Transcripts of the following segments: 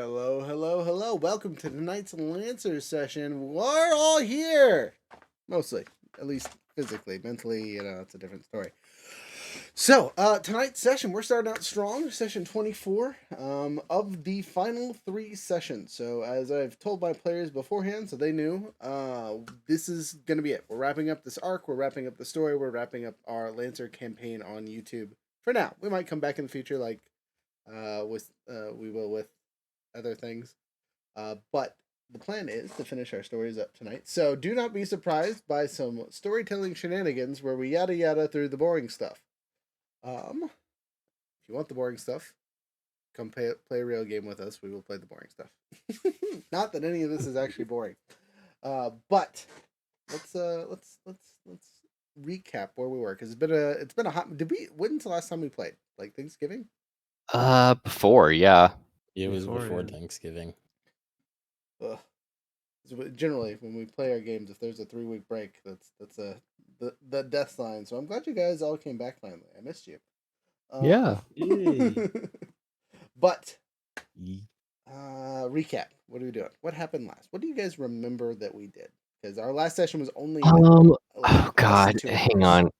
Hello, hello, hello. Welcome to tonight's Lancer session. We're all here. Mostly. At least physically. Mentally, it's a different story. So, tonight's session, we're starting out strong. Session 24 of the final 3 sessions. So, as I've told my players beforehand, so they knew, this is going to be it. We're wrapping up this arc. We're wrapping up the story. We're wrapping up our Lancer campaign on YouTube. For now. We might come back in the future like we will with other things. But the plan is to finish our stories up tonight. So do not be surprised by some storytelling shenanigans where we yada yada through the boring stuff. If you want the boring stuff, come play a real game with us. We will play the boring stuff. Not that any of this is actually boring. But let's recap where we were because it's been a hot. When's the last time we played? Like Thanksgiving? Before, yeah. It was before yeah. Thanksgiving. Ugh. Generally, when we play our games, if there's a 3-week break, that's the death sign. So I'm glad you guys all came back finally. I missed you. Yeah. But recap. What are we doing? What happened last? What do you guys remember that we did? Because our last session was only Oh less god, than 2 hang hours. on.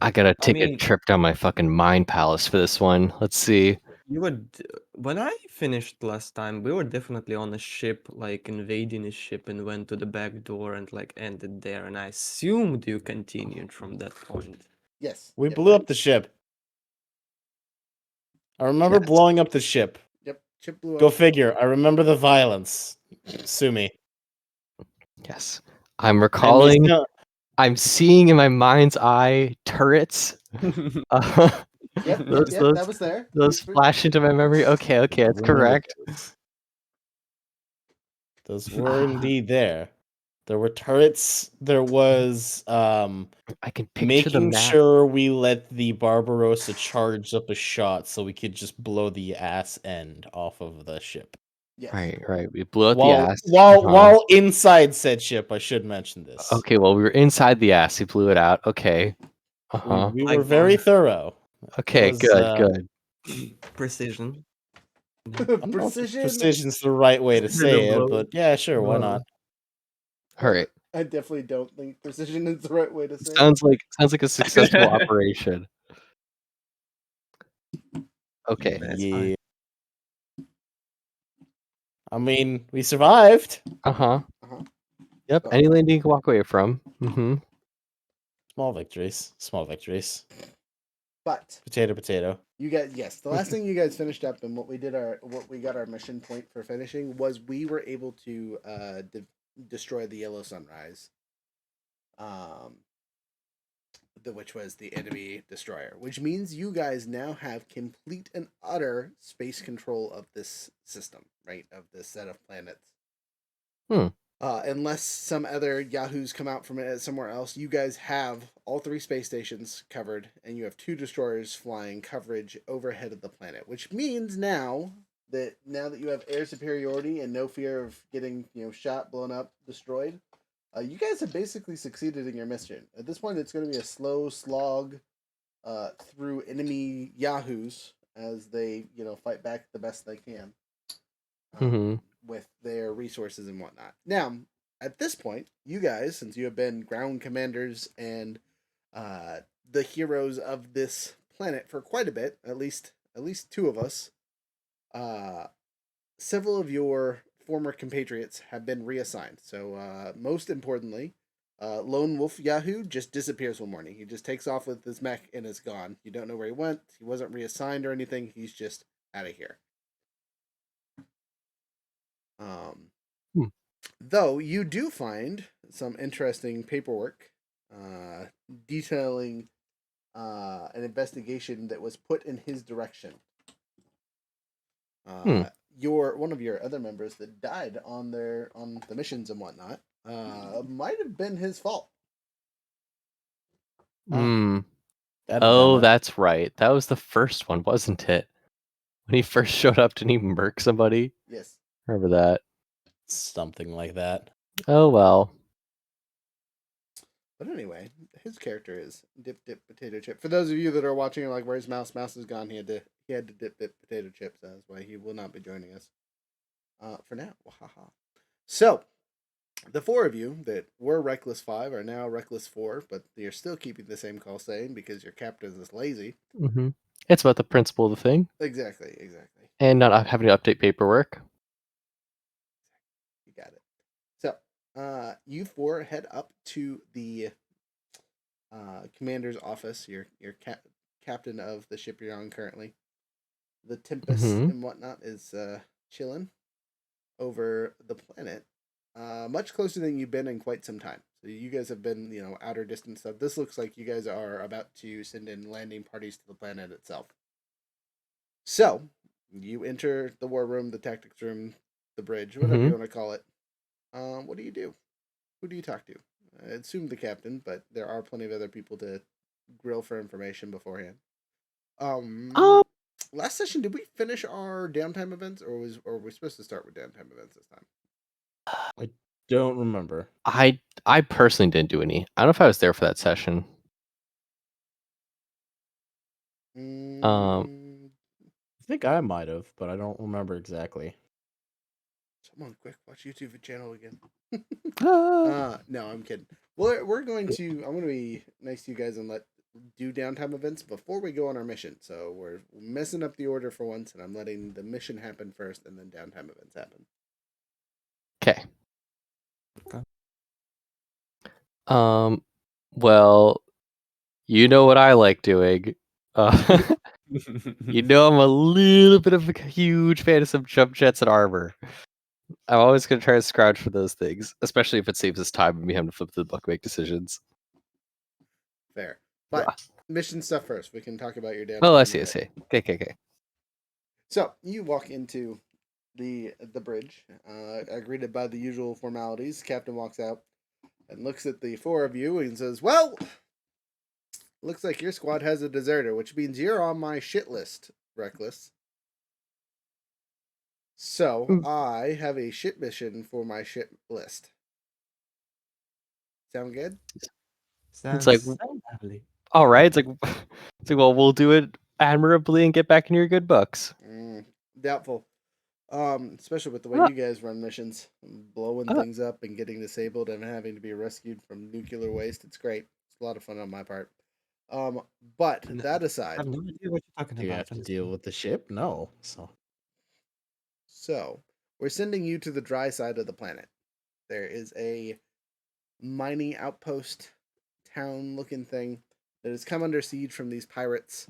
I gotta take a trip down my fucking mind palace for this one. Let's see. You would when I finished last time, we were definitely on a ship, like invading a ship, and went to the back door and like ended there. And I assumed you continued from that point. Yes. We Yep. blew up the ship. I remember Yes. blowing up the ship. Yep. Ship blew up. Go figure. I remember the violence. Sue me. Yes. I'm recalling. I'm seeing in my mind's eye turrets. Yep, those, that was there. Those flash into my memory. Okay, that's correct. Those were indeed there. There were turrets. There was I can picture making the map. sure we let the Barbarossa charge up a shot so we could just blow the ass end off of the ship. Yes. Right. We blew out the While ass. while inside said ship, I should mention this. Okay, well, we were inside the ass. We blew it out. Okay. We were very thorough. Okay, good. Precision. Precision's the right way to say it, but yeah, sure, why not? All right. I definitely don't think precision is the right way to say Sounds like a successful operation. Okay. Yeah. I mean, we survived. Yep. Any landing you can walk away from. Small victories. But potato. You guys, yes. The last thing you guys finished up and what we got our mission point for finishing was we were able to destroy the Yellow Sunrise, which was the enemy destroyer. Which means you guys now have complete and utter space control of this system, right? Of this set of planets. Unless some other yahoos come out from it somewhere else, you guys have all 3 space stations covered, and you have 2 destroyers flying coverage overhead of the planet. Which means now that you have air superiority and no fear of getting shot, blown up, destroyed, you guys have basically succeeded in your mission. At this point, it's going to be a slow slog through enemy yahoos as they fight back the best they can. With their resources and whatnot. Now, at this point, you guys, since you have been ground commanders and the heroes of this planet for quite a bit, at least 2 of us, several of your former compatriots have been reassigned. So, most importantly, Lone Wolf Yahoo just disappears one morning. He just takes off with his mech and is gone. You don't know where he went. He wasn't reassigned or anything. He's just out of here. Though you do find some interesting paperwork detailing an investigation that was put in his direction. One of your other members that died on the missions and whatnot might have been his fault. That's right. That was the first one, wasn't it? When he first showed up, didn't he murk somebody? Yes. Remember that? Something like that. Oh, well. But anyway, his character is Dip Potato Chip. For those of you that are watching, like, where's Mouse? Mouse is gone. He had to dip potato chips. That's why he will not be joining us. for now. Wahaha. So, the 4 of you that were Reckless 5 are now Reckless 4, but you're still keeping the same call sign because your captain is lazy. Mm-hmm. It's about the principle of the thing. Exactly. And not having to update paperwork. You got it. So, you 4 head up to the commander's office. Your captain of the ship you're on currently. The Tempest and whatnot is chilling over the planet, much closer than you've been in quite some time. So you guys have been, outer distance stuff. This looks like you guys are about to send in landing parties to the planet itself. So you enter the war room, the tactics room, the bridge, whatever you want to call it. What do you do? Who do you talk to? I assume the captain, but there are plenty of other people to grill for information beforehand. Last session, did we finish our downtime events, or were we supposed to start with downtime events this time? I don't remember. I personally didn't do any. I don't know if I was there for that session. I think I might have, but I don't remember exactly. Someone quick, watch YouTube channel again. No, I'm kidding. Well, I'm going to be nice to you guys and let do downtime events before we go on our mission. So we're messing up the order for once, and I'm letting the mission happen first, and then downtime events happen. Okay. Well, you know what I like doing. You know I'm a little bit of a huge fan of some jump jets and armor. I'm always going to try to scrounge for those things, especially if it saves us time and we have to flip through the book and make decisions. Fair. But mission stuff first. We can talk about your downtime. Oh, I see. Okay. So you walk into the bridge, greeted by the usual formalities. Captain walks out and looks at the 4 of you and says, "Well, looks like your squad has a deserter, which means you're on my shit list, Reckless. So I have a shit mission for my shit list. Sound good?" Sounds like- so lovely. All right. It's like, well, we'll do it admirably and get back into your good books. Doubtful. Especially with the way you guys run missions, blowing things up and getting disabled and having to be rescued from nuclear waste. It's great. It's a lot of fun on my part. But that I aside, have no idea what you're talking Do you about. have to deal with the ship? No. so we're sending you to the dry side of the planet. There is a mining outpost, town-looking thing that has come under siege from these pirates,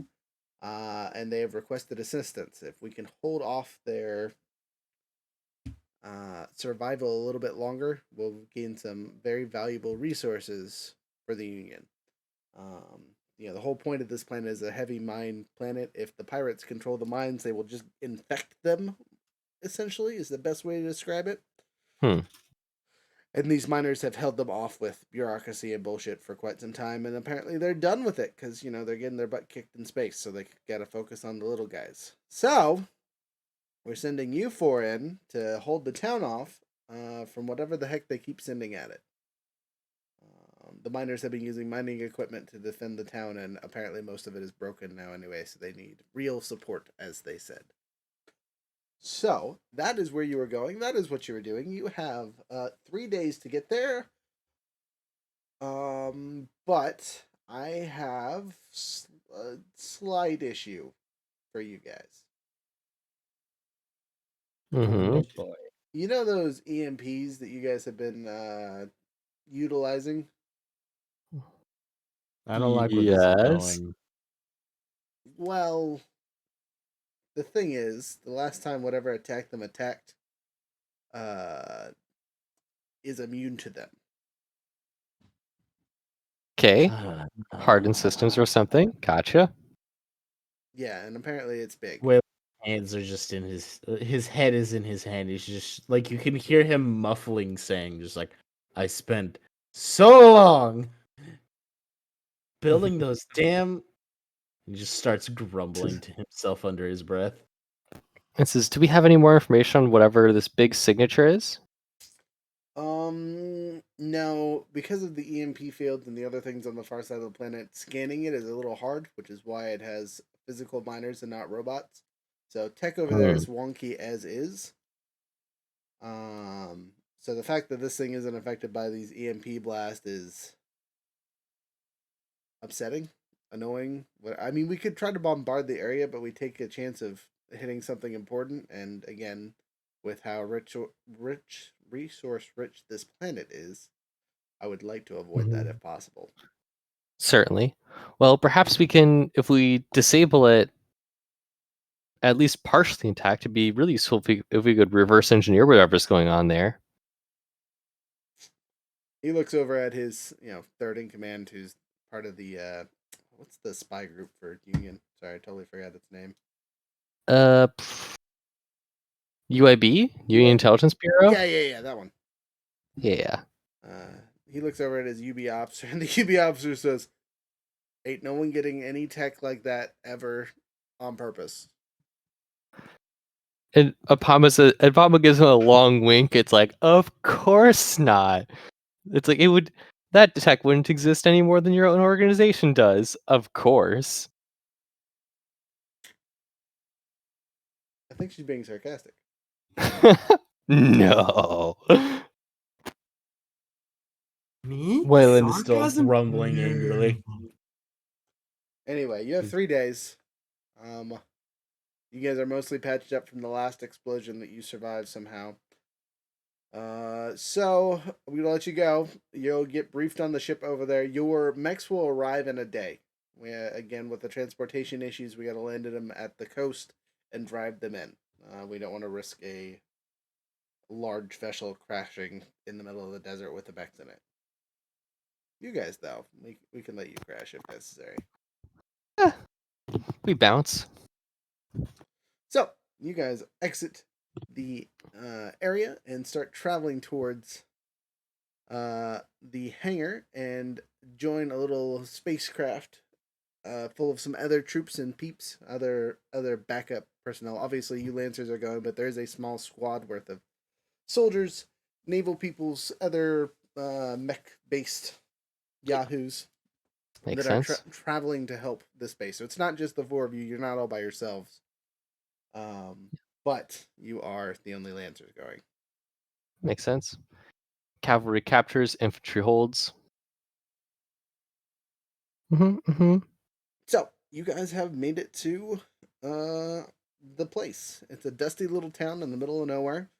and they have requested assistance. If we can hold off their survival a little bit longer, we'll gain some very valuable resources for the Union. The whole point of this planet is a heavy mine planet. If the pirates control the mines, they will just infect them, essentially, is the best way to describe it. And these miners have held them off with bureaucracy and bullshit for quite some time, and apparently they're done with it, because, they're getting their butt kicked in space, so they gotta focus on the little guys. So, we're sending you 4 in to hold the town off from whatever the heck they keep sending at it. The miners have been using mining equipment to defend the town, and apparently most of it is broken now anyway, so they need real support, as they said. So, that is where you were going. That is what you were doing. You have 3 days to get there. But I have a slight issue for you guys. Oh boy. You know those EMPs that you guys have been utilizing? I don't like where this is going. Well, the thing is, the last time whatever attacked them is immune to them. Okay. Hardened systems or something. Gotcha. Yeah, and apparently it's big. Well, hands are just in his head is in his hand. He's just like, you can hear him muffling, saying just like, I spent so long building those damn. He just starts grumbling to himself under his breath. It says, do we have any more information on whatever this big signature is? No, because of the EMP fields and the other things on the far side of the planet, scanning it is a little hard, which is why it has physical miners and not robots. So tech over there is wonky as is. So the fact that this thing isn't affected by these EMP blasts is upsetting, annoying. I mean, we could try to bombard the area, but we take a chance of hitting something important. And again, with how resource rich this planet is, I would like to avoid that if possible. Certainly. Well, perhaps we can, if we disable it, at least partially intact, it'd be really useful if we could reverse engineer whatever's going on there. He looks over at his, third in command, who's part of the what's the spy group for Union? Sorry, I totally forgot its name. UIB? Union Intelligence Bureau? Yeah, that one. Yeah. He looks over at his UB officer, and the UB officer says, "Ain't no one getting any tech like that ever on purpose." And Apama gives him a long wink. It's like, of course not. It's like that tech wouldn't exist any more than your own organization does. Of course. I think she's being sarcastic. No. Me? Waylon is still Sarcasm? grumbling angrily. Anyway, you have 3 days. You guys are mostly patched up from the last explosion that you survived somehow. So I'm gonna let you go. You'll get briefed on the ship over there. Your mechs will arrive in a day. Again, with the transportation issues, we gotta land them at the coast and drive them in. We don't want to risk a large vessel crashing in the middle of the desert with the mechs in it. You guys, though, we can let you crash if necessary. We bounce. So you guys exit the area and start traveling towards the hangar and join a little spacecraft full of some other troops and peeps, other backup personnel. Obviously, you Lancers are going, but there's a small squad worth of soldiers, naval peoples, other mech-based yahoos Makes that sense. are traveling to help this base. So it's not just the 4 of you. You're not all by yourselves. But you are the only Lancers going. Makes sense. Cavalry captures, infantry holds. So you guys have made it to the place. It's a dusty little town in the middle of nowhere.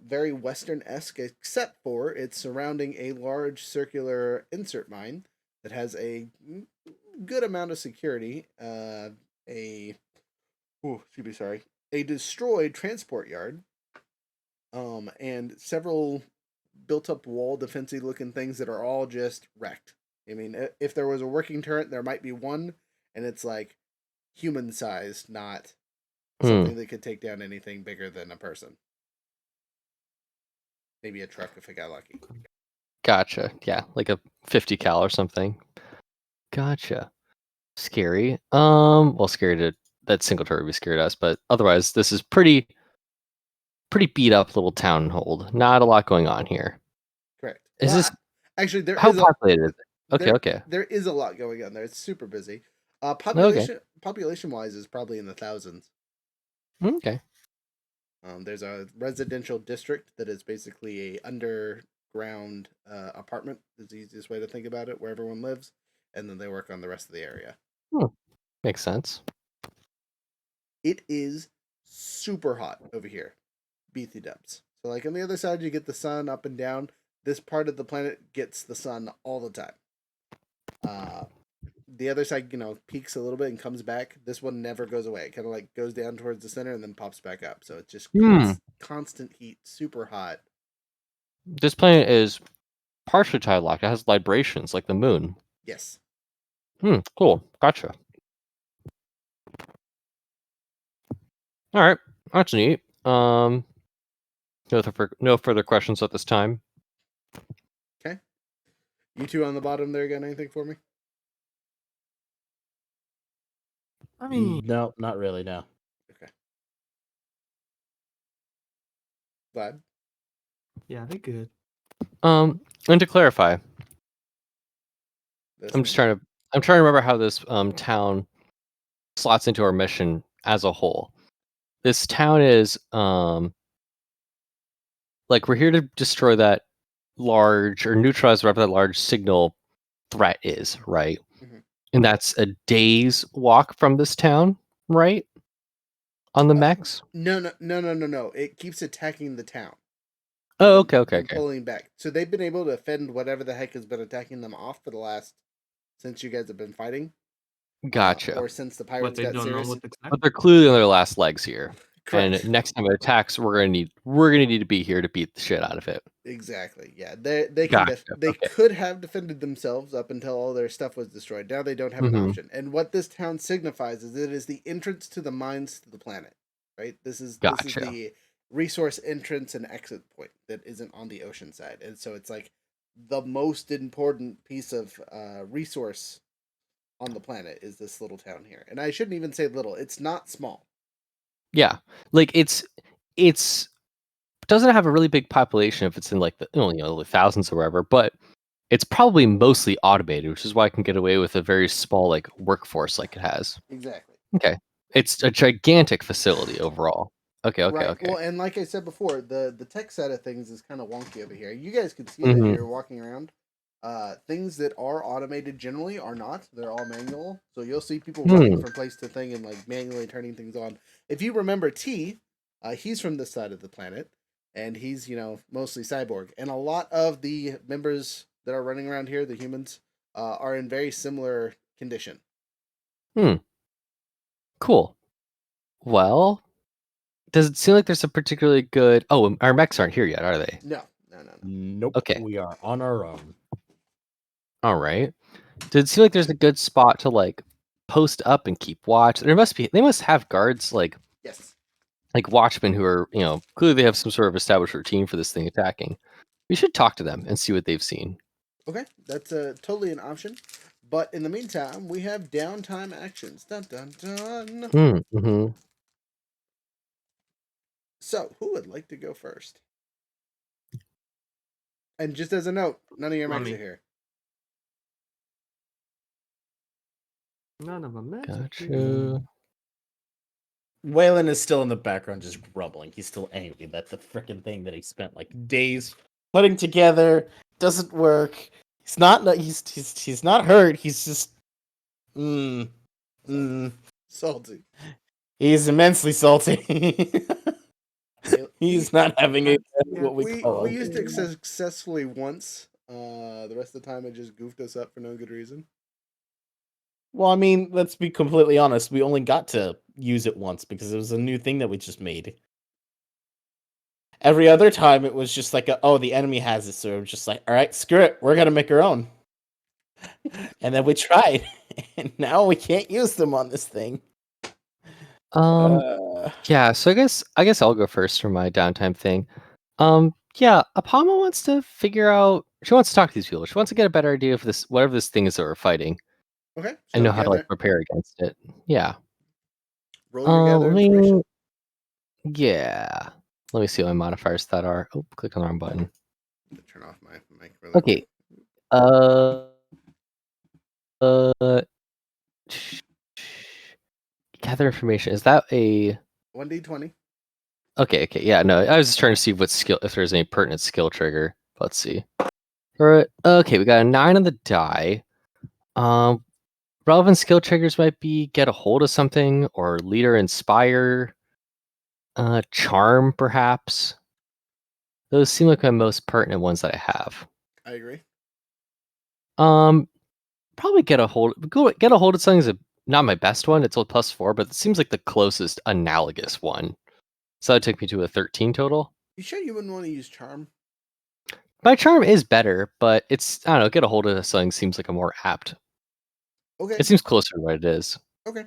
Very Western-esque, except for it's surrounding a large circular insert mine that has a good amount of security. A destroyed transport yard. And several built-up wall defensy looking things that are all just wrecked. I mean, if there was a working turret, there might be one, and it's like human-sized, not something that could take down anything bigger than a person. Maybe a truck if it got lucky. Gotcha. Yeah, like a 50 cal or something. Gotcha. Scary. Well, that single turret would be scary to us, but otherwise, this is pretty beat up little town hold. Not a lot going on here. Correct. Is this actually how populated is it? Okay. There is a lot going on there. It's super busy. Population wise is probably in the thousands. Okay. There's a residential district that is basically a underground apartment. Is the easiest way to think about it, where everyone lives, and then they work on the rest of the area. Makes sense. It is super hot over here, BT dubs. So like on the other side, you get the sun up and down. This part of the planet gets the sun all the time. The other side, peaks a little bit and comes back. This one never goes away. It kind of like goes down towards the center and then pops back up. So it's just constant heat, super hot. This planet is partially tide locked. It has librations like the moon. Yes. Cool. Gotcha. All right. That's neat. No further questions at this time. Okay. You two on the bottom there got anything for me? I mean, No, not really. No. Okay. Vlad? yeah, they're good. And to clarify, I'm trying to remember how this town slots into our mission as a whole. This town is like we're here to destroy that large or neutralize whatever that large signal threat is, right? Mhm. And that's a day's walk from this town, right? On the mechs. No. It keeps attacking the town. Oh, and okay. pulling back. So they've been able to fend whatever the heck has been attacking them off for the last since you guys have been fighting, Gotcha. or since the But pirates they got don't know serious. what exactly. But they're clearly on their last legs here. Correct. And next time it attacks, we're gonna need to be here to beat the shit out of it. Exactly. Yeah. They can Gotcha. they Okay. could have defended themselves up until all their stuff was destroyed. Now they don't have an Mhm. option. And what this town signifies is it is the entrance to the mines to the planet. Right? This is Gotcha. the resource entrance and exit point that isn't on the ocean side. And so it's like the most important piece of resource on the planet is this little town here. And I shouldn't even say little. It's not small. Yeah. Like it's doesn't have a really big population if it's in like the the thousands or wherever, but it's probably mostly automated, which is why I can get away with a very small like workforce like it has. Exactly. Okay. It's a gigantic facility overall. Okay. Right. Well, and like I said before, the tech side of things is kind of wonky over here. You guys can see that Mhm. you're walking around. Things that are automated generally are not. They're all manual. So you'll see people running from place to thing and like manually turning things on. If you remember T, he's from this side of the planet, and he's mostly cyborg. And a lot of the members that are running around here, the humans, are in very similar condition. Cool. Well, does it seem like there's a particularly good? Oh, our mechs aren't here yet, are they? No. Nope. Okay. We are on our own. All right. Does it seem like there's a good spot to like post up and keep watch? They must have guards Yes. like watchmen who are, clearly they have some sort of established routine for this thing attacking. We should talk to them and see what they've seen. Okay, that's totally an option. But in the meantime, we have downtime actions. Dun dun dun. Mm-hmm. So, who would like to go first? And just as a note, none of your mechs Me. are here. None of them. Gotcha. Waylon is still in the background, just grumbling. He's still angry that the freaking thing that he spent like days putting together doesn't work. He's not. He's not hurt. He's just. Salty. He's immensely salty. He's not having what we call. We used it successfully once. The rest of the time it just goofed us up for no good reason. Well, I mean, let's be completely honest. We only got to use it once because it was a new thing that we just made. Every other time, it was just like, the enemy has it, so we're just like, all right, screw it, we're gonna make our own. And then we tried, and now we can't use them on this thing. Yeah. So I guess I'll go first for my downtime thing. Yeah, Apama wants to figure out. She wants to talk to these people. She wants to get a better idea of this, whatever this thing is that we're fighting, Okay. So and know how to like prepare against it. Yeah. Roll your gather information. Yeah. Let me see what my modifiers that are. Oh, click on the wrong button. Turn off my mic really Okay. quick. Gather information. Is that a 1d20? Okay. Yeah, no. I was just trying to see what skill, if there's any pertinent skill trigger. Let's see. All right. Okay, we got a 9 on the die. Relevant skill triggers might be get a hold of something or leader inspire, charm perhaps. Those seem like my most pertinent ones that I have. I agree. Probably get a hold of something is not my best one. It's a +4, but it seems like the closest analogous one. So that took me to a 13 total. You sure you wouldn't want to use charm? My charm is better, but it's, I don't know, get a hold of something seems like a more apt. Okay. It seems closer to what it is. Okay.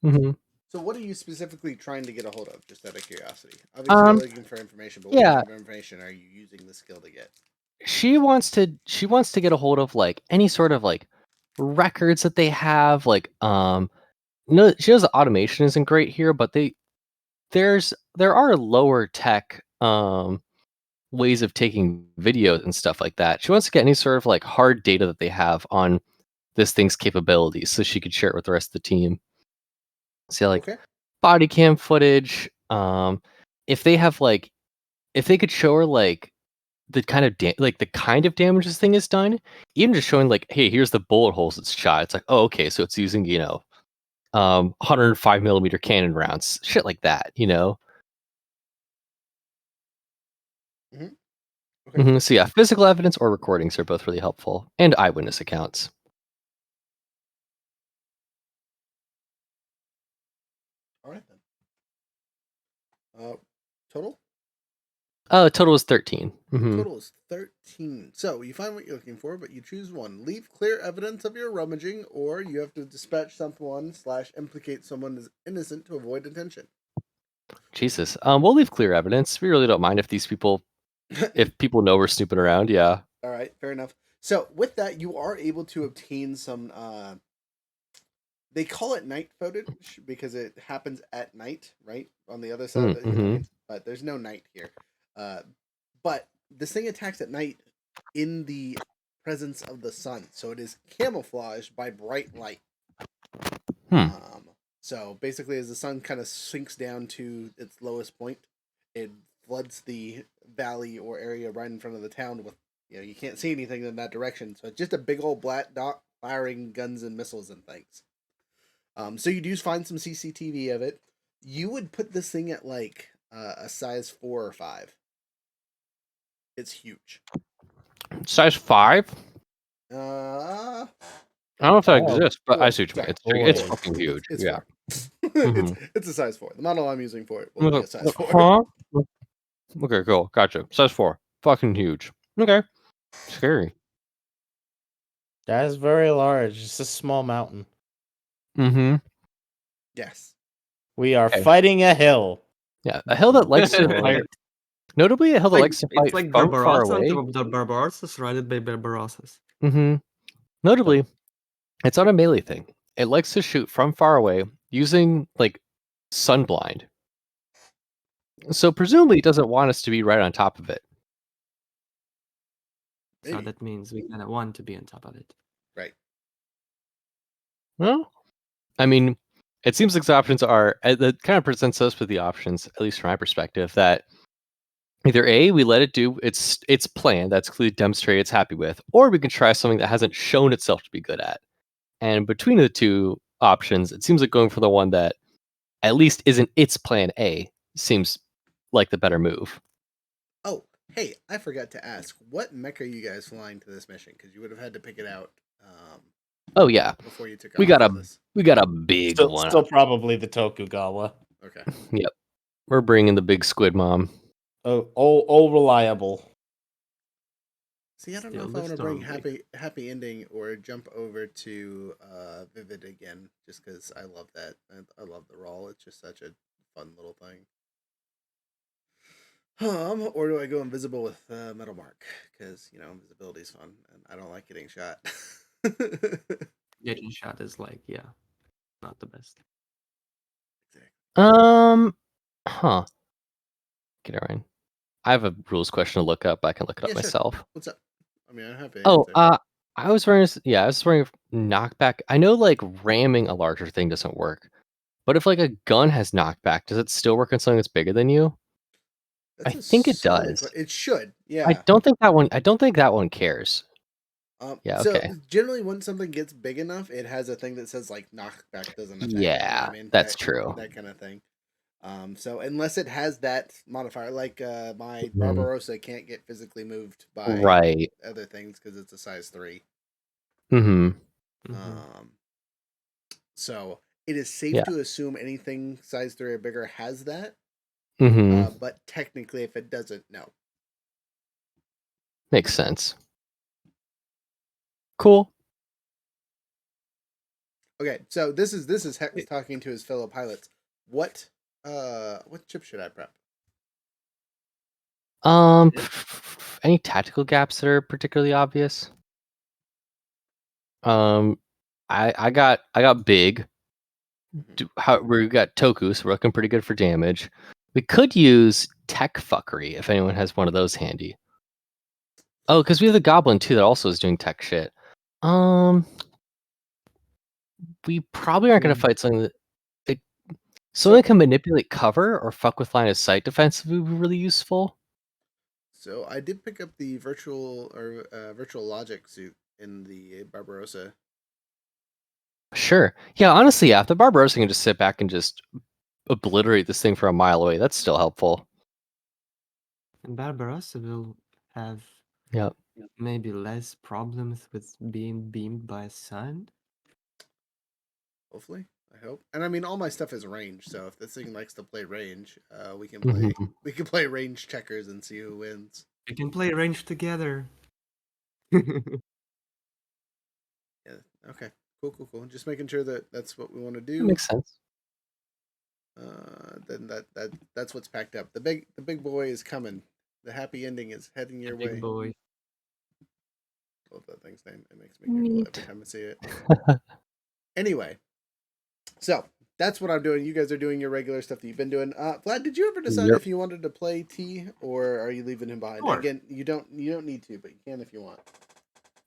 Mm-hmm. So what are you specifically trying to get a hold of, just out of curiosity? Obviously you're looking for information, but what kind of information are you using the skill to get? She wants to get a hold of like any sort of like records that they have, like no, she knows the automation isn't great here, but there are lower tech ways of taking videos and stuff like that. She wants to get any sort of like hard data that they have on this thing's capabilities so she could share it with the rest of the team. So like body cam footage, if they have like if they could show her like the kind of damage this thing has done, even just showing like, hey, here's the bullet holes it's shot. It's like, oh, okay, so it's using 105 millimeter cannon rounds, shit like that, Okay. So yeah, physical evidence or recordings are both really helpful, and eyewitness accounts. All right then. Total? Total is 13. Total is 13. So you find what you're looking for, but you choose one. Leave clear evidence of your rummaging, or you have to dispatch someone / implicate someone as innocent to avoid detention. Jesus. We'll leave clear evidence. We really don't mind if people know we're snooping around. Yeah. All right, fair enough. So with that, you are able to obtain some. They call it night footage because it happens at night, right on the other side of the night. But there's no night here. But this thing attacks at night in the presence of the sun, so it is camouflaged by bright light. So basically, as the sun kind of sinks down to its lowest point, it floods the valley or area right in front of the town with, you can't see anything in that direction. So it's just a big old black dot firing guns and missiles and things. So you do find some CCTV of it. You would put this thing at like a size 4 or 5. It's huge. Size 5? Uh, I don't know if that Oh, exists, but I 4. see what you mean. Sorry. It's 4. fucking huge. It's yeah. 4. It's a size 4. The model I'm using for it will be a size 4. Huh? Okay, cool. Gotcha. Size 4. Fucking huge. Okay. Scary. That is very large. It's a small mountain. Yes. We are Okay. fighting a hill. Yeah, a hill that likes to fight. Notably, a hill that likes to fight It's like from far Barbarossa on away. top of the Barbarossa, surrounded by Barbarossas. Notably, it's not a melee thing. It likes to shoot from far away using like sunblind. So presumably, it doesn't want us to be right on top of it. So Maybe. that means we kind of want to be on top of it. Right. Well, I mean, it seems like the options are that kind of presents us with the options, at least from my perspective, that either A, we let it do its plan that's clearly demonstrated it's happy with, or we can try something that hasn't shown itself to be good at. And between the two options, it seems like going for the one that at least isn't its plan A seems like the better move. Oh, hey, I forgot to ask, what mech are you guys flying to this mission? Because you would have had to pick it out. Oh yeah, Before you took off. we got a big one. Still probably the Tokugawa. Okay. Yep, we're bringing the big squid mom. Oh, reliable. See, I don't know Still if I want to bring Stormbreaker. happy ending or jump over to Vivid again, just because I love that. I love the roll. It's just such a fun little thing. Or do I go invisible with Metal Mark? Because invisibility is fun, and I don't like getting shot. Getting shot is like, not the best. Huh. Get it right. I have a rules question to look up. I can look it up Yeah, sure. myself. What's up? I mean, I'm happy. Oh, I was wondering if knockback. I know like ramming a larger thing doesn't work, but if like a gun has knockback, does it still work on something that's bigger than you? I think it does. It should. Yeah. I don't think that one cares. Yeah. So Okay. generally, when something gets big enough, it has a thing that says like knockback doesn't affect. Yeah, that's true. That kind of thing. So unless it has that modifier, like my Mhm. Barbarossa can't get physically moved by Right. other things because it's a size 3. So it is safe to assume anything size 3 or bigger has that. But technically, if it doesn't, no. Makes sense. Cool. Okay, so this is Hex talking to his fellow pilots. What chip should I prep? Any tactical gaps that are particularly obvious? I got big. We got Toku, so we're looking pretty good for damage. We could use tech fuckery if anyone has one of those handy. Oh, because we have the goblin too that also is doing tech shit. We probably aren't going to fight something that someone that can manipulate cover or fuck with line of sight defensively would be really useful. So I did pick up the virtual logic suit in the Barbarossa. Sure. Yeah, honestly, yeah, if the Barbarossa can just sit back and just obliterate this thing from a mile away, that's still helpful. And Barbarossa will have Yep. maybe less problems with being beamed by a sun. Hopefully, I hope. And I mean, all my stuff is range, so if this thing likes to play range, we can Mhm. play range checkers and see who wins. We can play range together. Yeah. Okay. Cool. Just making sure that that's what we want to That do. makes sense. Then that's what's packed up. The big boy is coming. The happy ending is heading your Big way. boy. Love that thing's name. It makes me giggle every Neat. time I see it. Anyway, so that's what I'm doing. You guys are doing your regular stuff that you've been doing. Vlad, did you ever decide Yep. if you wanted to play T or are you leaving him behind? Sure. Again, you don't need to, but you can if you want.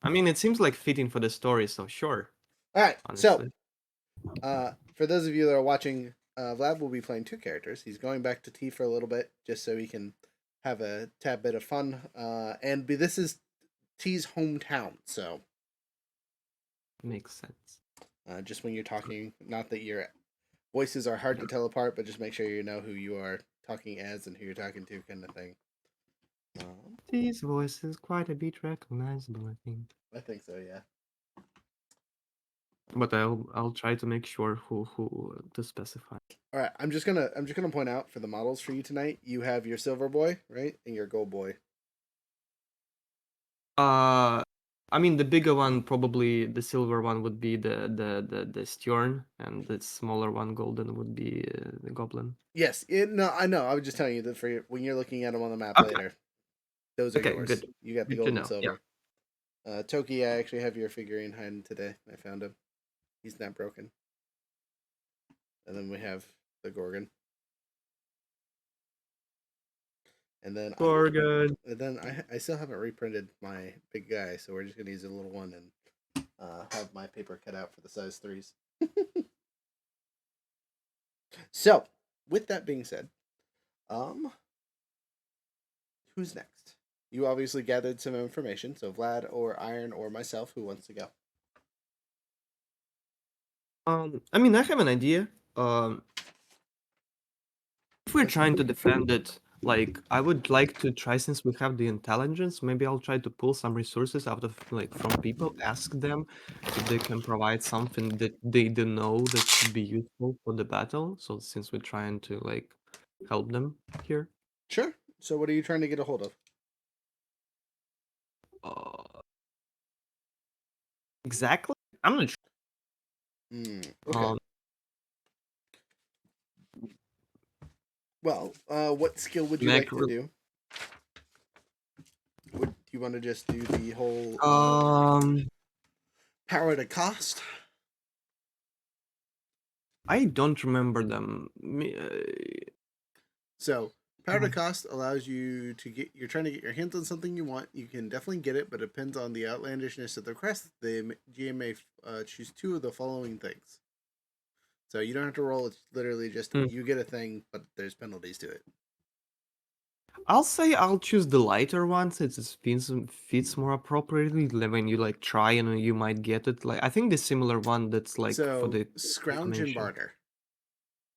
I mean, it seems like fitting for the story, so sure. All right. So, Honestly. for those of you that are watching, Vlad will be playing two characters. He's going back to T for a little bit just so he can have a tad bit of fun. This is T's hometown, so Makes sense. just when you're talking, not that your voices are hard to tell apart, but just make sure you know who you are talking as and who you're talking to, kind of thing. His voice is quite a bit recognizable, I think. I think so, yeah. But I'll try to make sure who to specify. All right, I'm just gonna point out for the models for you tonight. You have your silver boy, right, and your gold boy. I mean the bigger one, probably the silver one would be the Stjorn, and the smaller one, golden, would be the Goblin. Yes, no, I know. I was just telling you that when you're looking at them on the map Okay. later, those are Okay, yours. good. You got the Good to gold and know, yeah. silver. Toki, I actually have your figurine hiding today. I found him. He's not broken. And then we have the Gorgon. And then Gorgon. I still haven't reprinted my big guy, so we're just gonna use a little one and have my paper cut out for the size 3s. So, with that being said, who's next? You obviously gathered some information, so Vlad or Iron or myself, who wants to go? I mean, I have an idea. If we're trying to defend it, like, I would like to try, since we have the intelligence, maybe I'll try to pull some resources out of, like, from people, ask them if they can provide something that they don't know that could be useful for the battle. So since we're trying to, like, help them here. Sure. So, what are you trying to get a hold of? Exactly. I'm not sure. Okay. Well, what skill would you like to do? Would you want to just do the whole power to cost? I don't remember them. So, power to cost allows you to get. You're trying to get your hands on something you want. You can definitely get it, but it depends on the outlandishness of the request. The GM may choose two of the following things. So you don't have to roll. It's literally just you get a thing, but there's penalties to it. I'll say I'll choose the lighter one since it fits more appropriately. When you like try and you might get it. Like I think the similar one that's like for the scrounge and barter.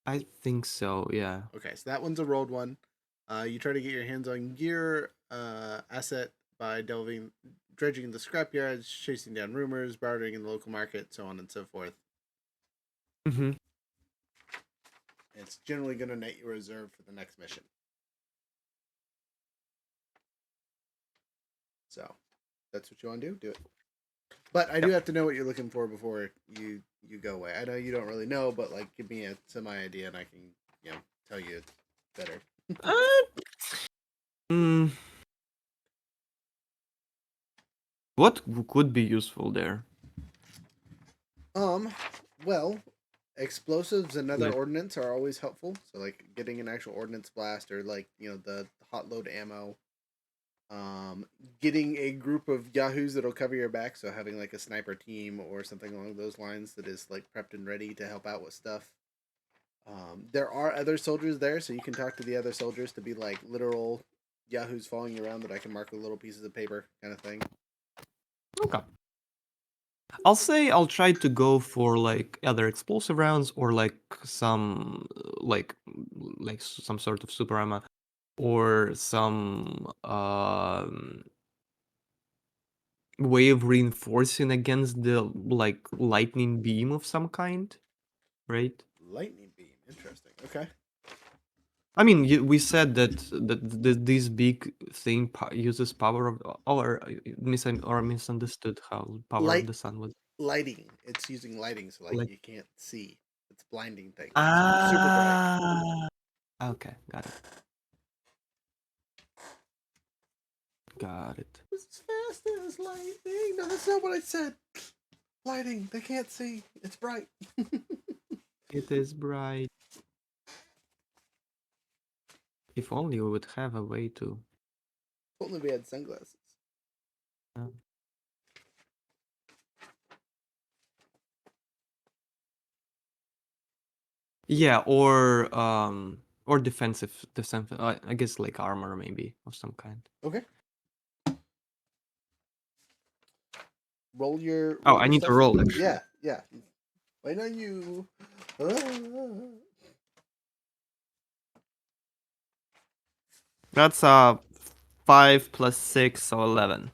I think so. Yeah. Okay, so that one's a rolled one. You try to get your hands on gear asset by dredging the scrapyards, chasing down rumors, bartering in the local market, so on and so forth. Mm-hmm. It's generally going to net you a reserve for the next mission. So, that's what you want to do. Do it. But I do have to know what you're looking for before you go away. I know you don't really know, but like, give me a semi idea, and I can tell you it's better. What could be useful there? Well, explosives and other Like- ordnance are always helpful. So like getting an actual ordnance blast or like the hot load ammo. Getting a group of yahoos that'll cover your back. So having like a sniper team or something along those lines that is like prepped and ready to help out with stuff. There are other soldiers there, so you can talk to the other soldiers to be like literal yahoos following you around that I can mark with little pieces of paper, kind of thing. Okay. I'll say I'll try to go for like either explosive rounds or like some some sort of super ammo or some way of reinforcing against the like lightning beam of some kind, right? Lightning beam, interesting. Okay. I mean, we said that this big thing uses power of or misunderstood how power of Light the sun was lighting. It's using lighting, so like like. you can't see. It's blinding thing. Super bright. Ah, okay, got it. Got it. It's as fast as lightning. No, that's not what I said. Lighting. They can't see. It's bright. It is bright. If only we would have a way to. Only we had sunglasses. Uh, yeah, or defensive, I guess like armor maybe of some kind. Okay. Roll your. Oh, Roll I your need to stuff. roll actually. Yeah, yeah. Wait on you. Ah. That's 5 plus 6, so 11.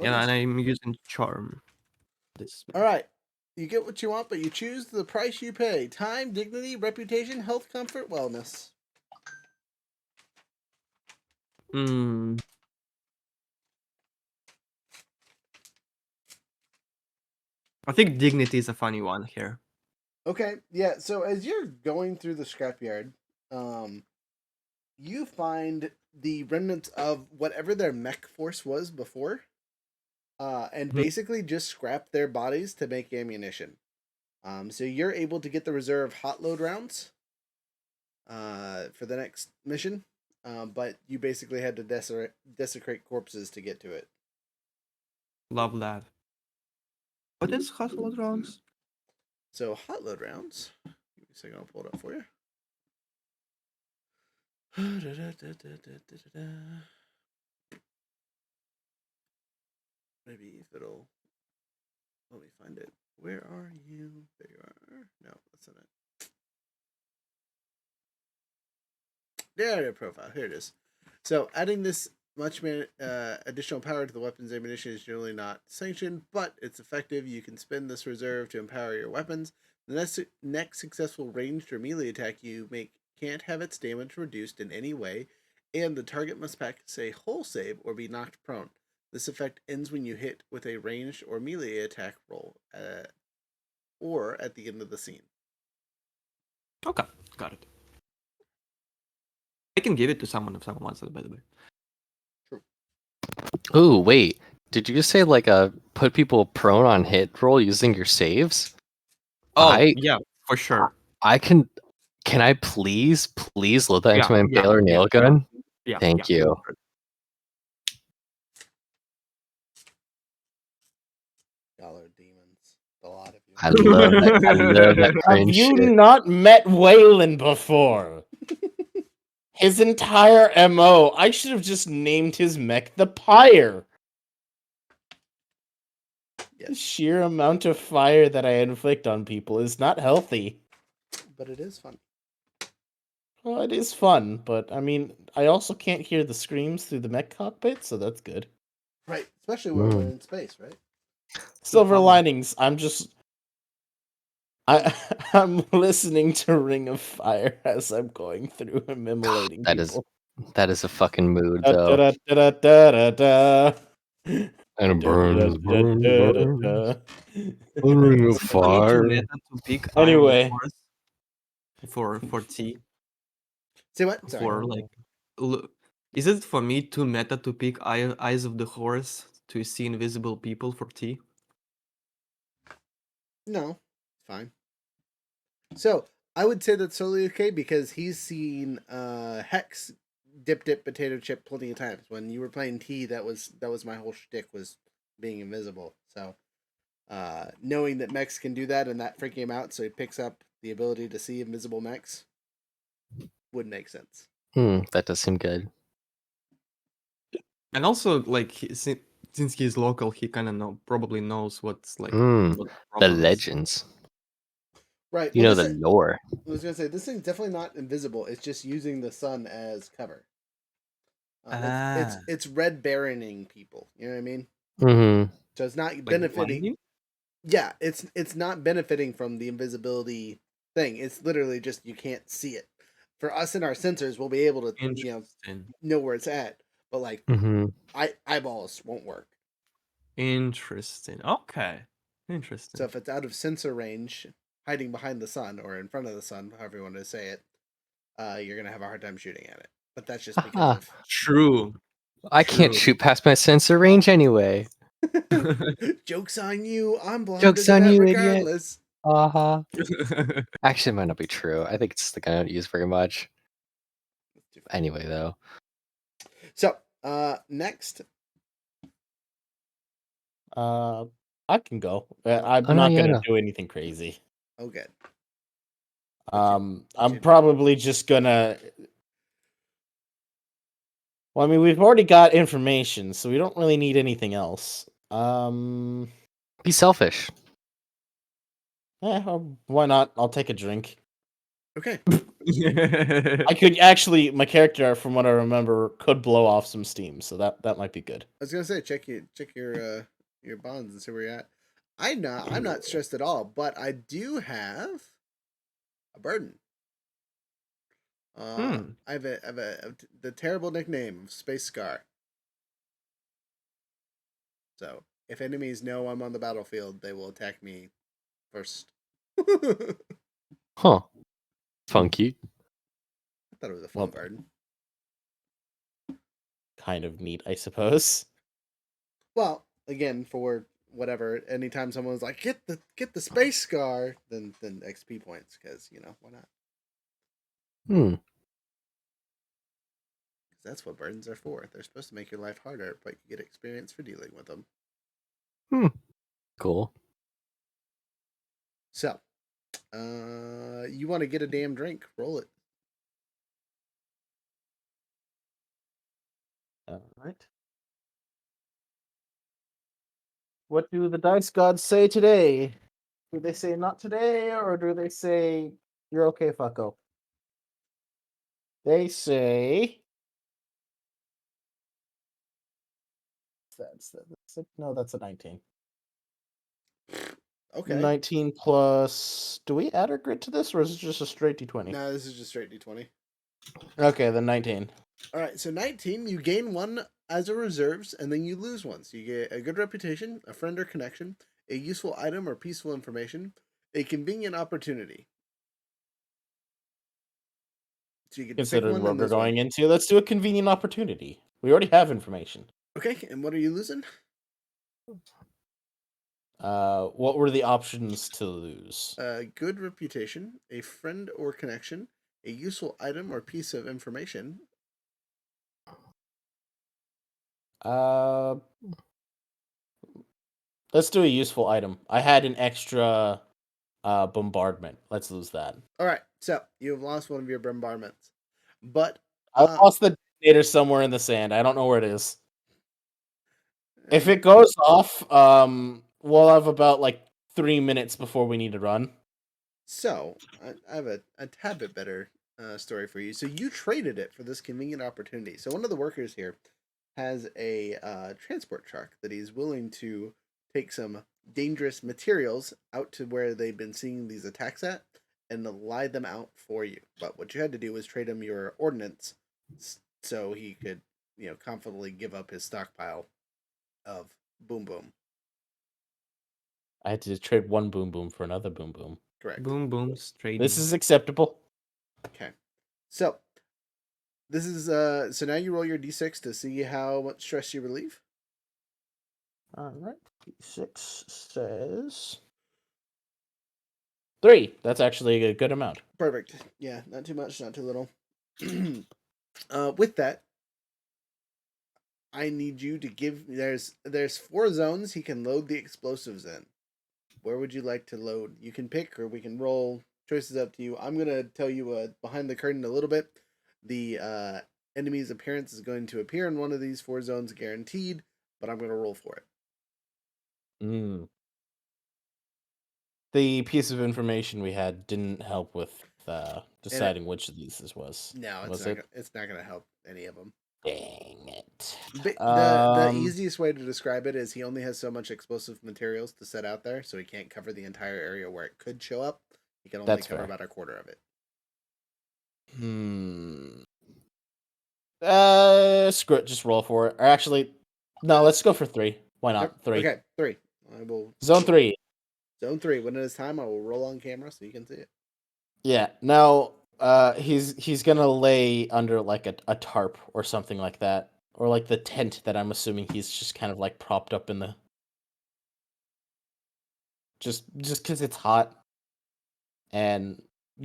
Okay. And I'm using charm. This. All right. You get what you want, but you choose the price you pay: time, dignity, reputation, health, comfort, wellness. Hmm. I think dignity is a funny one here. Okay, yeah. So as you're going through the scrapyard, you find the remnants of whatever their mech force was before, and Mhm. basically just scrap their bodies to make ammunition. So you're able to get the reserve hot load rounds, for the next mission, but you basically had to desecrate corpses to get to it. Love that. What is hustle rounds? So hot load rounds. Give me a second, I'll pull it up for you. Maybe if it'll let me find it. Where are you? There you are. No, that's not it. There, profile. Here it is. So adding this much additional power to the weapon's ammunition is generally not sanctioned, but it's effective. You can spend this reserve to empower your weapons. The next successful ranged or melee attack you make can't have its damage reduced in any way, and the target must pass a hull save or be knocked prone. This effect ends when you hit with a ranged or melee attack roll, or at the end of the scene. Okay, got it. I can give it to someone if someone wants it, by the way. True. Ooh, wait. Did you just say like put people prone on hit roll using your saves? Oh, yeah, for sure. I can. Can I please load that into my Yeah, Impaler nail gun? Yeah. Thank you. go for it. Dollar demons. A lot of you. I love that. I love that Have cringe you shit. not met Waylon before? His entire MO. I should have just named his mech the Pyre. The Yes, sheer amount of fire that I inflict on people is not healthy. but it is fun. Well, it is fun, but I mean, I also can't hear the screams through the mech cockpit, so that's good. Right, especially when we're in space, right? Silver problem. linings. I'm listening to Ring of Fire as I'm going through and immolating people. That is a fucking mood Da, though. da, da, da, da, da. And Da, da, da, da, da, da. A ring of Is it for me too fire. meta to pick Eye of the Anyway. Forest for T? Say what? Sorry. For like, is it for me too meta to pick Eyes of the Horse to see invisible people for T? No, fine. So I would say that's totally okay because he's seen Hex dip potato chip plenty of times. When you were playing T, that was my whole shtick, was being invisible. So knowing that mechs can do that and that freaking him out, so he picks up the ability to see invisible mechs would make sense. That does seem good. And also, like, since he's local, he kind of probably knows what's like Mm, what the problem is. legends. Right. You Well, know this the thing, lore. I was gonna say this thing's definitely not invisible. It's just using the sun as cover. It's red baroning people. You know what I mean? Mm-hmm. So it's not Like benefiting. blinding? Yeah, it's not benefiting from the invisibility thing. It's literally just you can't see it. For us and our sensors, we'll be able to Interesting. know where it's at, but like Mm-hmm. eyeballs won't work. Interesting. Okay. So Interesting. if it's out of sensor range, hiding behind the sun or in front of the sun, however you want to say it, you're gonna have a hard time shooting at it. But that's just because Haha. of True. I can't True. shoot past my sensor range anyway. Joke's on you. I'm blind Joke's as a on bat you, idiot. regardless. Uh-huh. Actually, it might not be true. I think it's the guy I don't use very much. Anyway, though. So, next. I can go. I'm Oh, no, not yeah, gonna no. do anything crazy. Oh, good. What's your I'm probably just gonna. Well, I mean, we've already got information, so we don't really need anything else. Be selfish. Why not? I'll take a drink. Okay. I could actually, my character, from what I remember, could blow off some steam, so that might be good. I was gonna say check your bonds and see where you're at. I'm not stressed at all, but I do have a burden. I have the terrible nickname of Space Scar. So if enemies know I'm on the battlefield, they will attack me first. I Huh. Funky. thought it was a Well, fun burden. kind of neat, I suppose. Well, again, for whatever, anytime someone's like get the Space Scar, then XP points because why not? Hmm. Because that's what burdens are for. They're supposed to make your life harder, but you get experience for dealing with them. Cool. So, you want to get a damn drink? Roll it. All right. What do the dice gods say today? Do they say not today, or do they say you're okay, fucko? They say that's a 19. Okay. 19 plus. Do we add our grit to this, or is it just a straight d20? No, this is just straight d20. Okay, then 19. All right, so 19, you gain one as a reserves, and then you lose one. So you get a good reputation, a friend or connection, a useful item or peaceful information, a convenient opportunity. So you can pick Considering one what and we're lose one. going into, let's do a convenient opportunity. We already have information. Okay, and what are you losing? What were the options to lose? A good reputation, a friend or connection, a useful item or piece of information. Let's do a useful item. I had an extra bombardment. Let's lose that. All right, so you have lost one of your bombardments, but I lost the detonator somewhere in the sand. I don't know where it is. If uh, it goes off, we'll have about like 3 minutes before we need to run. So I have a tad bit better story for you. So you traded it for this convenient opportunity. So one of the workers here has a transport truck that he's willing to take some dangerous materials out to where they've been seeing these attacks at and lie them out for you. But what you had to do was trade him your ordnance so he could, confidently give up his stockpile of boom boom. I had to trade one boom boom for another boom boom. Correct. Boom, boom, straight. This is acceptable. Okay. So this is so now you roll your d6 to see how much stress you relieve. All right. D6 says 3. That's actually a good amount. Perfect. Yeah, not too much, not too little. With that, I need you to give. There's 4 zones he can load the explosives in. Where would you like to load? You can pick, or we can roll. Choice is up to you. I'm gonna tell you behind the curtain a little bit. The enemy's appearance is going to appear in one of these 4 zones guaranteed, but I'm going to roll for it. Mm. The piece of information we had didn't help with deciding which of these this was. No, was it? It's not going to help any of them. Dang it. The easiest way to describe it is he only has so much explosive materials to set out there, so he can't cover the entire area where it could show up. He can only That's cover fair. about a quarter of it. Screw it. Just roll for it. Or actually, no. Let's go for 3. Why not? Yep. 3. Okay, 3. I will Zone 3. Zone 3. When it is time, I will roll on camera so you can see it. Yeah. Now, he's gonna lay under like a tarp or something like that, or like the tent that I'm assuming he's just kind of like propped up in the. Just because it's hot, and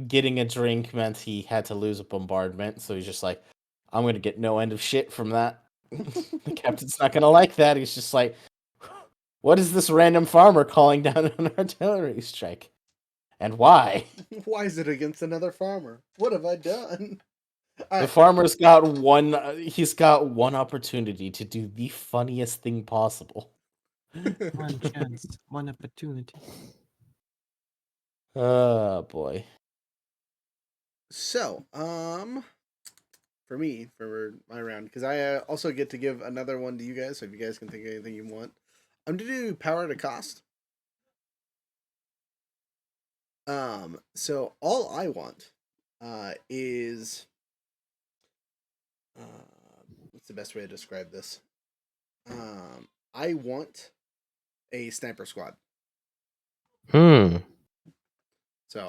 getting a drink meant he had to lose a bombardment, so he's just like, I'm gonna get no end of shit from that. The captain's not gonna like that. He's just like, what is this random farmer calling down an artillery strike? And why? Why is it against another farmer? What have I done? The farmer's got one. He's got one opportunity to do the funniest thing possible. One chance, one opportunity. Oh boy. So, for me, for my round, because I also get to give another one to you guys, so if you guys can think of anything you want, I'm going to do power to cost. So all I want, is, what's the best way to describe this? I want a sniper squad. So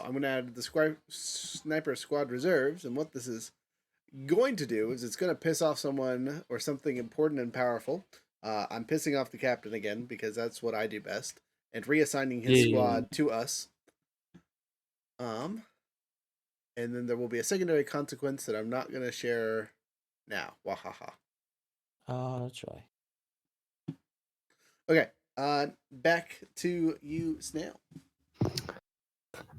I'm going to add the sniper squad reserves, and what this is going to do is it's going to piss off someone or something important and powerful. I'm pissing off the captain again because that's what I do best, and reassigning his squad to us. And then there will be a secondary consequence that I'm not going to share now. Wahaha. Oh, try. Okay. Back to you, Snail.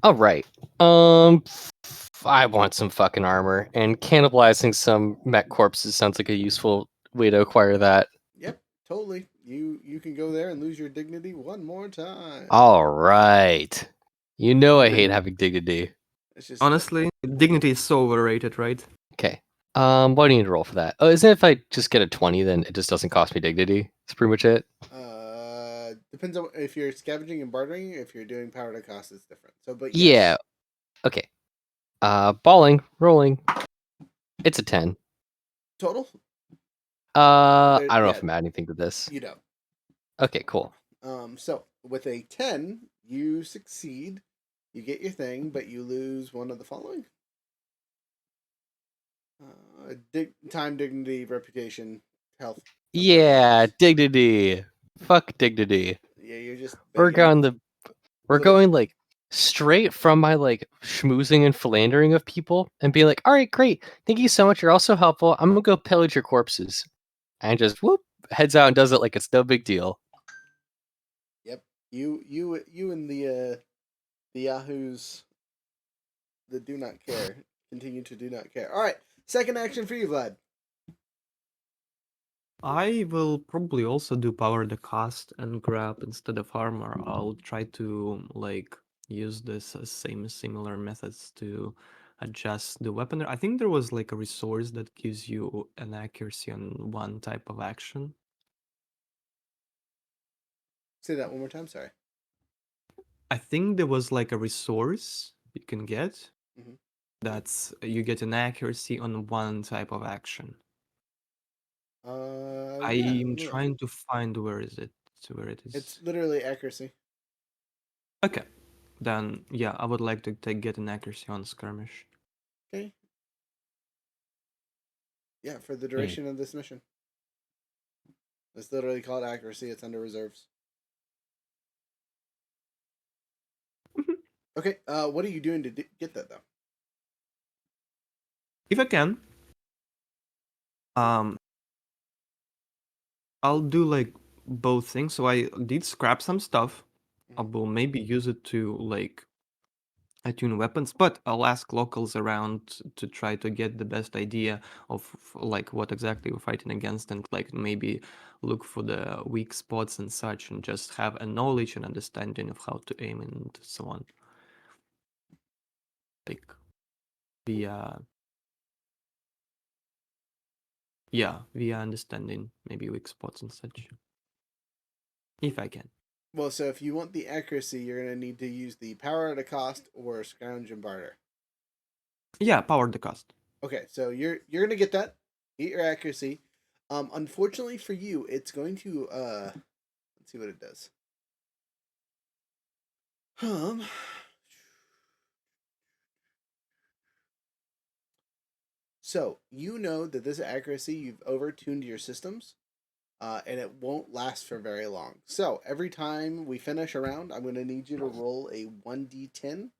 All right. I want some fucking armor, and cannibalizing some mech corpses sounds like a useful way to acquire that. Yep, totally. You can go there and lose your dignity one more time. All right. You know I hate having dignity. It's just Honestly, dignity is so overrated, right? Okay. What do you need to roll for that? Oh, isn't it if I just get a 20, then it just doesn't cost me dignity? That's pretty much it. Depends on if you're scavenging and bartering. If you're doing power to cost, it's different. So, but Yeah. yes. Okay. Balling, rolling. It's a 10. Total. I don't know if I'm adding anything to this. You don't. Okay, cool. So with a 10, you succeed. You get your thing, but you lose one of the following: time, dignity, reputation, health. Yeah, dignity. Fuck dignity. Yeah, you're just. We're little- going like straight from my like schmoozing and philandering of people and being like, all right, great. Thank you so much. You're also helpful. I'm gonna go pillage your corpses. And just whoop, heads out and does it like it's no big deal. Yep. You and the yahoos that do not care continue to do not care. All right. Second action for you, Vlad. I will probably also do power the cost and grab instead of armor. I'll try to like use this similar methods to adjust the weapon. I think there was like a resource that gives you an accuracy on one type of action. Say that one more time. Sorry. I think there was like a resource you can get Mhm. that's you get an accuracy on one type of action. Yeah, I'm trying to find where is it. Where it is. It's literally accuracy. Okay. Then yeah, I would like to get an accuracy on skirmish. Okay. Yeah, for the duration of this mission. It's literally called accuracy. It's under reserves. Okay. What are you doing to get that though? If I can, I'll do like both things. So I did scrap some stuff. I will maybe use it to like attune weapons, but I'll ask locals around to try to get the best idea of like what exactly we're fighting against, and like maybe look for the weak spots and such, and just have a knowledge and understanding of how to aim and so on. Like via via understanding maybe weak spots and such. If I can. Well, so if you want the accuracy, you're gonna need to use the power at a cost or scrounge and barter. Yeah, power the cost. Okay, so you're gonna get that. Get your accuracy. Unfortunately for you, it's going to let's see what it does. So you know that this accuracy you've overtuned your systems, and it won't last for very long. So every time we finish a round, I'm gonna need you to roll a 1d10.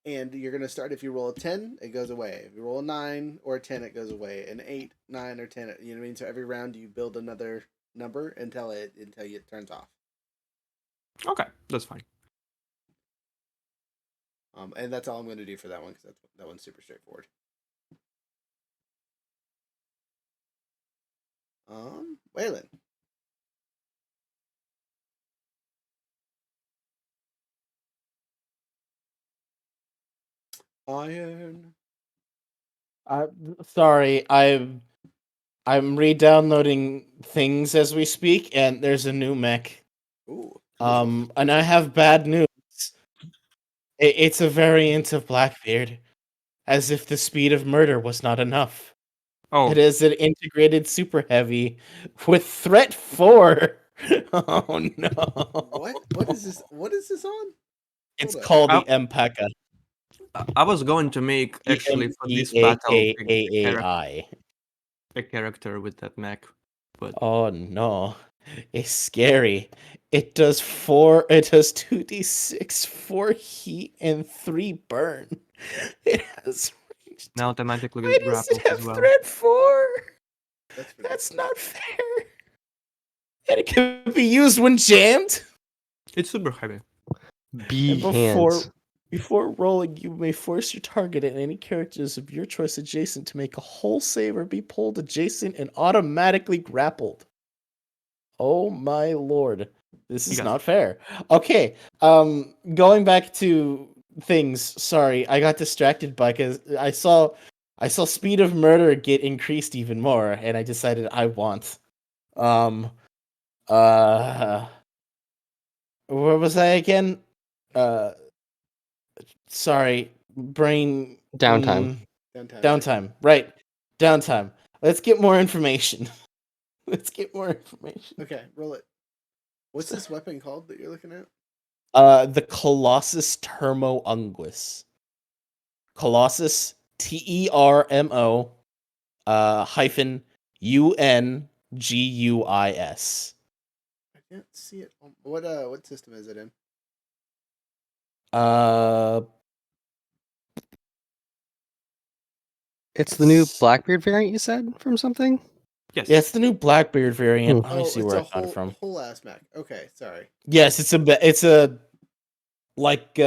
And you're gonna start if you roll a 10, it goes away. If you roll a 9 or a 10, it goes away. An 8, 9, or 10, you know what I mean? So every round you build another number until it turns off. Okay, that's fine. And that's all I'm gonna do for that one because that one's super straightforward. Waylon. Iron. Sorry, I'm re-downloading things as we speak, and there's a new mech. Ooh. And I have bad news. It's a variant of Blackbeard, as if the speed of murder was not enough. Oh, It is an integrated super heavy with threat 4. Oh no! What is this? What is this on? It's Hold up. called the I, Empaka. I was going to make actually for this battle EMPAAAI. a character with that mech, but Oh no. It's scary. It does 2d6, 4 heat, and 3 burn. It has range. now automatically Why does it grapples have as well. threat 4? That's That's not fair. And it can be used when jammed. It's super heavy. B And hands. before rolling, you may force your target and any characters of your choice adjacent to make a whole save or be pulled adjacent and automatically grappled. Oh my lord. This is Yes. not fair. Okay, going back to things. Sorry, I got distracted by because I saw speed of murder get increased even more, and I decided I want. Uh, where was I again? Uh, sorry, brain Downtime. downtime. Right, downtime. Let's get more information. Let's get more information. Okay, roll it. What's this weapon called that you're looking at? The Colossus Termo Unguis. Colossus TERMO hyphen UNGUIS. I can't see it. What system is it in? Uh, It's the new Blackbeard variant you said from something? Yes. yeah, it's the new Blackbeard variant. Let me see it's where a I got it from. whole ass mech. Okay, sorry. Yes, it's a like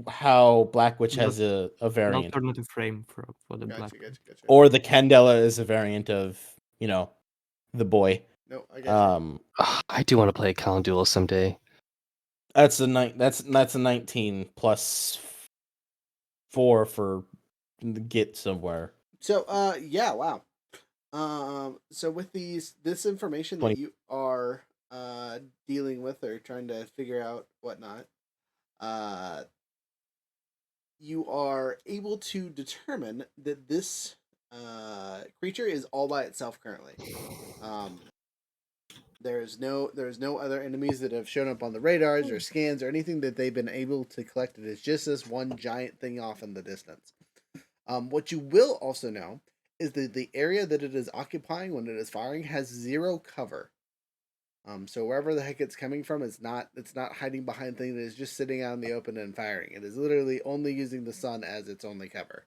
how Black Witch has a An variant, alternative frame for the Gotcha, black. gotcha. or the Candela is a variant of the boy. No, I got you. I do want to play Calendula someday. That's a 19 plus 4 for the get somewhere. So, yeah, wow. So with this information that 20. you are dealing with or trying to figure out whatnot, you are able to determine that this creature is all by itself currently. There's no other enemies that have shown up on the radars or scans or anything that they've been able to collect. It is just this one giant thing off in the distance. What you will also know is that the area that it is occupying when it is firing has 0 cover. So wherever the heck it's coming from, it's not hiding behind things. It is just sitting out in the open and firing. It is literally only using the sun as its only cover.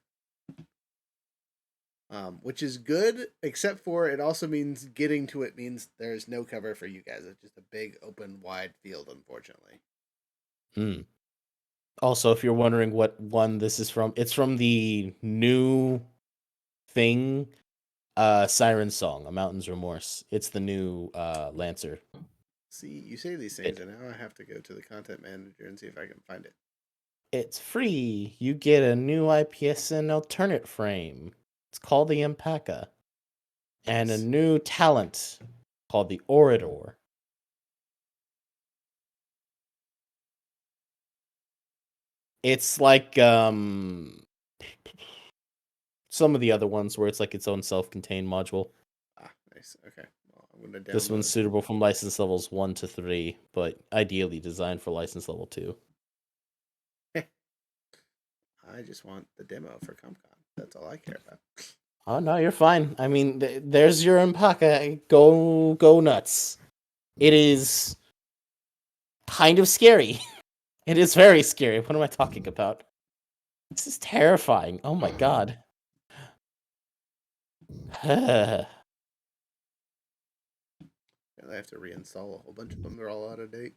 Which is good, except for it also means getting to it means there's no cover for you guys. It's just a big, open, wide field, unfortunately. Also, if you're wondering what one this is from, it's from the new thing, Siren Song, A Mountain's Remorse. It's the new Lancer. See, you say these things, and now I have to go to the content manager and see if I can find it. It's free. You get a new IPSN alternate frame. It's called the Alpaca. And a Nice. new talent called the Orator. It's like some of the other ones where it's like its own self-contained module. Ah, nice. Okay. Well, I'm gonna download. This one's suitable from license levels 1 to 3, but ideally designed for license level 2. I just want the demo for ComCon. That's all I care about. Oh no, you're fine. I mean, there's your Alpaca. Go nuts. It is kind of scary. It is very scary. What am I talking about? This is terrifying. Oh my god. And I have to reinstall a whole bunch of them. They're all out of date.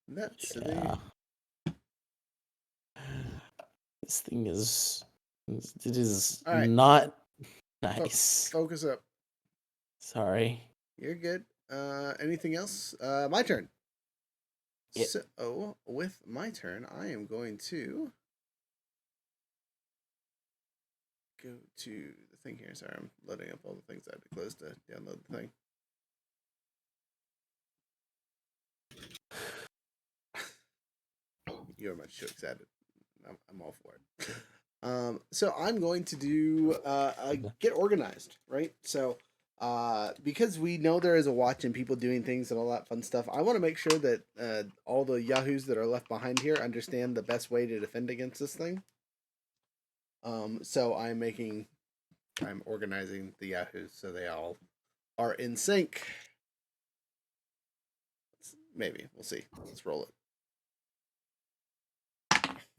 That's silly. Yeah. This thing is. It is All right. not nice. Focus up. Sorry. You're good. Anything else? My turn. Yeah. So, with my turn, I am going to go to the thing here. Sorry, I'm loading up all the things I had to close to download the thing. You're much too excited. I'm all for it. So I'm going to do get organized, right? So because we know there is a watch and people doing things and all that fun stuff, I want to make sure that all the yahoos that are left behind here understand the best way to defend against this thing. So I'm organizing the yahoos so they all are in sync. Maybe we'll see. Let's roll it.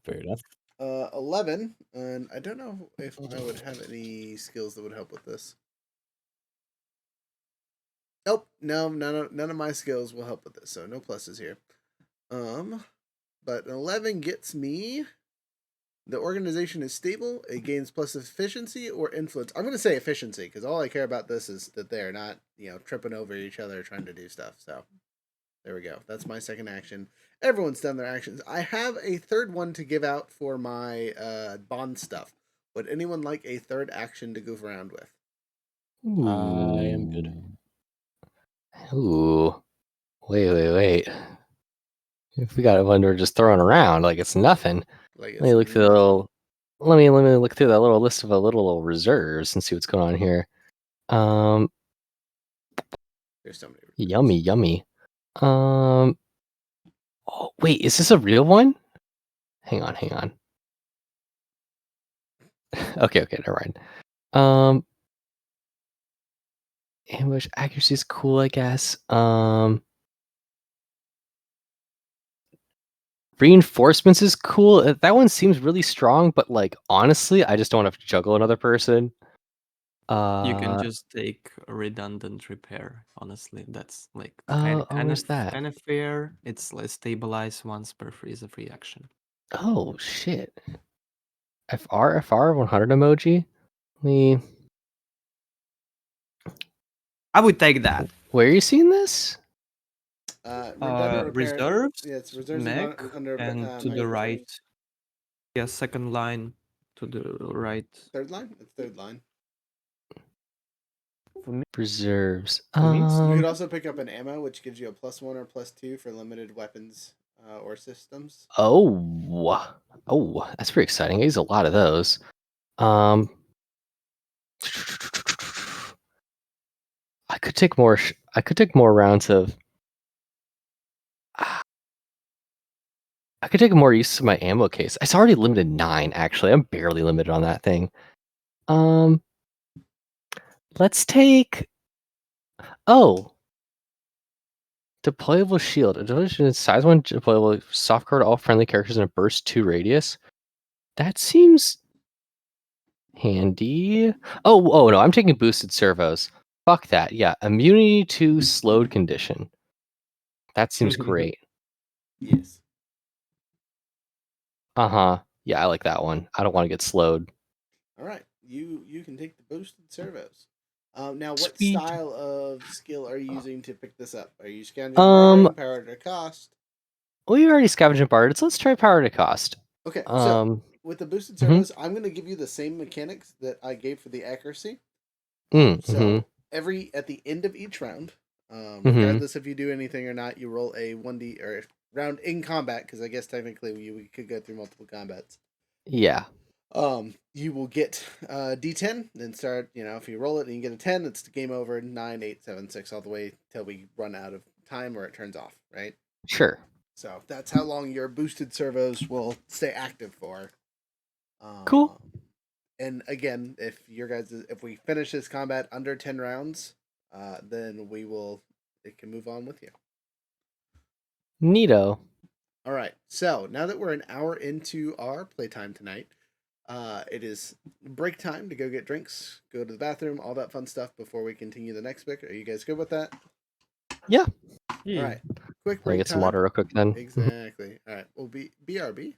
Fair enough. 11, and I don't know if I would have any skills that would help with this. Nope, no, none of my skills will help with this, so no pluses here. But 11 gets me. The organization is stable. It gains plus efficiency or influence. I'm going to say efficiency because all I care about this is that they're not, tripping over each other trying to do stuff. So there we go. That's my second action. Everyone's done their actions. I have a third one to give out for my bond stuff. Would anyone like a third action to goof around with? I am good. Ooh. Wait. If we got one we're just throwing around like it's nothing. Like Let me look through the little. Let me look through that little list of a little reserves and see what's going on here. There's so many. Yummy. Oh wait, is this a real one? Hang on. Okay, never mind. Ambush accuracy is cool, I guess. Reinforcements is cool. That one seems really strong, but like honestly, I just don't have to juggle another person. You can just take a redundant repair. Honestly, that's like where's that? kind of fair. It's like stabilize once per freeze a free action. Oh shit. FR 100 emoji. I would take that. Where are you seeing this? Redundant repair. Reserves. Yeah, it's reserves mech, under and to mech the reserves. right. Yeah, second line to the right. Third line? It's third line. Reserves. You could also pick up an ammo, which gives you a +1 or +2 for limited weapons or systems. Oh, that's pretty exciting. I use a lot of those. I could take more. I could take more rounds of. I could take more use of my ammo case. It's already limited 9. Actually, I'm barely limited on that thing. Let's take. Oh. Deployable shield. A size 1 deployable soft card all friendly characters in a burst 2 radius. That seems handy. Oh no, I'm taking boosted servos. Fuck that. Yeah, immunity to slowed condition. That seems great. Yes. Yeah, I like that one. I don't want to get slowed. All right, you can take the boosted servos. Now, what Sweet. style of skill are you using to pick this up? Are you scanning power to cost? We already scavenged and bartered, so let's try power to cost. Okay, so with the boosted mhm. servos, I'm going to give you the same mechanics that I gave for the accuracy. So at the end of each round, regardless if you do anything or not, you roll a 1d or round in combat, because I guess technically we could go through multiple combats. Yeah. You will get D10 and start. If you roll it and you get a 10, it's game over. 9, 8, 7, 6, all the way till we run out of time or it turns off. Right. Sure. So that's how long your boosted servos will stay active for. Cool. And again, if we finish this combat under 10 rounds, then it can move on with you. Neato. All right. So now that we're an hour into our playtime tonight, it is break time to go get drinks, go to the bathroom, all that fun stuff before we continue the next book. Are you guys good with that? Yeah. All right. Quick I'll break get time. some water real quick then. Exactly. All right. We'll be BRB.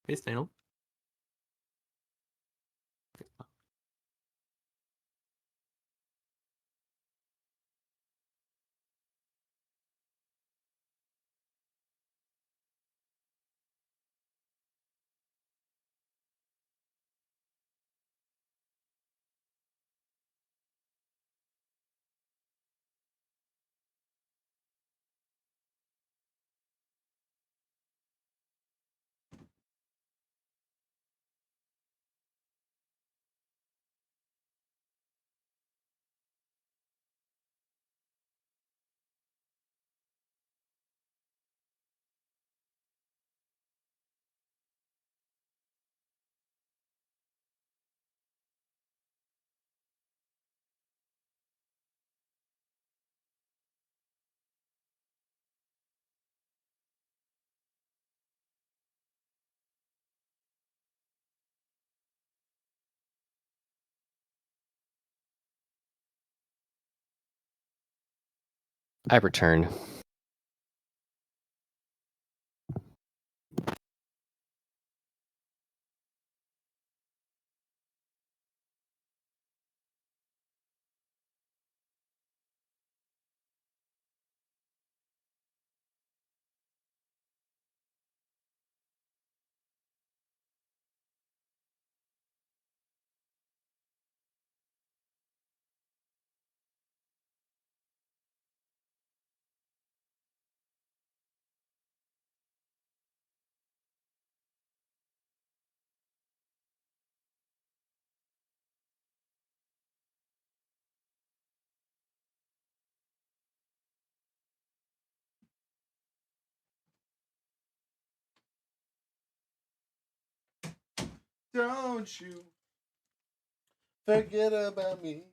Hey, Snail. I return. Don't you forget about me.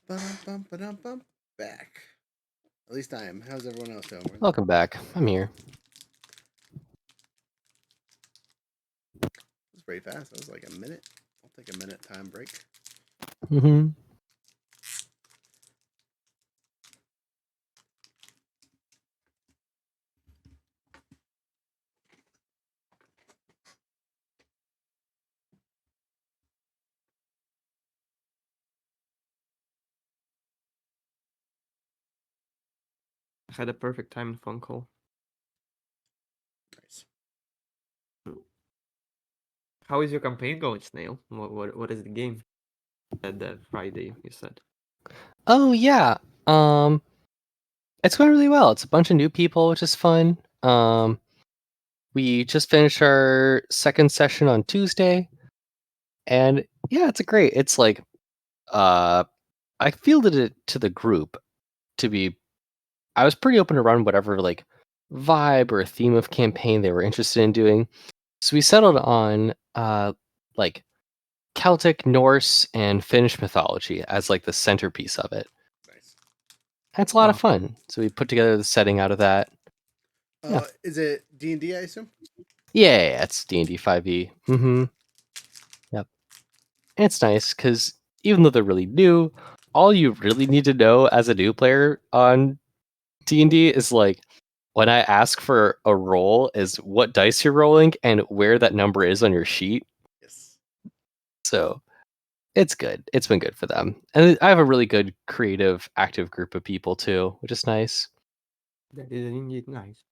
Bum. Back. At least I am. How's everyone else doing? Welcome back. I'm here. It was pretty fast. That was like a minute. I'll take a minute time break. I had a perfect timed phone call. Nice. How is your campaign going, Snail? What is the game? That Friday you said. Oh yeah. It's going really well. It's a bunch of new people, which is fun. We just finished our second session on Tuesday. And yeah, it's great. It's like I fielded it to the group to be I was pretty open to run whatever like vibe or theme of campaign they were interested in doing. So we settled on like Celtic, Norse, and Finnish mythology as like the centerpiece of it. Nice. That's a lot of Oh. fun. So we put together the setting out of that. Yeah. Is it D&D, I assume? Yeah, it's D&D 5e. Mm-hmm. Yep. And it's nice because even though they're really new, all you really need to know as a new player on D&D is like when I ask for a roll is what dice you're rolling and where that number is on your sheet. Yes. So it's good. It's been good for them. And I have a really good creative active group of people too, which is nice. That is indeed nice.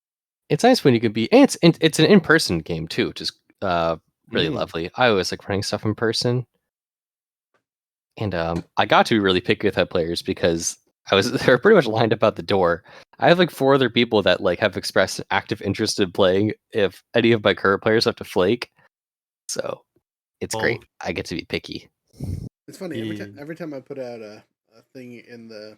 It's nice when you can be and it's an in-person game too, which is really lovely. I always like running stuff in person. And I got to be really picky with head players because they're pretty much lined up out the door. I have like 4 other people that like have expressed an active interest in playing if any of my current players have to flake. So it's great. I get to be picky. It's funny Yeah. every time I put out a thing in the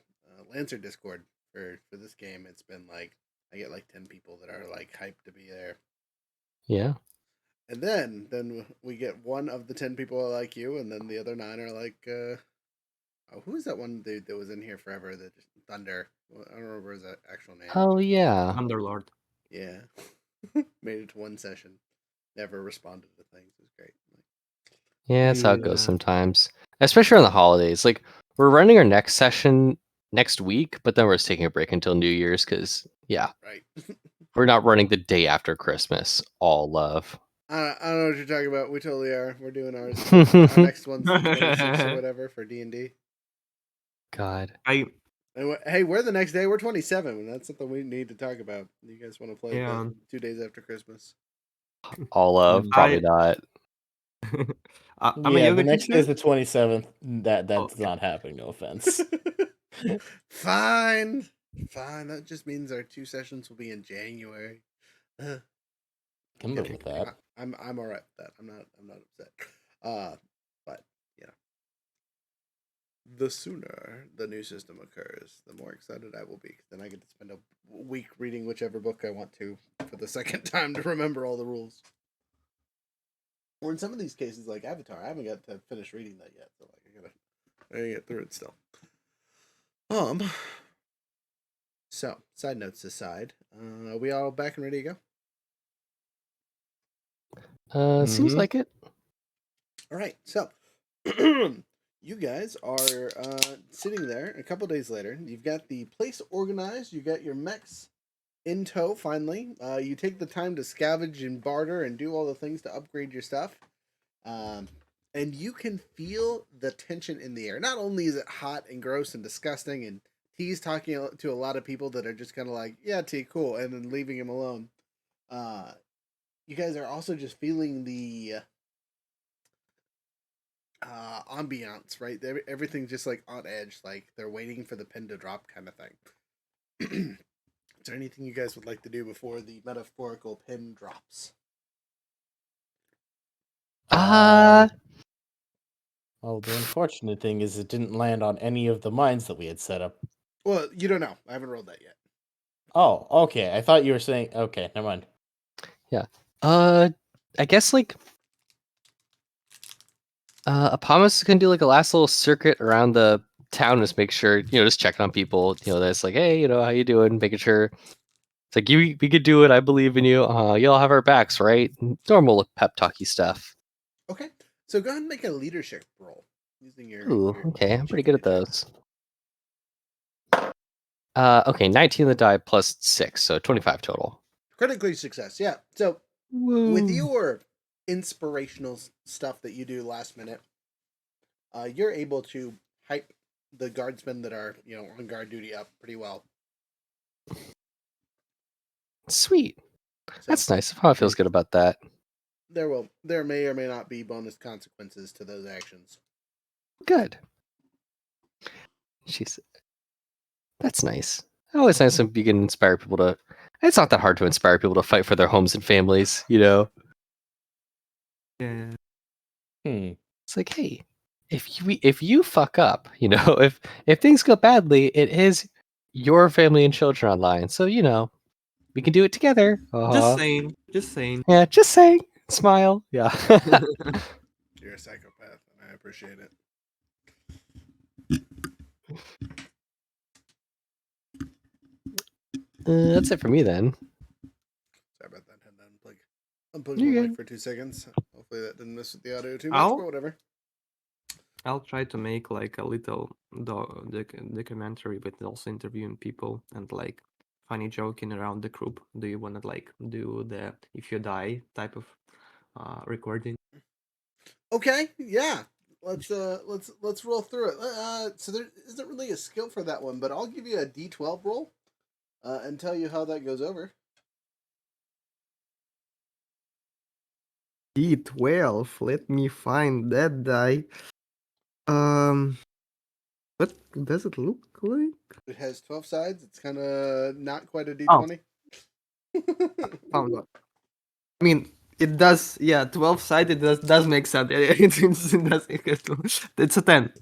Lancer Discord for this game, it's been like I get like 10 people that are like hyped to be there, Yeah. and then we get one of the 10 people like you, and then the other 9 are like, oh, who is that one dude that was in here forever? That just Thunder. Well, I don't remember his actual name. Oh yeah. Underlord. Yeah, made it to one session, never responded to things. It was great. Yeah, that's how it goes Yeah. sometimes. Especially on the holidays. Like we're running our next session next week, but then we're just taking a break until New Year's because Right. we're not running the day after Christmas. All love. I don't know what you're talking about. We totally are. We're doing ours. Our next one's the 26th or whatever for D&D. God. And hey, we're the next day. We're 27, and that's something we need to talk about. You guys want to play Yeah. the 2 days after Christmas? All love, probably not. I'm a Yeah, the yoga next teacher. day is the 27th. That's okay. not happening. No offense. Fine. That just means our 2 sessions will be in January. Can live with that. I'm all right with that. I'm not upset. But you know, the sooner the new system occurs, the more excited I will be. Then I get to spend a week reading whichever book I want to for the second time to remember all the rules. Or in some of these cases, like Avatar, I haven't got to finish reading that yet. So like I gotta get through it still. So side notes aside, are we all back and ready to go? Seems like it. All right, so you guys are sitting there a couple days later. You've got the place organized. You got your mechs in tow. Finally, you take the time to scavenge and barter and do all the things to upgrade your stuff. And you can feel the tension in the air. Not only is it hot and gross and disgusting, and T's talking to a lot of people that are just kind of like, "Yeah, T, cool," and then leaving him alone. You guys are also just feeling the ambiance, right? Everything's just like on edge, like they're waiting for the pin to drop, kind of thing. Is there anything you guys would like to do before the metaphorical pin drops? Well, the unfortunate thing is it didn't land on any of the mines that we had set up. Well, you don't know. I haven't rolled that yet. Oh, okay. I thought you were saying. Okay, never mind. Yeah. I guess like Apomus can do like a last little circuit around the town, just make sure, just checking on people, that's like, hey, how you doing? Making sure it's like we could do it. I believe in you. You all have our backs, right? Normal pep talky stuff. Okay, so go ahead and make a leadership roll using your. Ooh, your okay, I'm pretty chicken good at attack. those. Okay, 19 on the die plus 6, so 25 total. Critically success, yeah. So Woo. with your inspirational stuff that you do last minute, you're able to hype the guardsmen that are on guard duty up pretty well. Sweet. So That's nice. How it feels good about that. there may or may not be bonus consequences to those actions. Good. That's nice. Always nice when you can inspire people to. It's not that hard to inspire people to fight for their homes and families, Yeah. It's like, hey, if you fuck up, if things go badly, it is your family and children online. So we can do it together. Just saying. Yeah, just saying. Smile. Yeah. You're a psychopath, and I appreciate it. That's it for me then. Sorry about that. Had to unplug You're my mic good. for 2 seconds. Hopefully that didn't mess with the audio too much, I'll but whatever. I'll try to make like a little documentary with also interviewing people and like funny joking around the group. Do you want to like do the if you die type of recording? Okay, yeah. Let's roll through it. So there isn't really a skill for that one, but I'll give you a D12 roll, and tell you how that goes over. D12. Let me find that die. What does it look like? It has 12 sides. It's kind of not quite a Oh, D20. found one. I mean, it does. Yeah, 12-sided does make sense. It's a 10.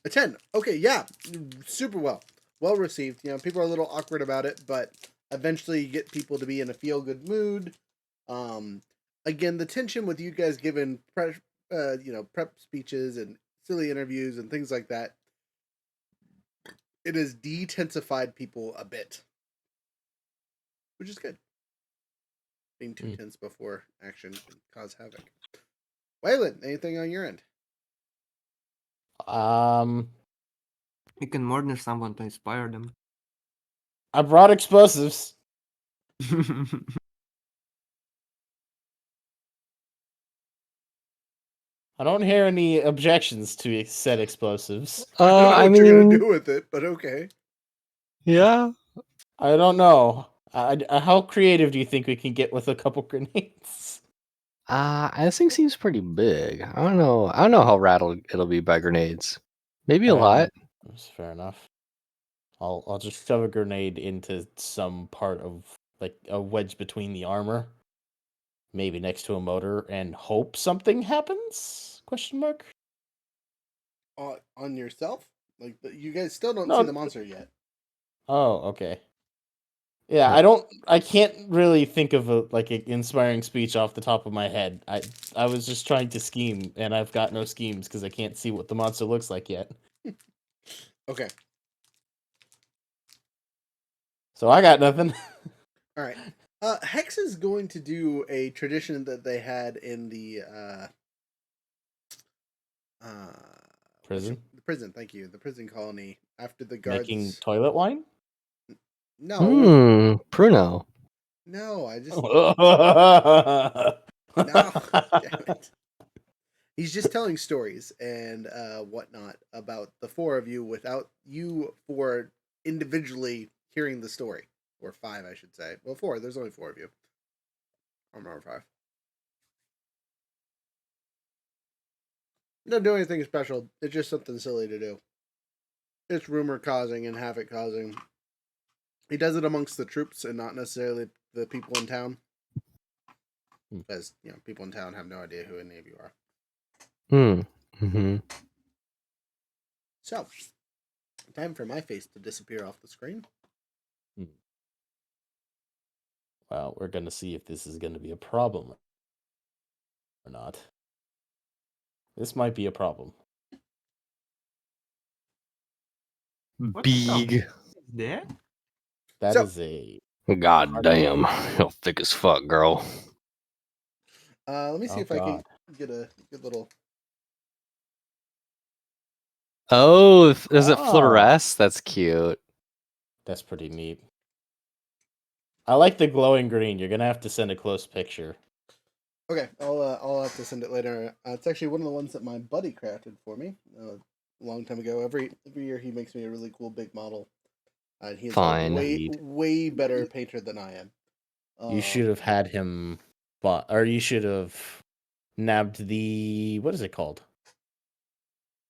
A 10. Okay, yeah. Super well. Well received. You know, people are a little awkward about it, but eventually you get people to be in a feel good mood. Again, the tension with you guys giving prep speeches and silly interviews and things like that, it has detensified people a bit, which is good. Being too tense before action can cause havoc. Waylon, anything on your end? You can murder someone to inspire them. I brought explosives. I don't hear any objections to said explosives. I don't know I what you're mean, gonna do with it, but okay. yeah. I don't know. How creative do you think we can get with a couple grenades? This thing seems pretty big. I don't know. I don't know how rattled it'll be by grenades. Maybe a lot. That's fair enough. I'll just shove a grenade into some part of like a wedge between the armor, maybe next to a motor, and hope something happens? Question mark. On yourself? Like you guys still don't No. see the monster yet. Oh, okay. Yeah, Huh. I can't really think of an inspiring speech off the top of my head. I was just trying to scheme, and I've got no schemes because I can't see what the monster looks like yet. Okay. So I got nothing. All right. Hex is going to do a tradition that they had in the Prison? The prison. Thank you. The prison colony after the guards. Making toilet wine? No, Pruno. no. I just No. no. Damn it. He's just telling stories and whatnot about the four of you without you four individually hearing the story. Or five, I should say. Well, four. There's only four of you. I remember five. Don't do anything special. It's just something silly to do. It's rumor causing and havoc causing. He does it amongst the troops and not necessarily the people in town. Because, people in town have no idea who any of you are. Mm-hmm. So, time for my face to disappear off the screen. Well, we're going to see if this is going to be a problem or not. This might be a problem. What the hell? Big. There? That So- is a... God damn. You're thick as fuck, girl. Let me see Oh, if I can God. get a good little... Oh, is it Ah. fluoresce? That's cute. That's pretty neat. I like the glowing green. You're going to have to send a close picture. Okay, I'll have to send it later. It's actually one of the ones that my buddy crafted for me a long time ago. Every year he makes me a really cool big model. And he's Fine. way better painter than I am. You should have had him or you should have nabbed the... What is it called?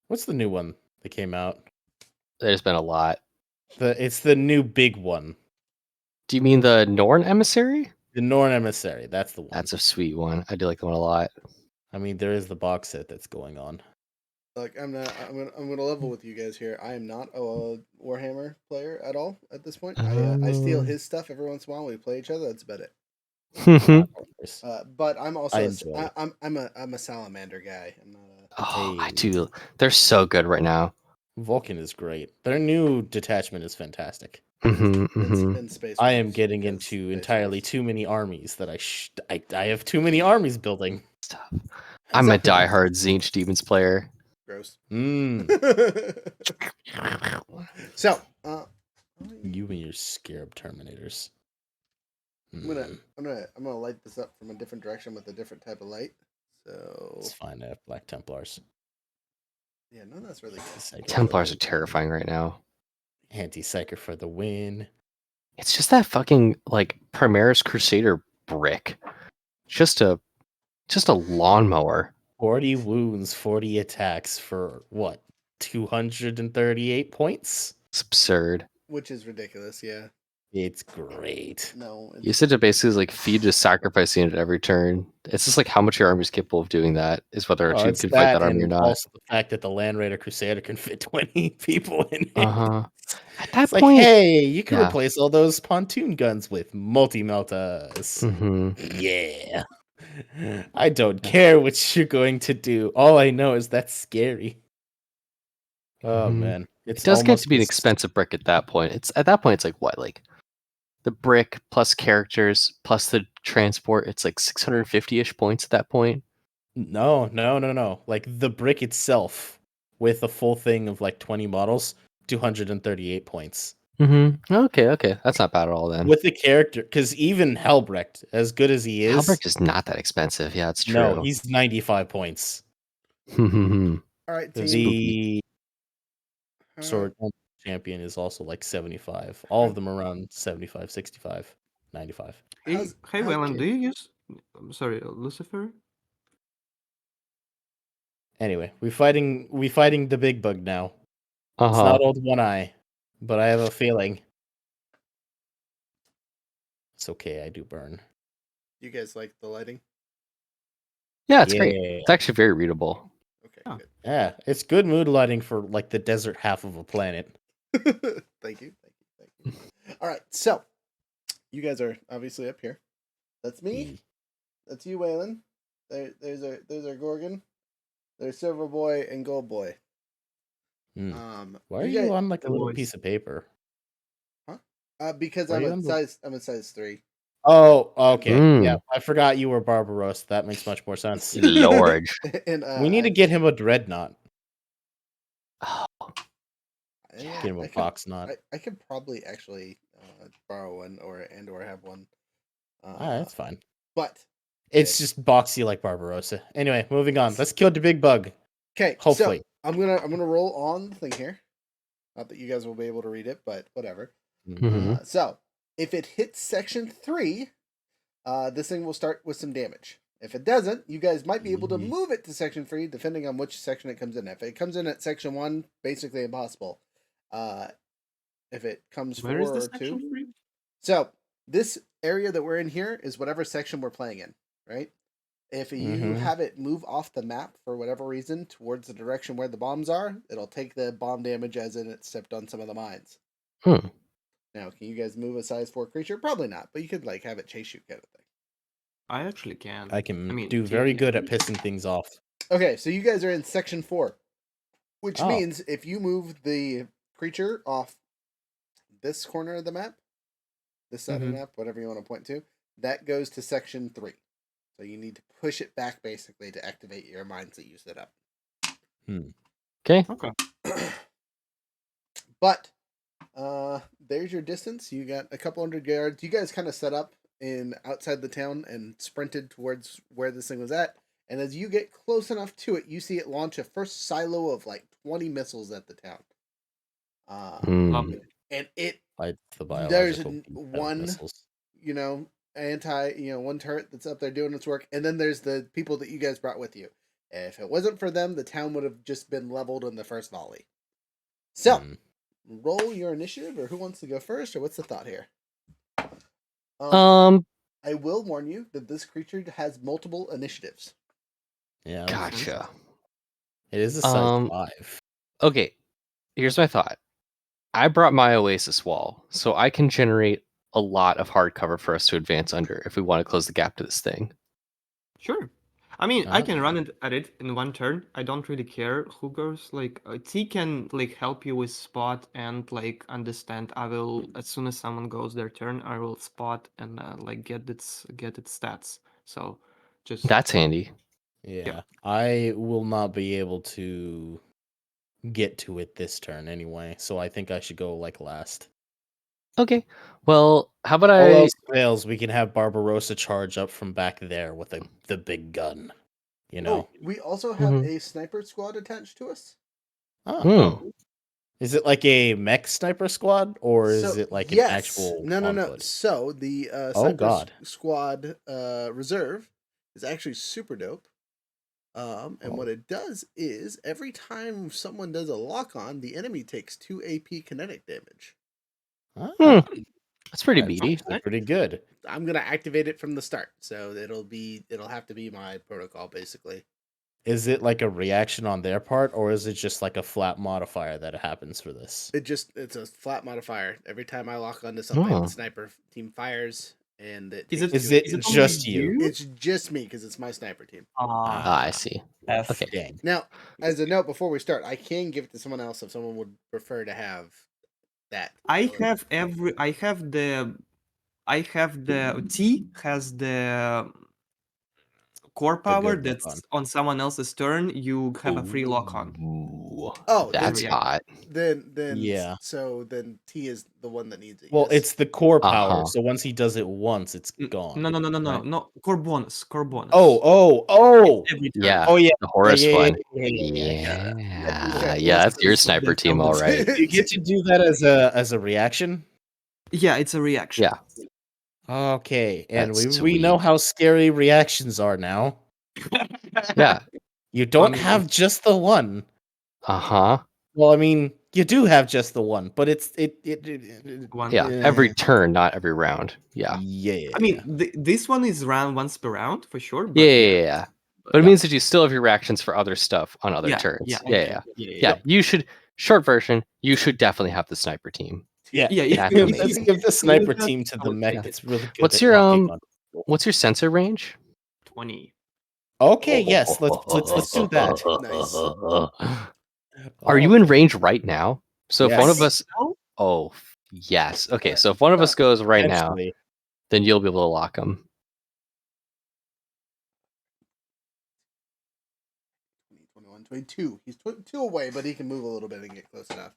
What's the new one that came out? There's been a lot. It's the new big one. Do you mean the Norn Emissary? The Norn Emissary. That's the one. That's a sweet one. I do like that one a lot. I mean, there is the box set that's going on. Like I'm gonna level with you guys here. I am not a Warhammer player at all at this point. I steal his stuff every once in a while when we play each other. That's about it. But I'm also I a, enjoy it. I'm a salamander guy. I'm not a. Oh, I Hey. do. They're so good right now. Vulcan is great. Their new detachment is fantastic. In Space I am Force, getting because into Space entirely Force. too many armies that I have too many armies building. Stuff. I'm a So- diehard Zinch Demons player. Gross. Mm. So, You and your scarab terminators. I'm Mm. gonna light this up from a different direction with a different type of light. So It's fine. I have Black Templars. yeah, no, that's really good. Psyker Templars are terrifying right now. Anti-psyker for the win. It's just that fucking like Primaris Crusader brick. Just a lawnmower. 40 wounds, 40 attacks for what? 238 points? It's absurd. Which is ridiculous. Yeah. It's great. No. You said to basically like feed a sacrifice unit every turn. It's just like how much your army is capable of doing that is whether or Oh, not you it's can fight that army or and not. also the fact that the Land Raider Crusader can fit 20 people in it. Uh-huh. At that It's like, point, hey, you can yeah. replace all those pontoon guns with multi-meltas. hmm Yeah. I don't care what you're going to do. All I know is that's scary. Oh Mhm. man. It It's does get almost to be an as- expensive brick at that point. It's at that point it's like what? Like the brick plus characters plus the transport, it's like 650-ish points at that point. No. Like the brick itself with a full thing of like 20 models, 238 points. Okay. That's not bad at all then. With the character, because even Helbrecht, as good as he is, Albrecht is not that expensive. Yeah, it's no, true. he's 95 points. All right, team. The Uh, sword champion is also like 75. All of them around 75, 65, 95. Hey, How's- hey, how's- Wayland, do you use? I'm sorry, Lucifer? Anyway, we fighting the big bug now. It's Uh-huh. not old One Eye, but I have a feeling. It's okay, I do burn. You guys like the lighting? Yeah, it's great. Yeah. It's actually very readable. Okay, Oh. Yeah, it's good mood lighting for like the desert half of a planet. good. Thank you. All right, so you guys are obviously up here. That's me. That's you, Waylon. There's our Gorgon. There's Silver Boy and Gold Boy. Why are you you guys- on like a The little voice. piece of paper? Because Why I'm are you a on the- size. I'm a size 3. Oh, okay. Mm. Yeah, I forgot you were Barbarossa. That makes much more sense. Lord. And We need to get him a dreadnought. Oh, yeah, Get him a box knot. I could probably actually borrow one or have one. That's fine. But It's just boxy like Barbarossa. Anyway, moving on. Let's kill the big bug. okay, Hopefully. so I'm gonna roll on the thing here. Not that you guys will be able to read it, but whatever. Mhm. So if it hits section 3, this thing will start with some damage. If it doesn't, you guys might be able to move it to section 3, depending on which section it comes in. If it comes in at section 1, basically impossible. If it comes Where 4 is the or section 2, for you? so this area that we're in here is whatever section we're playing in, right? If you Mhm. have it move off the map for whatever reason towards the direction where the bombs are, it'll take the bomb damage as in it stepped on some of the mines. Hmm. Now, can you guys move a size 4 creature? Probably not, but you could like have it chase you kind of thing. I actually can. I can mean, do Team very can. good at pissing things off. Okay, so you guys are in section 4, which Oh. means if you move the creature off this corner of the map, this side of the map, whatever you want to point to, that goes to section 3. So you need to push it back basically to activate your mines that you set up. Okay. Okay. But there's your distance. You got a couple hundred yards. You guys kind of set up in outside the town and sprinted towards where this thing was at. And as you get close enough to it, you see it launch a first silo of like 20 missiles at the town. Mm. And it Like the there's biological one, missiles. one turret that's up there doing its work, and then there's the people that you guys brought with you. If it wasn't for them, the town would have just been leveled in the first volley. So, roll your initiative, or who wants to go first, or what's the thought here? I will warn you that this creature has multiple initiatives. Yeah. Gotcha. It is a size 5. Okay, here's my thought. I brought my Oasis wall, so I can generate a lot of hard cover for us to advance under if we want to close the gap to this thing. Sure. I mean, I can Ah. run it at it in one turn. I don't really care who goes. Like T can like help you with spot and like understand. I will as soon as someone goes their turn, I will spot and like get its stats. So just That's handy. Yeah, I will not be able to get to it this turn anyway, so I think I should go like last. Okay. Well, how about All I? else fails, we can have Barbarossa charge up from back there with the big gun. You know? Oh, we also have Mhm. a sniper squad attached to us. Oh. Hmm. Is it like a mech sniper squad, or is So, it like an yes. actual No. Slonfoot? So the Oh, sniper God. squad reserve is actually super dope. And what Oh. it does is every time someone does a lock on, the enemy takes 2 AP kinetic damage. Ah, That's pretty that's beady. actually pretty good. I'm gonna activate it from the start, so it'll have to be my protocol basically. Is it like a reaction on their part, or is it just like a flat modifier that happens for this? It's a flat modifier. Every time I lock onto something, Oh. the sniper team fires, and it Is takes it- Is 2 it is it just only you? It's just me because it's my sniper team. Ah, I see. F. Okay. Dang. Now, as a note before we start, I can give it to someone else if someone would prefer to have that. I ability. have the T has the core The power good that's lock-on. on someone else's turn. You have a free lock on. Ooh, Oh, that's then- hot. Then Yeah. So then T is the one that needs it. Well, yes? it's the core power, Uh-huh. so once he does it once, it's gone. No, right? no. Core bonus. Oh! Every turn. Yeah. Oh, yeah. The Horus yeah, one. yeah. Yeah. Okay, Yeah, well, that's your it's sniper team, all right. You get to do that as a reaction? Yeah, it's a reaction. Yeah. Okay, and That's we know sweet. how scary reactions are now. Yeah. You don't mean, have just the one. Uh-huh. Well, I mean, you do have just the one, but it's One. Yeah. Every turn, not every round. Yeah. yeah. I mean, this one is round once per round for sure. But Yeah. But it Yeah. means that you still have your reactions for other stuff on other Yeah, turns. yeah, Yeah. yeah. Yeah. You should, short version, you should definitely have the sniper team. Yeah, Yeah. That's let's amazing. give the sniper That's team to the our mech thing. that's really good What's at your locking on people. what's your sensor range? 20. Okay, yes, let's do that. Nice. Are you in range right now? So if one of Yes. us Oh, yes. Okay, so if one of us goes right now, Eventually. then you'll be able to lock them. 21, 22. He's 2 away, but he can move a little bit and get close enough.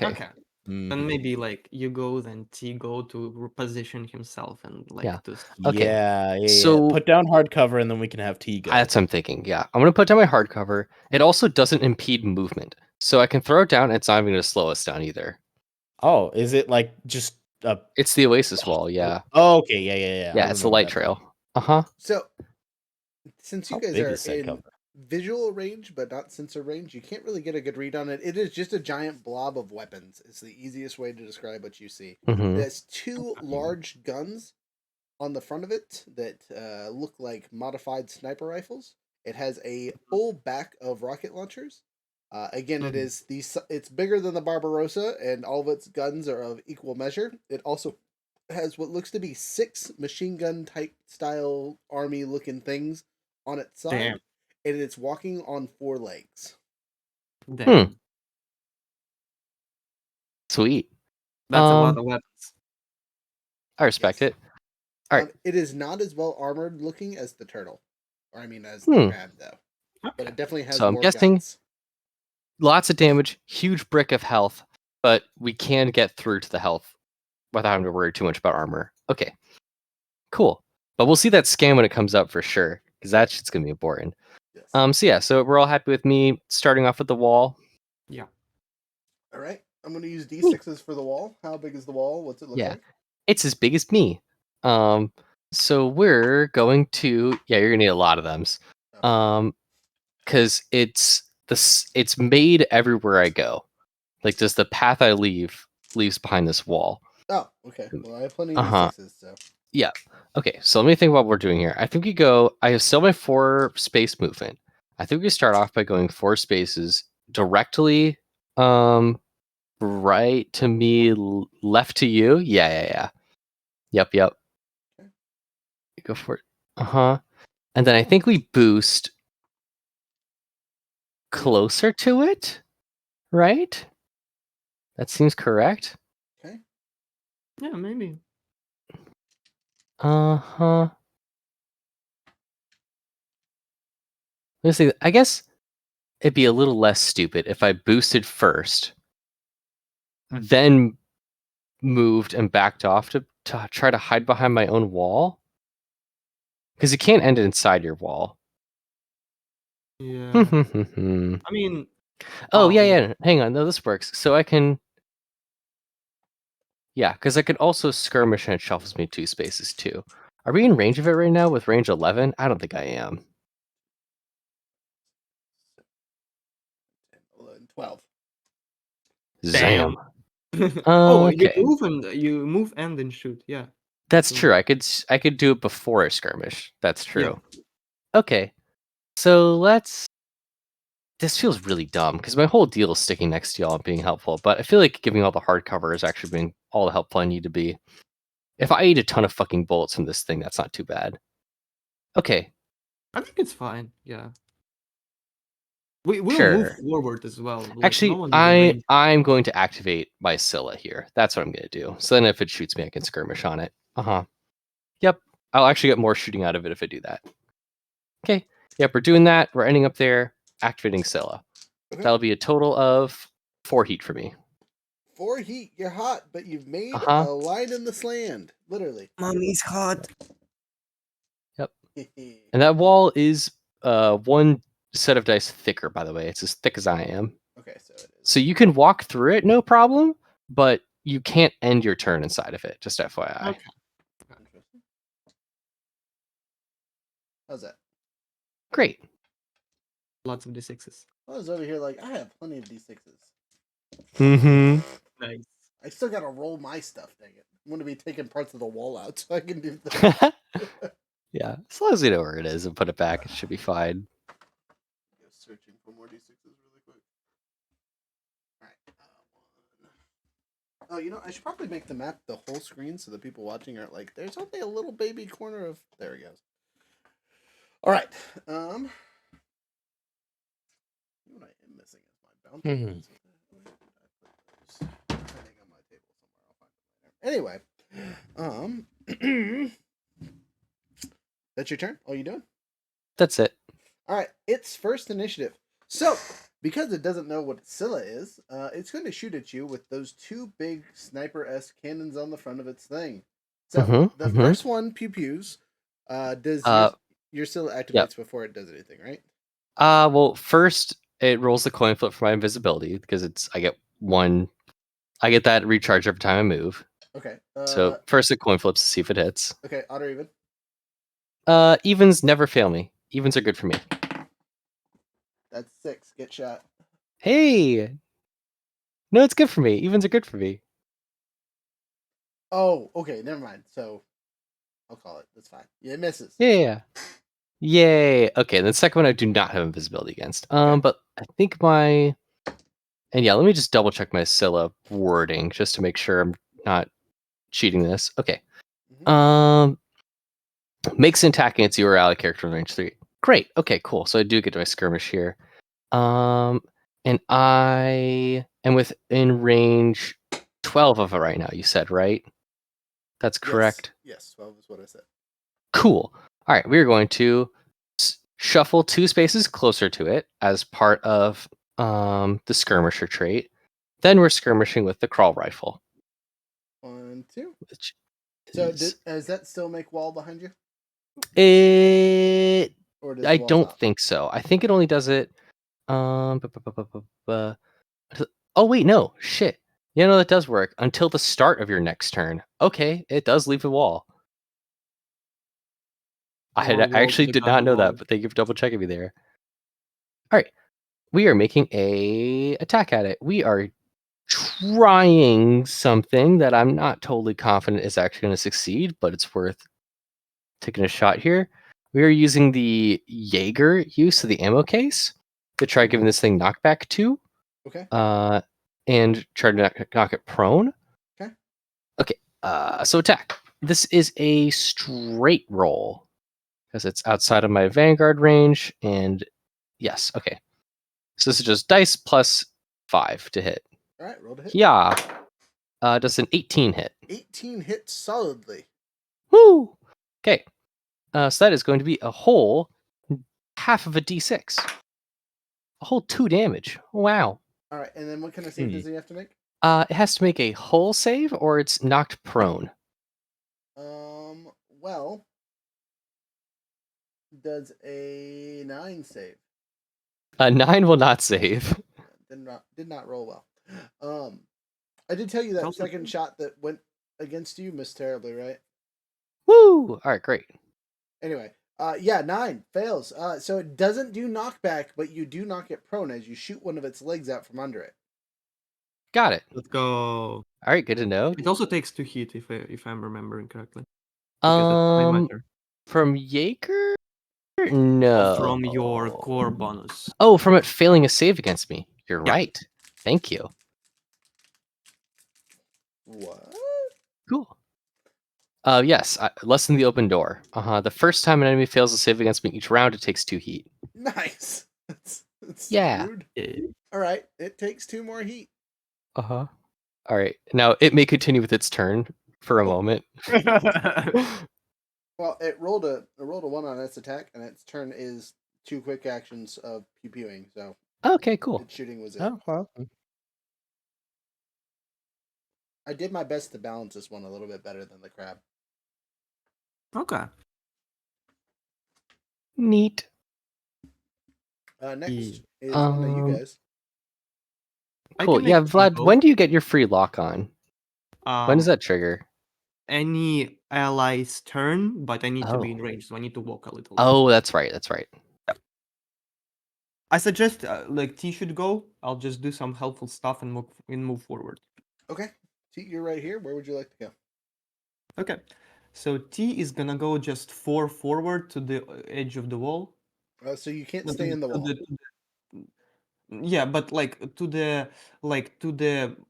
Okay. Then maybe like you go, then T go to reposition himself and like Yeah. to. Okay. Yeah. So- Put down hard cover and then we can have T go. That's what I'm thinking. Yeah. I'm going to put down my hardcover. It also doesn't impede movement. So I can throw it down and it's not even going to slow us down either. Oh, is it like just a It's the Oasis wall. Yeah. Oh, okay, yeah. Yeah. I It's the remember light that. trail. Uh-huh. So, since you How guys big are is that in cover? visual range but not sensor range, you can't really get a good read on it. It is just a giant blob of weapons. It's the easiest way to describe what you see. Mhm. It has 2 large guns on the front of it that look like modified sniper rifles. It has a full back of rocket launchers. Again, it is it's bigger than the Barbarossa, and all of its guns are of equal measure. It also has what looks to be 6 machine gun type style army looking things on its side, Damn. and it's walking on 4 legs. Damn. Sweet. That's a lot of weapons. I respect Yes. it. All right. It is not as well armored looking as the turtle, or I mean as Hmm. the crab though, but it definitely has So I'm more guessing- guns. Lots of damage, huge brick of health, but we can get through to the health without having to worry too much about armor. Okay. Cool. But we'll see that scan when it comes up for sure, because that shit's gonna be important. Yes. So we're all happy with me starting off with the wall. All right, I'm going to use D6s for the wall. How big is the wall? What's it look Yeah. like? It's as big as me. So we're going to you're gonna need a lot of them. Because it's made everywhere I go. Like just the path I leaves behind this wall. Oh, okay. Well, I have plenty of Uh-huh. D6s, so. Yeah. Okay, so let me think about what we're doing here. I think I have still my 4 space movement. I think we start off by going 4 spaces directly right to me, left to you. Yeah. Yep. Okay. Go for it. And then I think we boost closer to it, right? That seems correct. Okay. Yeah, maybe. Let's see. I guess it'd be a little less stupid if I boosted first, then moved and backed off to try to hide behind my own wall. Because you can't end it inside your wall. Yeah. Oh, I mean, yeah. Hang on. No, this works. So I can... Yeah, because I could also skirmish and it shuffles me 2 spaces too. Are we in range of it right now with range 11? I don't think I am. 11, 12. Zam. Oh, Okay. you move and then shoot. Yeah. That's So- true. I could do it before I skirmish. That's true. Yeah. Okay. So let's... This feels really dumb because my whole deal is sticking next to y'all and being helpful, but I feel like giving all the hardcover is actually being all the helpful I need to be. If I eat a ton of fucking bullets from this thing, that's not too bad. Okay. I think it's fine. Yeah. We'll move Sure. forward as well. Like, Actually, no one is in range. I'm going to activate my Scylla here. That's what I'm going to do. So then if it shoots me, I can skirmish on it. Yep. I'll actually get more shooting out of it if I do that. Okay. Yep, we're doing that. We're ending up there, activating Scylla. Okay. That'll be a total of 4 heat for me. 4 heat. You're hot, but you've made Uh-huh. a line in the sand. Literally. Mommy's hot. Yep. And that wall is 1 set of dice thicker, by the way. It's as thick as I am. Okay, so it is. So you can walk through it, no problem, but you can't end your turn inside of it, just FYI. Okay. Interesting. How's that? Great. Lots of D6s. I was over here like, I have plenty of D6s. Mm-hmm. Nice. I still gotta roll my stuff, dang it. I'm gonna be taking parts of the wall out so I can do that. Yeah, as long as we know where it is and put it back, it should be fine. Go searching for more D6s really quick. Alright. Oh, you know, I should probably make the map the whole screen so the people watching aren't like, there's only a little baby corner of... There he goes. Alright. You know what I am missing is my bounty. Mhm. Hanging on my table somewhere. I'll find it later. Anyway, that's your turn. All you doing? That's it. All right, its first initiative. So, because it doesn't know what Scylla is, it's going to shoot at you with those 2 big sniper-esque cannons on the front of its thing. So the first one pew pews. Does your Scylla activates before it does anything, right? Well, first it rolls the coin flip for my invisibility because I get that recharge every time I move. Okay. So first it coin flips to see if it hits. Okay, odd or even? Evens never fail me. Evens are good for me. That's 6. Get shot. Hey! No, it's good for me. Evens are good for me. Oh, okay, never mind. So, I'll call it. That's fine. Yeah, it misses. Yeah. Yay. Okay, and the second one I do not have invisibility against. But I think and yeah, let me just double check my Scylla wording just to make sure I'm not cheating this. Okay. Makes an attack against you or ally character in range 3. Great. Okay, cool. So I do get my skirmish here. And I am within range 12 of it right now, you said, right? That's correct. Yes, 12 is what I said. Cool. All right, we're going to shuffle 2 spaces closer to it as part of the skirmisher trait. Then we're skirmishing with the crawl rifle. 1, 2. Which So, does that still make wall behind you? Or does I the wall don't stop? think so. I think it only does it. Oh wait, no, shit. Yeah, no, that does work until the start of your next turn. Okay, it does leave a wall. I actually did not know that, but thank you for double checking me there. All right, we are making a attack at it. We are trying something that I'm not totally confident is actually going to succeed, but it's worth taking a shot here. We are using the Jaeger use of the ammo case to try giving this thing knockback 2. Okay. And try to knock it prone. Okay. Okay. So attack. This is a straight roll because it's outside of my Vanguard range. And yes, okay. So this is just dice plus 5 to hit. All right, roll to hit. Yeah. Does an 18 hit? 18 hits solidly. Woo! Okay. So that is going to be a whole half of a d6. A whole 2 damage. Wow. All right, and then what kind of save does he have to make? It has to make a hull save or it's knocked prone. Well, does a 9 save? A 9 will not save. Did not roll well. I did tell you that Also- second shot that went against you missed terribly, right? Woo! All right, great. Anyway, yeah, 9 fails. So it doesn't do knockback, but you do knock it prone as you shoot one of its legs out from under it. Got it. Let's go. All right, good to know. It also takes 2 hit if I'm remembering correctly. Because that's my matter. From Jaeger? No. From your core bonus. Oh, from it failing a save against me. You're Yeah. right. Thank you. What? Cool. Yes, less than the open door. The first time an enemy fails a save against me each round, it takes 2 heat. Nice. That's Yeah. rude. Yeah. All right, it takes 2 more heat. All right. Now it may continue with its turn for a moment. Well, it rolled a 1 on its attack, and its turn is 2 quick actions of pew-pewing. So Okay, cool. its shooting was it. Oh, well. I did my best to balance this one a little bit better than the crab. Okay. Neat. Next Yeah. is one of you guys. I Cool. can Yeah, make Vlad, go. when do you get your free lock on? When does that trigger? Any ally's turn, but I need to be in Oh. range, so I need to walk a little. Oh, that's right. That's right. I suggest like T should go. I'll just do some helpful stuff and move forward. Okay. T, you're right here. Where would you like to go? Okay. So T is gonna go just 4 forward to the edge of the wall. So you can't No, stay in the wall. Yeah, but like to the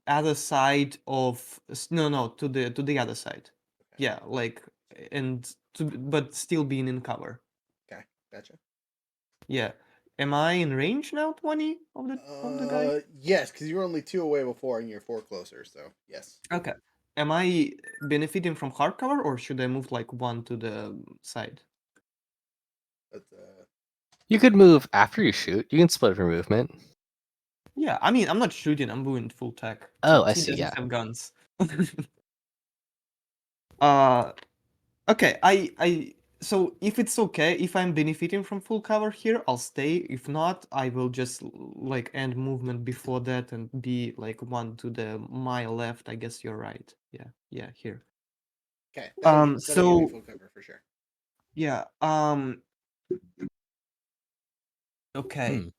other side of no to the other side. Yeah, like and but still being in cover. Okay, gotcha. Yeah. Am I in range now? 20 of the guy. Yes, because you were only 2 away before, and you're 4 closer. So yes. Okay. Am I benefiting from hard cover, or should I move like 1 to the side? That's You could move after you shoot. You can split your movement. Yeah, I mean, I'm not shooting. I'm doing full tech. Oh, I T see, doesn't yeah. have guns. Okay. So if it's okay, if I'm benefiting from full cover here, I'll stay. If not, I will just like end movement before that and be like 1 to my left. I guess you're right. Yeah, here. okay. That'll give me So full cover for sure. yeah. Okay.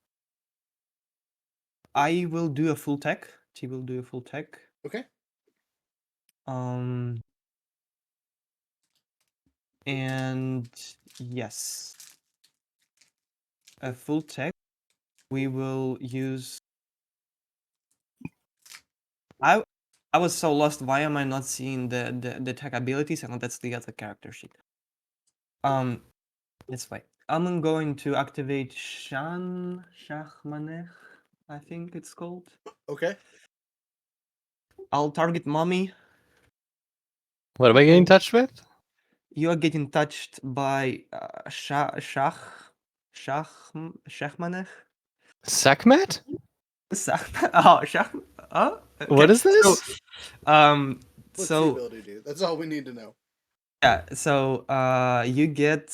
I will do a full tech. T will do a full tech. Okay. And yes, a full tech. We will use. I was so lost. Why am I not seeing the tech abilities? And that's the other character sheet. That's fine. I'm going to activate Shachmanech, I think it's called. Okay. I'll target Mommy. What am I getting touched with? You are getting touched by Shachmanech. Sekhmet? Oh, Shach. Oh, What okay. is this? What's the So ability do? That's all we need to know. yeah, so you get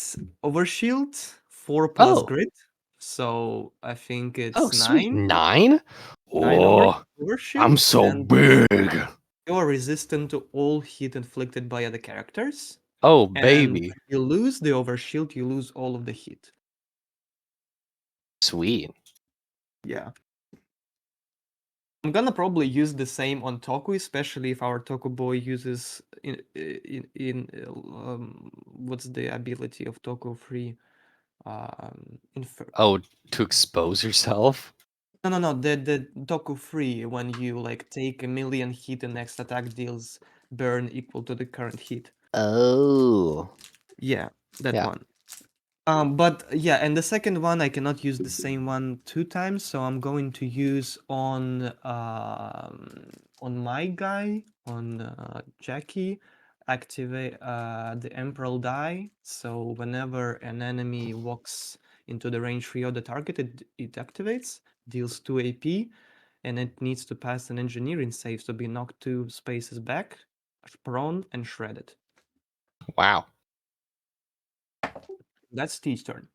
overshield 4 plus Oh. grit. So I think it's Oh, sweet. 9. 9? 9 Oh, overshield. I'm so and big. You're resistant to all hit inflicted by other characters. Oh, And baby. if you lose the overshield, you lose all of the hit. Sweet. Yeah. I'm gonna probably use the same on Toku, especially if our Toku boy uses what's the ability of Toku free? Oh, to expose yourself? No. The Toku free when you like take a million hit and next attack deals burn equal to the current hit. Oh. Yeah, that Yeah. one. But yeah, and the second one I cannot use the same one 2 times, so I'm going to use on my guy on Jackie. Activate the Emperor die. So whenever an enemy walks into the range 3 of the target, it activates, deals 2 AP, and it needs to pass an engineering save to be knocked 2 spaces back, prone, and shredded. Wow. That's T's turn.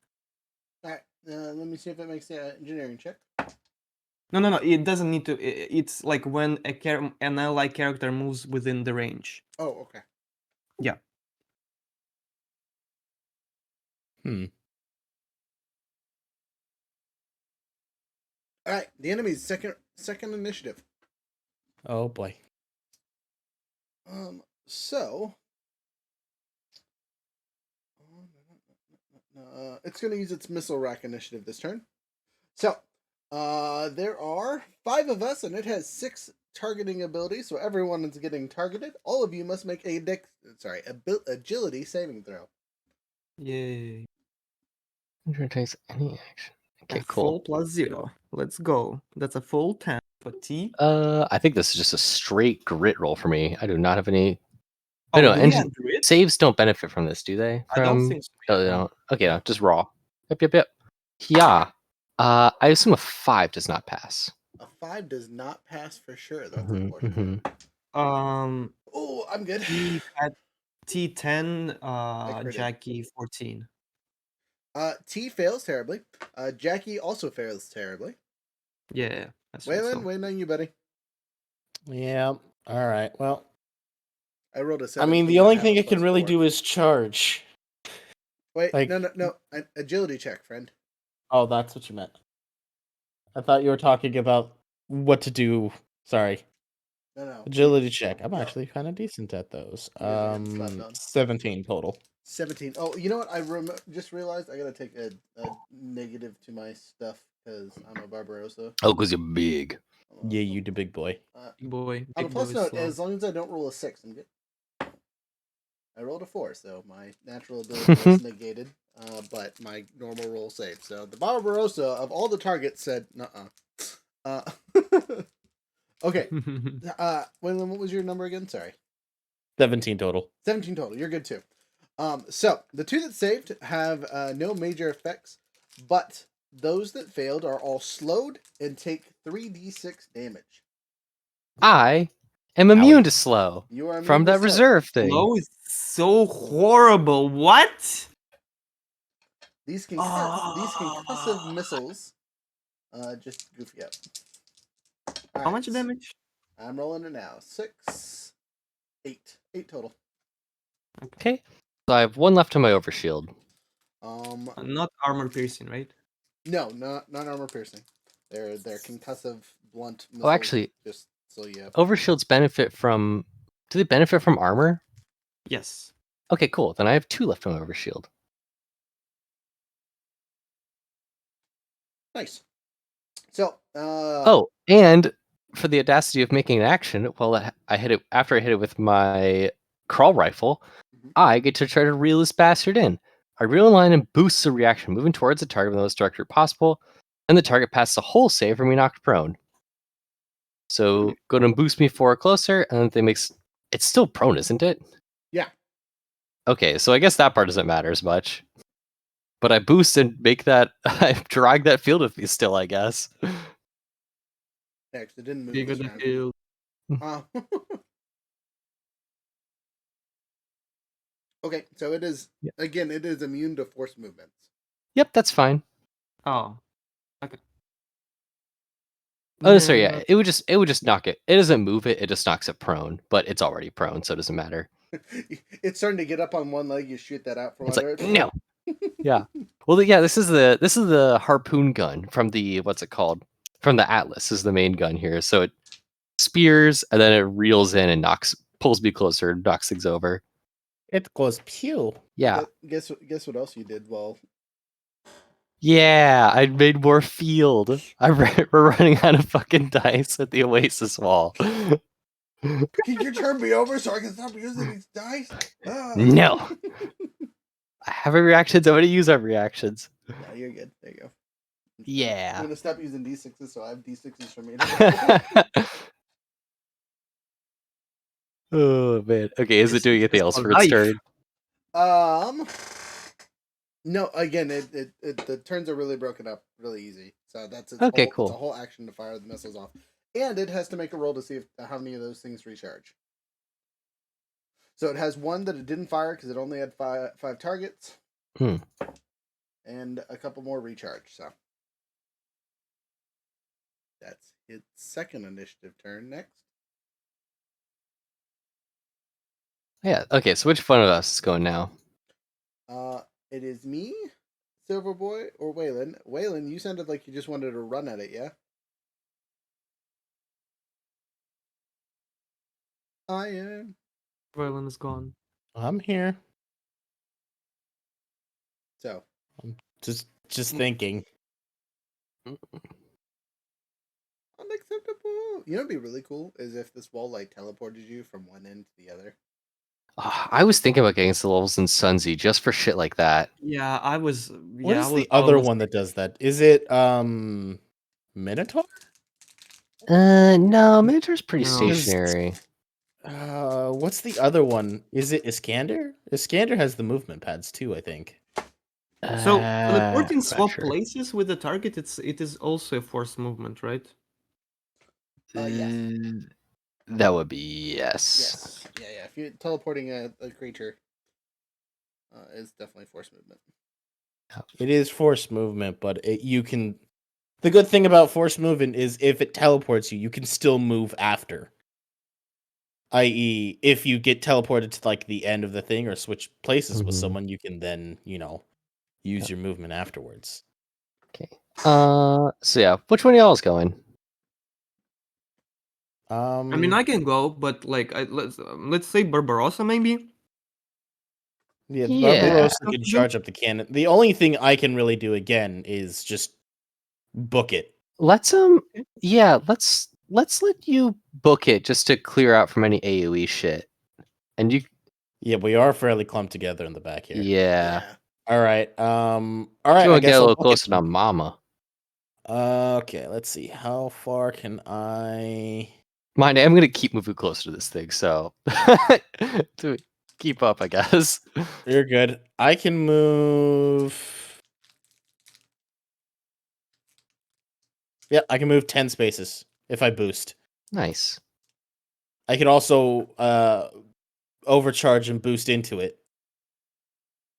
All right. Let me see if it makes the engineering check. No. It doesn't need to. It's like when an ally character moves within the range. Oh, okay. Yeah. All right. The enemy's second initiative. Oh boy. So it's going to use its missile rack initiative this turn. So there are 5 of us, and it has 6 targeting abilities. So everyone is getting targeted. All of you must make a agility saving throw. Yay. Takes any action. Okay, A cool. full plus 0. Let's go. That's a full 10 for T. I think this is just a straight grit roll for me. I do not have any. Oh, No, do we engine have grit? saves don't benefit from this, do they? I don't think so. Oh, they don't. Okay, no, just raw. Yep. Yeah. I assume a 5 does not pass. A 5 does not pass for sure. That's Mhm, unfortunate. Oh, I'm good. T at T10, critted. Jackie 14. T fails terribly. Jackie also fails terribly. Yeah, I think Waylon, so. waiting on you, buddy. Yeah. All right. Well, I rolled a I 17. mean, the I only have thing a it can plus really 4. do is charge. Wait, like- no. An agility check, friend. Oh, that's what you meant. I thought you were talking about what to do. Sorry. No. Agility check. I'm No. actually kind of decent at those. You're gonna get slapped on. 17 total. 17. Oh, you know what? I just realized I gotta take a negative to my stuff because I'm a Barbarossa. Oh, because you're big. Yeah, you the big boy. Big boy. On a Big plus boy note, slow. as long as I don't roll a 6, I'm good. I rolled a 4, so my natural ability was negated, but my normal roll saved. So the Barbarossa of all the targets said, nuh-uh. Okay. Waylon, what was your number again? Sorry. 17 total. 17 total. You're good too. So the 2 that saved have no major effects, but those that failed are all slowed and take 3d6 damage. I am immune to slow You are from immune to that slow. reserve thing. Slow is so horrible. What? These concussive missiles just goof you up. How much damage? I'm rolling it now. 6, 8. 8 total. Okay. So I have 1 left on my overshield. Not armor piercing, right? No, not armor piercing. They're concussive blunt missiles. Oh, actually, just so you have. overshields benefit from. Do they benefit from armor? Yes. Okay, cool. Then I have 2 left on my overshield. Nice. So, Oh, and for the audacity of making an action, well, I hit it after I hit it with my crawl rifle. Mhm. I get to try to reel this bastard in. I reel in line and boosts the reaction, moving towards the target in the most direct route possible, and the target passes a whole save for me knocked prone. So go to boost me 4 closer, and they makes it's still prone, isn't it? Yeah. Okay, so I guess that part doesn't matter as much. But I boost and make that I drag that field with me still, I guess. Next, it didn't move Bigger this the round. field. Okay, so it is Yep. again. It is immune to force movements. Yep, that's fine. Oh. Okay. Oh, sorry, yeah. It would just knock it. It doesn't move it, it just knocks it prone, but it's already prone, so it doesn't matter. It's starting to get up on one leg. You shoot that out for It's one. like, no. Yeah. Well, yeah, this is the harpoon gun from the what's it called? From the Atlas is the main gun here. So it spears and then it reels in and pulls me closer and knocks things over. It goes pew. Yeah. Guess what else you did? Well, Yeah, I made more field. We're running out of fucking dice at the Oasis wall. Can your turn be over so I can stop using these dice? No. I have reactions. I'm gonna use our reactions. Yeah, you're good. There you go. I'm Yeah. gonna stop using D6s, so I have D6s for me. Oh man. Okay, is it doing anything else for its life. turn? No. Again, the turns are really broken up, really easy. So that's its Okay, whole. cool. It's a whole action to fire the missiles off, and it has to make a roll to see if how many of those things recharge. So it has one that it didn't fire because it only had five targets, and a couple more recharge. So that's its second initiative turn. Next, Yeah. Okay. So which one of us is going now? it is me, Silverboy, or Waylon. Waylon, you sounded like you just wanted to run at it, yeah? I am. Violin is gone. I'm here. So I'm just thinking. unacceptable. You know what'd be really cool is if this wall like teleported you from one end to the other. I was thinking about getting the levels in Sunzy just for shit like that. Yeah, I was. What Yeah, is I was the other almost. one that does that? Is it Minotaur? No, Minotaur's pretty No. stationary. What's the other one? Is it Iskander? Iskander has the movement pads too, I think. So I'm teleporting not swap sure. places with the target. It is also a forced movement, right? Yes. That would be yes. Yes. Yeah. If you're teleporting a creature, it's definitely force movement. It is force movement, but you can. The good thing about force movement is if it teleports you, you can still move after. I.e., if you get teleported to like the end of the thing or switch places with Mhm. someone, you can then use your movement afterwards. Okay. So yeah, which one of y'all is going? I mean, I can go, but like, let's say Barbarossa maybe. Yeah, the Yeah. Barbarossa can charge up the cannon. The only thing I can really do again is just book it. Let's yeah, let's let you book it just to clear out from any AoE shit. And you Yeah, we are fairly clumped together in the back here. yeah. All right. All If right. you I want to get guess a I'll little book it closer to Mama. Okay, let's see. How far can I? Mind, I'm gonna keep moving closer to this thing, so to keep up, I guess. You're good. I can move. Yep, I can move 10 spaces if I boost. Nice. I can also overcharge and boost into it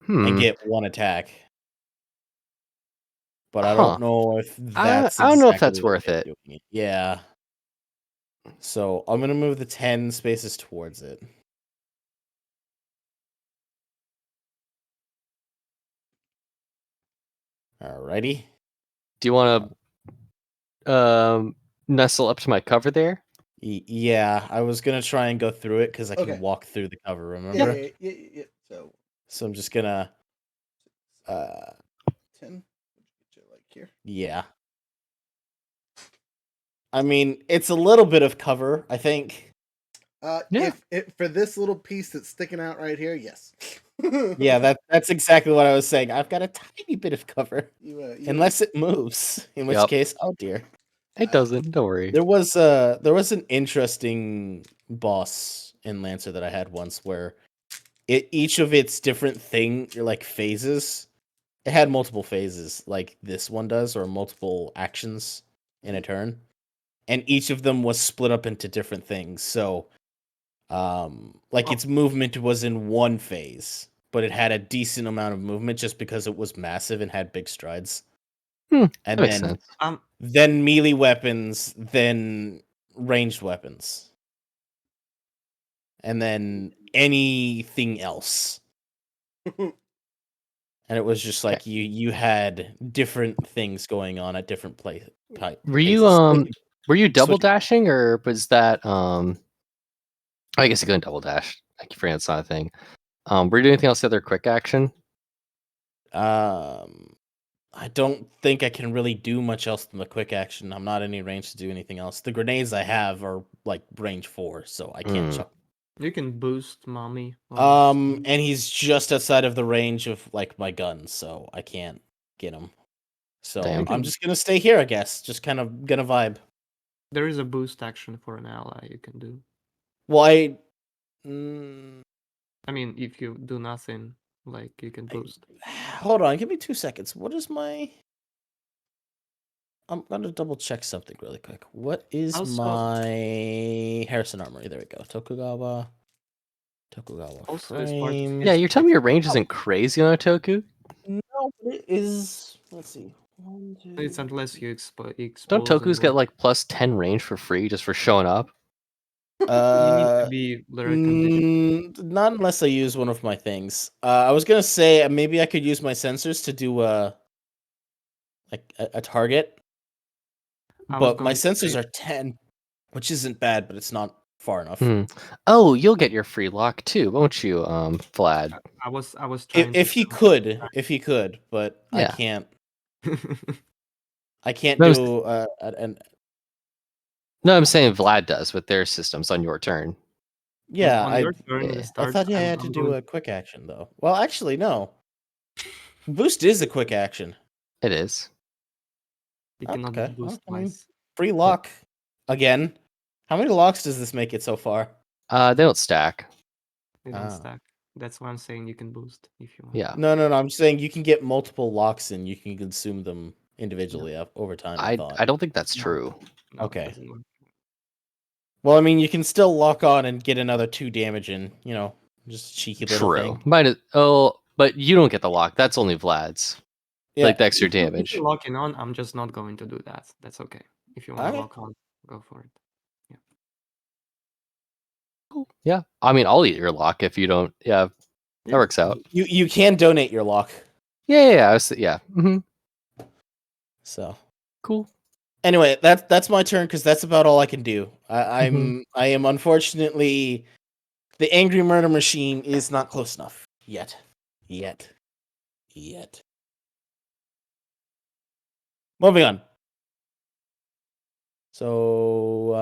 and get one attack. But I don't know if that's I don't know if exactly that's the way worth of it. doing it. Yeah. So I'm gonna move the 10 spaces towards it. Alrighty. Do you want to nestle up to my cover there? Yeah, I was gonna try and go through it because I can Okay. walk through the cover. Remember? Yeah. So I'm just gonna 10. Get you like here. yeah. I mean, it's a little bit of cover, I think. Yeah. If for this little piece that's sticking out right here, yes. Yeah, that's exactly what I was saying. I've got a tiny bit of cover, unless it moves, in which Yep. case, oh dear. It doesn't. Don't worry. There was an interesting boss in Lancer that I had once where each of its different phases, it had multiple phases like this one does, or multiple actions in a turn, and each of them was split up into different things. So its movement was in one phase, but it had a decent amount of movement just because it was massive and had big strides. That And makes sense. then melee weapons, then ranged weapons, and then anything else. And it was just like you had different things going on at different places. Were you double dashing, or was that I guess you couldn't double dash. I keep forgetting it's not a thing. Were you doing anything else the other quick action? I I don't think I can really do much else than the quick action. I'm not in any range to do anything else. The grenades I have are like range 4, so I can't chuck. You can boost mommy. or And he's just outside of the range of like my guns, so I can't get him. So Damn. I'm just gonna stay here, I guess. Just kind of gonna vibe. there is a boost action for an ally you can do. Well, I mean, if you do nothing, like you can boost. hold on, give me 2 seconds. What is my? I'm gonna double check something really quick. What is Also- my Harrison armory? There we go. Tokugawa Also, as part of frame. Yeah, you're telling me your range isn't crazy on a Toku? No, but it is. Let's see. 1, 2. It's unless you expose. Don't Tokus get like plus 10 range for free just for showing up? You need to be very conditioned. Not unless I use one of my things. I was gonna say maybe I could use my sensors to do like a target, I was but my going to sensors say- are 10, which isn't bad, but it's not far enough. Oh, you'll get your free lock too, won't you, Vlad? I was trying. If he could, but I Yeah. can't. I can't No, do an. No, I'm saying Vlad does with their systems on your turn. Yeah, on your turn, yeah. the I start, thought you I'm- had to I'm do going- a quick action though. Well, actually, no. Boost is a quick action. It is. You cannot Okay, boost well, I mean, twice. free lock again. How many locks does this make it so far? They don't stack. They don't Ah. stack. That's why I'm saying you can boost if you want. Yeah. No. I'm saying you can get multiple locks and you can consume them individually over time. I thought. I don't think that's No. true. No, it Okay. doesn't work. Well, I mean, you can still lock on and get another 2 damage in. Just a cheeky little True. thing. But you don't get the lock. That's only Vlad's. Yeah. Like the extra If damage. you're locking on, I'm just not going to do that. That's okay. If you want to Okay. lock on, go for it. Yeah. I mean, I'll eat your lock if you don't. Yeah, that Yeah. works out. You can donate your lock. Yeah. So Cool. anyway, that's my turn because that's about all I can do. I am unfortunately the angry murder machine is not close enough yet. Moving on. So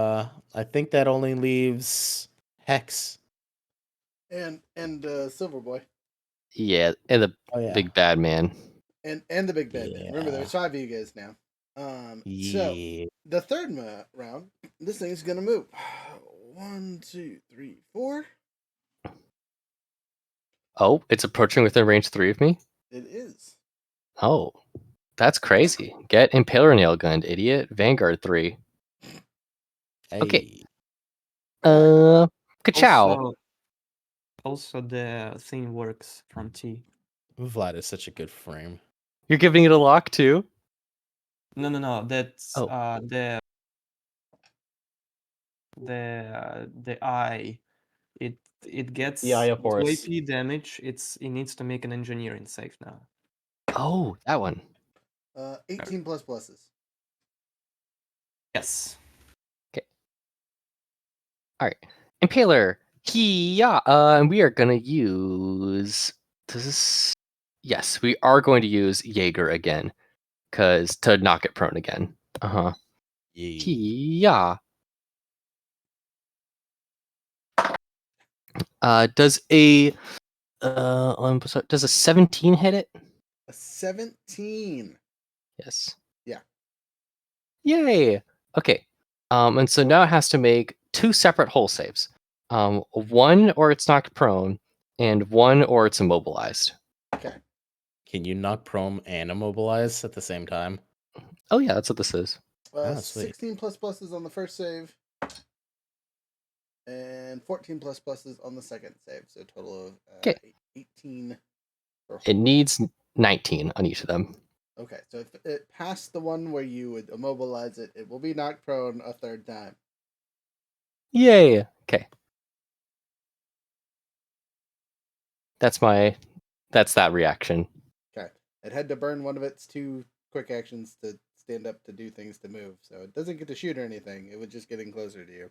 I think that only leaves Hex. And Silver Boy. Yeah, and the Oh yeah. big bad man. And the big bad man. Remember, Yeah. there's 5 of you guys now. So Yeah. the third round, this thing's gonna move. 1, 2, 3, 4. Oh, it's approaching within range 3 of me? It is. Oh, that's crazy. Get Impaler Nail Gunned, idiot. Vanguard 3. Okay. Hey. Ka-chow. Also, the thing works from T. Vlad is such a good frame. You're giving it a lock too? No. That's Oh. The eye. It gets The Eye of 2 Horus. AP damage. It needs to make an engineering save now. Oh, that one. 18 plus pluses. Yes. All right. Impaler. And we are going to use this. Yes, we are going to use Jaeger again to knock it prone again. Yeah. Yeah. Does a 17 hit it? A 17. Yes. Yeah. Yay. Okay. And so now it has to make 2 separate hull saves. 1 or it's knocked prone, and 1 or it's immobilized. Okay. Can you knock prone and immobilize at the same time? Oh yeah, that's what this is. Ah, sweet. 16 plus pluses on the first save. And 14 plus pluses on the second save. So a total of 18. It needs 19 on each of them. Okay, so if it passed the one where you would immobilize it, it will be knocked prone a 3rd time. Yay. Okay. That's that reaction. Okay. It had to burn one of its 2 quick actions to stand up to do things to move. So it doesn't get to shoot or anything. It was just getting closer to you.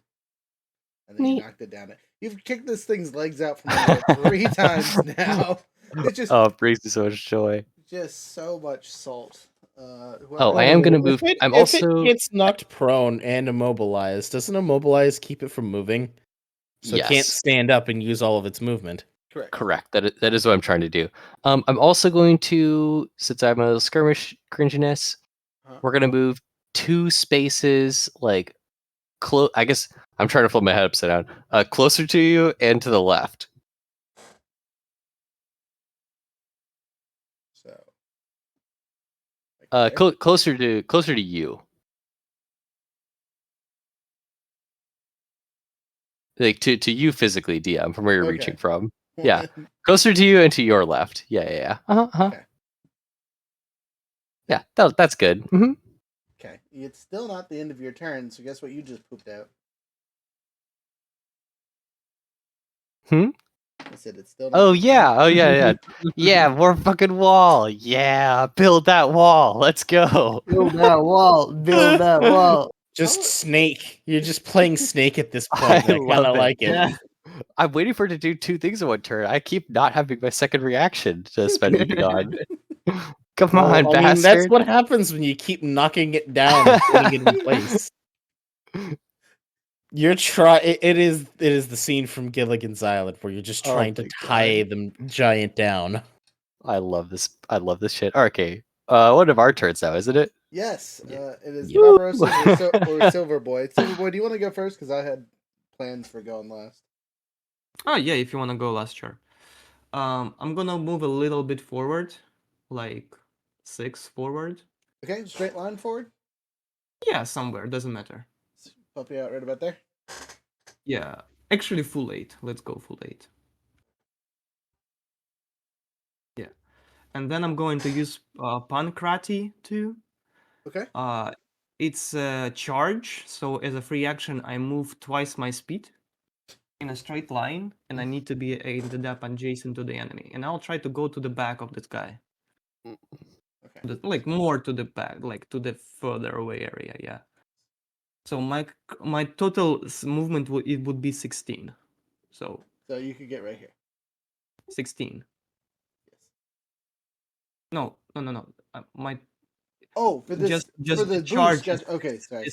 And then you Neat. knocked it down. You've kicked this thing's legs out from under it 3 times now. It's just Oh, it brings me so much joy. just so much salt. Oh, I am gonna move. I'm If it also gets knocked prone and immobilized, doesn't immobilize keep it from moving? So it can't yes, stand up and use all of its movement. Correct. correct. That is what I'm trying to do. I'm also going to, since I'm a skirmish cringiness, we're gonna move 2 spaces like close. I guess I'm trying to flip my head upside down. Closer to you and to the left. So. like there. Closer to you. Like to you physically, DM, from where you're reaching Okay. from. Yeah. Closer to you and to your left. Yeah. Okay. Yeah, that's good. Mm-hmm. Okay. It's still not the end of your turn, so guess what you just pooped out? Hmm? I said it's still not. Oh yeah. Yeah, more fucking wall. Yeah, build that wall. Let's go. Build that wall. Build that wall. Just Snake. You're just playing Snake at this I point. I kind love of it. like it. Yeah. I'm waiting for it to do 2 things in one turn. I keep not having my second reaction to spend anything on. Come Well, on, I mean, that's bastard. what happens when you keep knocking it down and putting it in place. You're it is the scene from Gilligan's Island where you're just Oh trying to my tie God. the giant down. I love this. I love this shit. Okay. One of our turns now, isn't it? Yes. Yeah. It is Yeah. Barbarossa's or Silver Boy. Silver Boy, do you want to go first? Because I had plans for going last. Oh yeah, if you wanna go last, sure. I'm gonna move a little bit forward, like 6 forward. Okay, straight line forward. Yeah, somewhere, doesn't matter. Pop you out right about there. Yeah, actually full 8. Let's go full 8. Yeah, and then I'm going to use Pancrati too. Okay. It's a charge, so as a free action, I move twice my speed in a straight line, and I need to be ended up adjacent to the enemy. And I'll try to go to the back of this guy. Okay. Like more to the back, like to the further away area, yeah. So my total movement would be 16. So So you could get right here. 16. Yes. No. My Oh, for this just for the the charge. boost. Okay, sorry.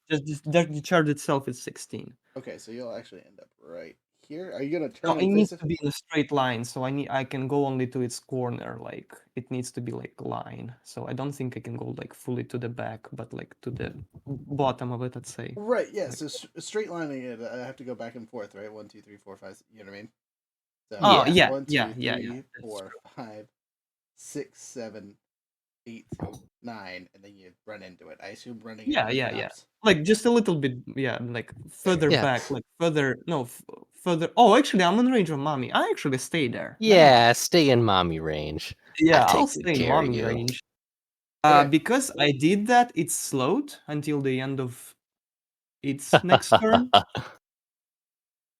Just the charge itself is 16. Okay, so you'll actually end up right here. Are you gonna turn No, it and needs face it? to be in a straight line, so I can go only to its corner. Like it needs to be like line. So I don't think I can go like fully to the back, but like to the bottom of it, let's say. Right. Yeah. Like, So straight lining it, I have to go back and forth, right? 1, 2, 3, 4, 5. You know what I mean? So oh Yeah. 1, 2, yeah. 3, That's 4, true. 5, 6, 7, 8, 9, and then you run into it. I assume running into it Yeah. helps. Like just a little bit, yeah, like further Yeah. back, like further. No, further. Oh, actually, I'm in range of mommy. I actually stay there. Never mind. Yeah, stay in mommy range. Yeah, I I'll take good stay in care of mommy you. range. Okay. Because I did that, it's slowed until the end of its next turn.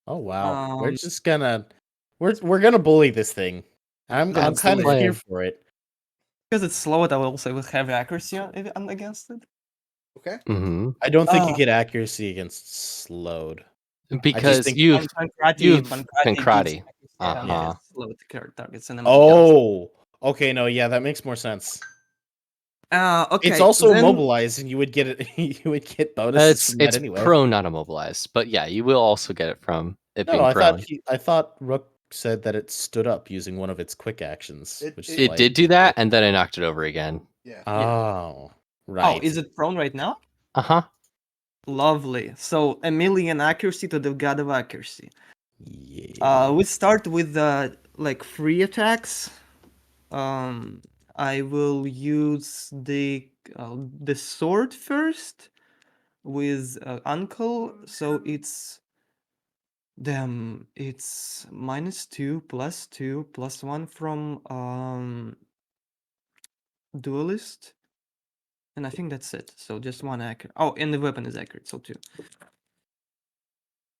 Oh wow. We're Um, just gonna we're gonna bully this thing. I'm That's the kind of here plan. for it. because it's slowed, I will also have accuracy against it. Okay. Mm-hmm. I don't think you Ah. get accuracy against slowed. Because think you've Pancrati gives gives Uh-huh. slowed targets and Oh, okay, no, yeah, that makes more sense. Okay. It's also then, immobilized, and you would get it. You would get bonuses from that It's anyway. prone, not immobilized. But yeah, you will also get it from it No, being prone. I thought Rook said that it stood up using one of its quick actions, which is It why did do that, and then I knocked it over again. Yeah. Oh, oh, right. is it prone right now? Uh-huh. Lovely. So 1,000,000 accuracy to the god of accuracy. Yeah. We start with the like free attacks. I will use the sword first with uncle. So it's it's -2 +2 +1 from duelist, and I think that's it. So just 1 accurate. Oh, and the weapon is accurate, so 2.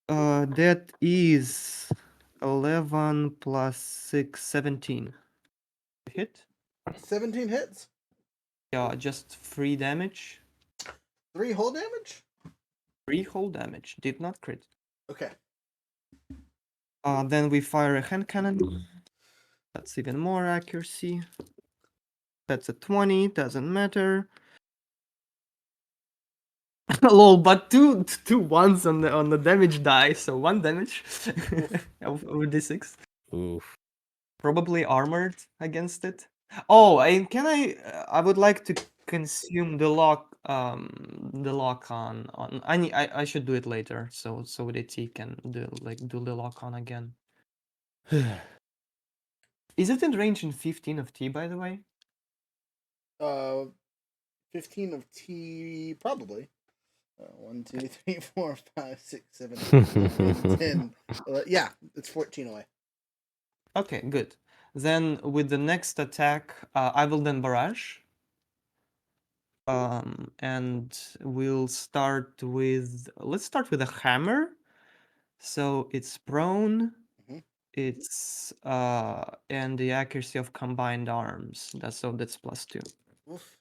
That is 11 plus 6, 17. Hit? 17 hits. Yeah, just 3 damage. 3 whole damage. 3 whole damage. Did not crit. Okay. Then we fire a hand cannon. That's even more accuracy. That's a 20. Doesn't matter. Lol, but two ones on the damage die, so 1 damage over d6. Oof. Probably armored against it. Oh, and can I would like to consume the lock on I should do it later so that he can do the lock on again. Is it in range in 15 of T, by the way? 15 of T, probably. 1, 2, 3, 4, 5, 6, 7, 8, 9, 10. Yeah, it's 14 away. Okay, good. Then with the next attack, I will then barrage. And we'll start with let's start with a hammer. So it's prone. Mhm. It's and the accuracy of combined arms. That's +2. Oof.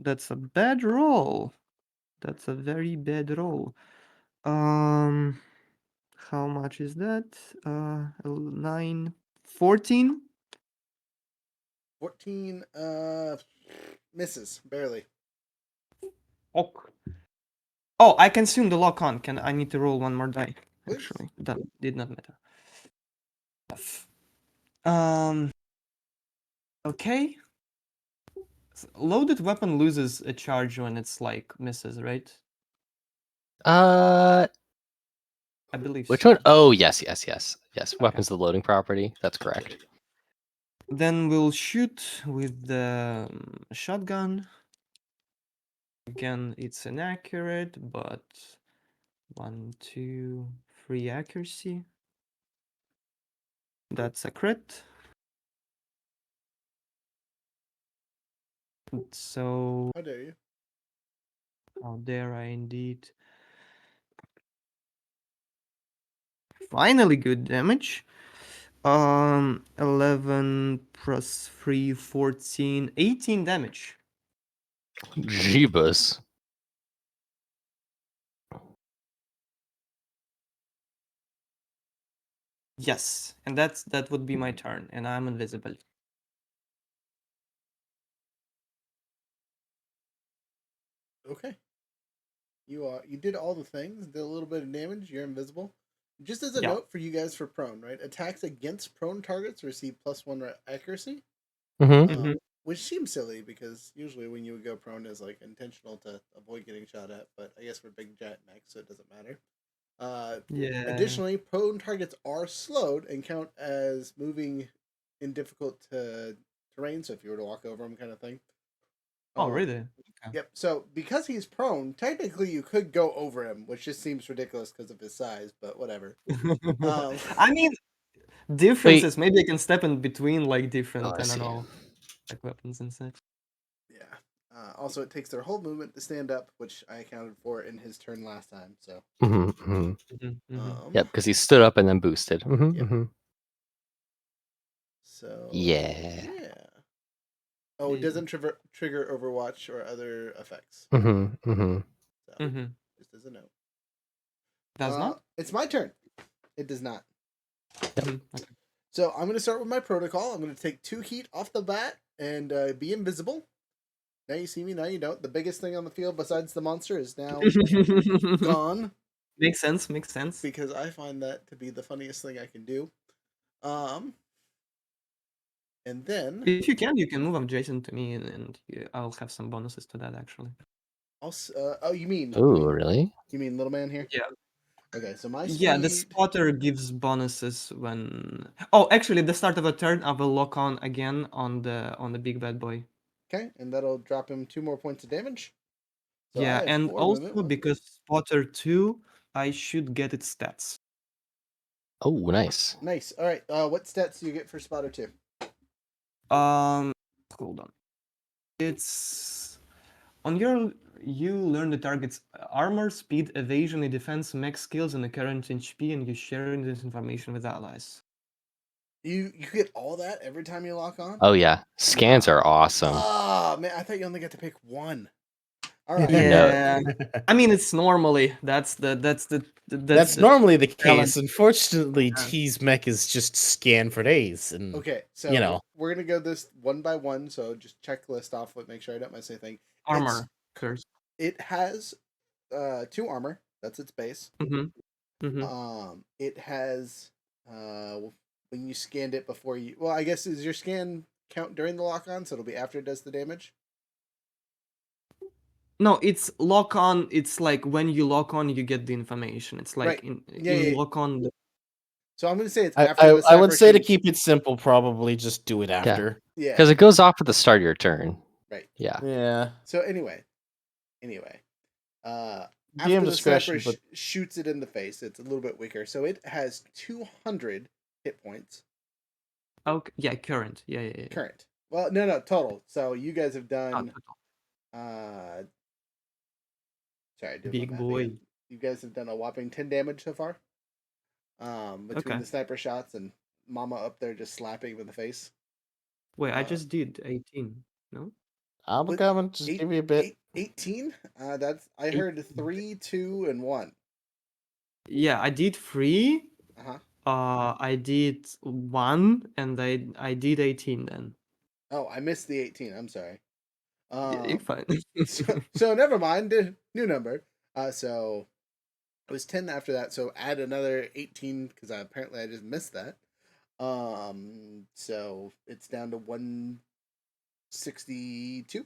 That's a bad roll. That's a very bad roll. How much is that? 9, 14. 14 misses, barely. Ok. Oh, I consumed the lock on. I need to roll one more die? Please. Actually, that did not matter. Um. Okay. Loaded weapon loses a charge when it's like misses, right? Uh, I believe which so. one? Oh, yes. Weapons Okay. the loading property. That's correct. Then we'll shoot with the shotgun. Again, it's inaccurate, but 1, 2, 3 accuracy. That's a crit. So How dare you? how dare I indeed. Finally good damage. 11 plus 3, 14, 18 damage. Jeebus. Yes, and that would be my turn, and I'm invisible. Okay. You did all the things, did a little bit of damage, you're invisible. Just as a Yeah. note for you guys for prone, right? Attacks against prone targets receive +1 accuracy. Mm-hmm. Which seems silly because usually when you would go prone is like intentional to avoid getting shot at, but I guess we're big giant mechs, so it doesn't matter. Yeah. Additionally, prone targets are slowed and count as moving in difficult terrain. So if you were to walk over them, kind of thing. Oh, really? Okay. Yep. So because he's prone, technically you could go over him, which just seems ridiculous because of his size. But whatever. I mean, differences. Maybe I can step in between like different, Oh, I I don't see. know, like weapons and such. Yeah. Also, it takes their whole movement to stand up, which I accounted for in his turn last time. So. Yep, because he stood up and then boosted. Yep. So. Yeah. Oh, it doesn't trigger Overwatch or other effects. So, just as a note. Does not? It's my turn. It does not. Okay. So I'm going to start with my protocol. I'm going to take 2 heat off the bat and be invisible. Now you see me, now you don't. The biggest thing on the field besides the monster is now gone. Makes sense. Because I find that to be the funniest thing I can do. And then if you can move adjacent to me, and I'll have some bonuses to that actually. You mean? oh, really? You mean little man here? Yeah. Okay, so my speed. Yeah, the spotter gives bonuses when. Oh, actually, at the start of a turn, I will lock on again on the big bad boy. Okay, and that'll drop him 2 more points of damage. So yeah, I have and 4 also movement. because spotter 2, I should get its stats. Oh, nice. Nice. All right. What stats do you get for spotter 2? Hold on. It's on you learn the target's armor, speed, evasion, and defense, mech skills, and the current HP, and you share this information with allies. You get all that every time you lock on? Oh yeah, scans are awesome. Oh man, I thought you only got to pick one. All right. Yeah. I mean, it's normally that's the That's normally the balance. case. Unfortunately, Yeah. T's mech is just scanned for days, and Okay, so you know. we're gonna go this one by one. So just checklist off. Make sure I don't miss anything. Armor first. It has 2 armor. That's its base. It has when you scanned it before you. Well, I guess is your scan count during the lock on, so it'll be after it does the damage. No, it's lock on. It's like when you lock on, you get the information. It's like Right. in Yeah. lock on. So I'm gonna say it's after the I would sniper say to shoots. keep it simple, probably just do it after. Yeah. Because it goes off at the start of your turn. Right. Yeah. Yeah. So anyway, after GM the discretion, sniper but shoots it in the face, it's a little bit weaker. So it has 200 hit points. Okay. Yeah. Current. Yeah. Current. Well, no, total. So you guys have Oh, done. total. Sorry, I did Big my math boy. again. You guys have done a whopping 10 damage so far. Between Okay. the sniper shots and Mama up there just slapping him in the face. Wait, I just did 18. No. I'm But coming. Just give me a bit. 18. That's I heard 3, 2, and 1. Yeah, I did 3. Uh-huh. I did 1, and I did 18 then. Oh, I missed the 18. I'm sorry. Yeah, you're fine. So never mind. New number. So it was 10 after that. So add another 18 because apparently I just missed that. So it's down to 162.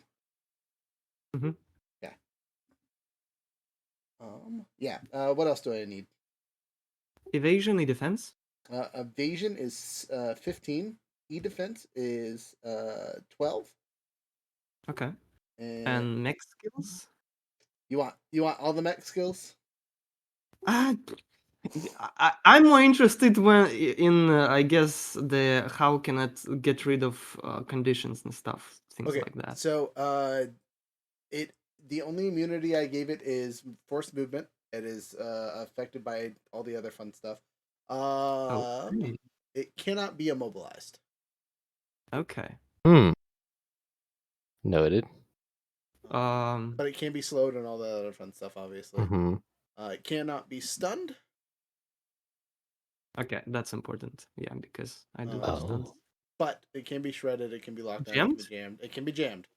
Mhm. Yeah. Yeah. What else do I need? Evasion, defense. Evasion is 15. E-defense is 12. Okay. And And mech skills. you want all the mech skills? I'm more interested in I guess the how can it get rid of conditions and stuff, things Okay. like that. So the only immunity I gave it is forced movement. It is affected by all the other fun stuff. Okay. It cannot be immobilized. Okay. Noted. But it can be slowed and all the other fun stuff, obviously. Mm-hmm. It cannot be stunned. Okay, that's important. Yeah, because I do have stunts. But it can be shredded. It can be locked on. It can be jammed. It can be jammed.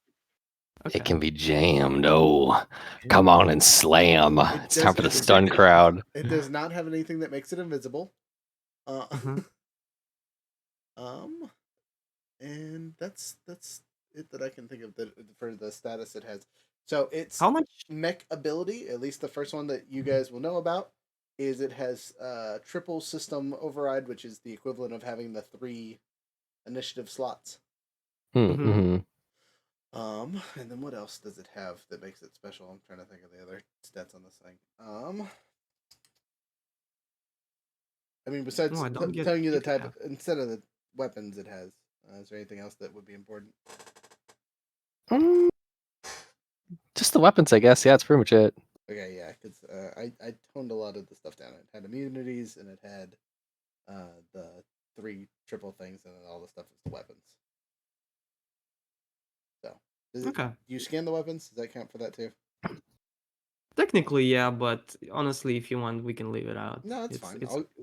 Okay. It can be jammed. Oh, come on and slam! It's time for the stun crowd. It does not have anything that makes it invisible. And that's it that I can think of for the status it has. So it's how much mech ability, at least the first one that you guys will know about, is it has triple system override, which is the equivalent of having the 3 initiative slots. Mm-hmm. And then what else does it have that makes it special? I'm trying to think of the other stats on this thing. I mean, besides telling you the type of, instead of the weapons it has, is there anything else that would be important? Just the weapons, I guess. Yeah, that's pretty much it. Okay, yeah, because I toned a lot of the stuff down. It had immunities, and it had the 3 triple things, and then all the stuff is the weapons. So, do you scan the weapons? Does that count for that too? Technically, yeah, but honestly, if you want, we can leave it out. No, it's fine.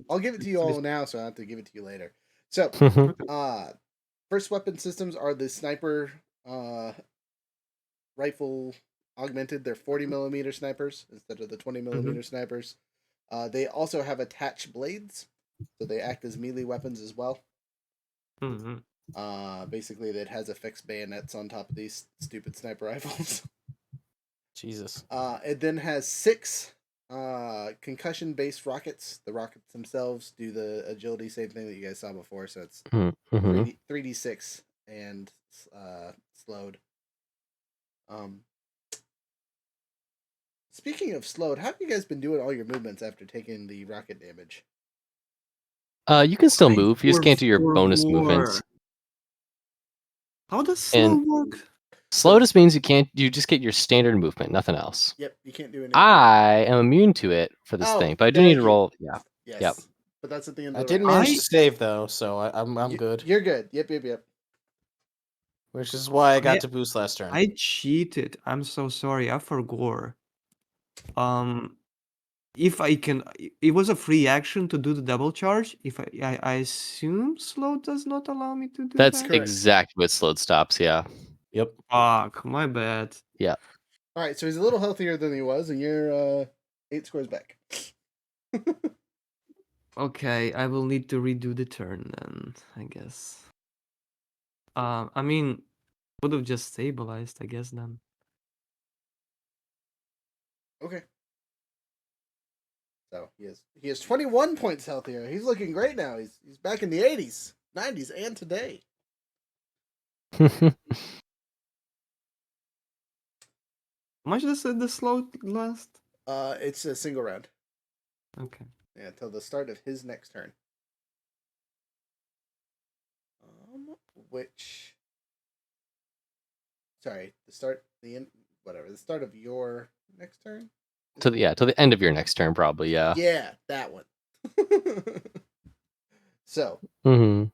I'll give it to you all now, so I have to give it to you later. So, first weapon systems are the sniper rifle augmented. They're 40 millimeter snipers instead of the 20 millimeter snipers. They also have attached blades, so they act as melee weapons as well. Basically, it has affixed bayonets on top of these stupid sniper rifles. Jesus. It then has 6 concussion-based rockets. The rockets themselves do the agility same thing that you guys saw before, so it's 3d6 and slowed. Speaking of slowed, how have you guys been doing all your movements after taking the rocket damage? You can still move. You just can't do your bonus movements. How does slow work? Slow just means you just get your standard movement, nothing else. Yep, you can't do anything. I am immune to it for this thing, but I do need to roll. Yeah. Yes. Yep. But that's at the end. I didn't manage to save though, so I'm good. You're good. Yep. Which is why I got I- to boost last turn. I cheated. I'm so sorry. I forgot. If I can, it was a free action to do the double charge. If I assume slow does not allow me to do That's that. correct. exactly what slowed stops. Yeah. Yep. Fuck, my bad. Yeah. All right, so he's a little healthier than he was, and you're 8 scores back. Okay, I will need to redo the turn then, I guess. I mean, would have just stabilized, I guess then. Okay. So he has 21 points healthier. He's looking great now. He's back in the 80s, 90s, and today. How much does the slow last? It's a single round. Okay. Yeah, till the start of his next turn. Which, sorry, the start of your next turn. to the end of your next turn, probably. Yeah. Yeah, that one. So, Mm-hmm.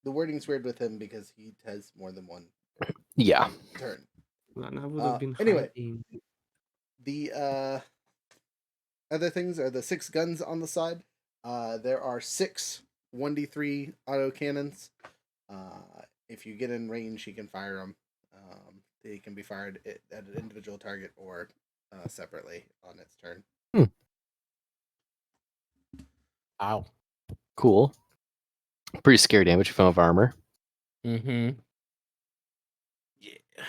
the wording's weird with him because he has more than one Yeah. turn. And I would have been Anyway. hiding. The other things are the 6 guns on the side. There are 6 1d3 auto cannons. If you get in range, you can fire them. They can be fired at an individual target or separately on its turn. Ow. Cool. Pretty scary damage from of armor. Mm-hmm. Yeah,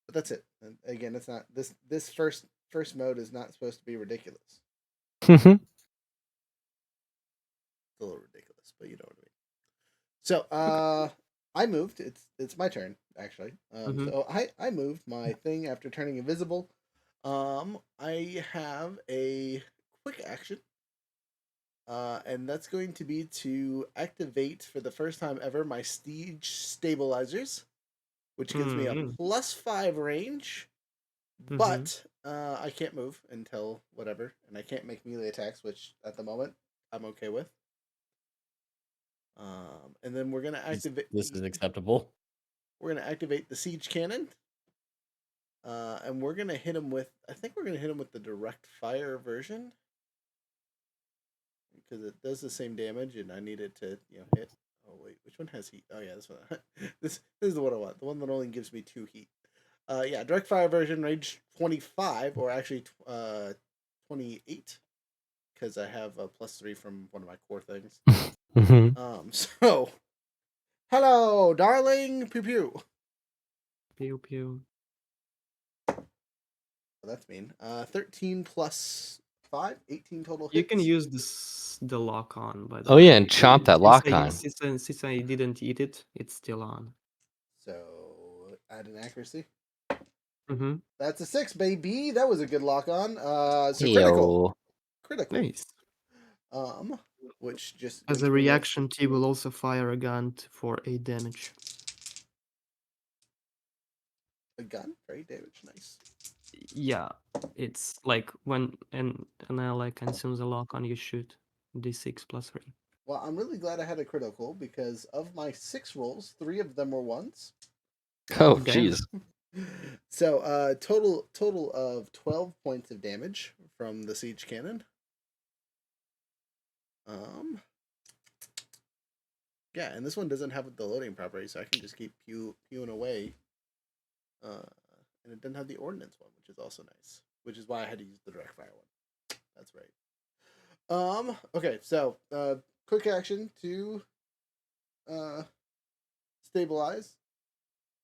but that's it. And again, it's not this first mode is not supposed to be ridiculous. It's a little ridiculous, but you know what I mean. So, I moved. It's my turn actually. So I moved my thing after turning invisible. I have a quick action. And that's going to be to activate for the first time ever my Siege Stabilizers, which gives me a +5 range, but I can't move until whatever, and I can't make melee attacks, which at the moment I'm okay with. And then we're gonna activate. This is acceptable. We're gonna activate the Siege Cannon. And we're gonna hit him with. I think we're gonna hit him with the direct fire version. Because it does the same damage, and I need it to hit. Oh wait, which one has heat? Oh yeah, this one. this is the one I want. The one that only gives me 2 heat. Yeah, direct fire version, range 25, or actually 28, because I have a +3 from one of my core things. So hello, darling, pew pew. Pew pew. Well, that's mean. 13 plus 5, 18 total hits. You can use the lock on, by the Oh way. yeah, and chomp that lock on. Since I didn't eat it, it's still on. So add an accuracy. Mm-hmm. That's a 6, baby. That was a good lock on. So critical. Nice. Which just As a reaction, T will also fire a gun for 8 damage. A gun for 8 damage. Nice. Yeah, it's like when an ally consumes a lock on, you shoot d6 +3. Well, I'm really glad I had a critical because of my 6 rolls, 3 of them were ones. Oh, Damn. jeez. So, total of 12 points of damage from the siege cannon. Yeah, and this one doesn't have the loading property, so I can just keep pewing away. And it doesn't have the ordnance one, which is also nice. Which is why I had to use the direct fire one. That's right. Okay, so quick action to stabilize.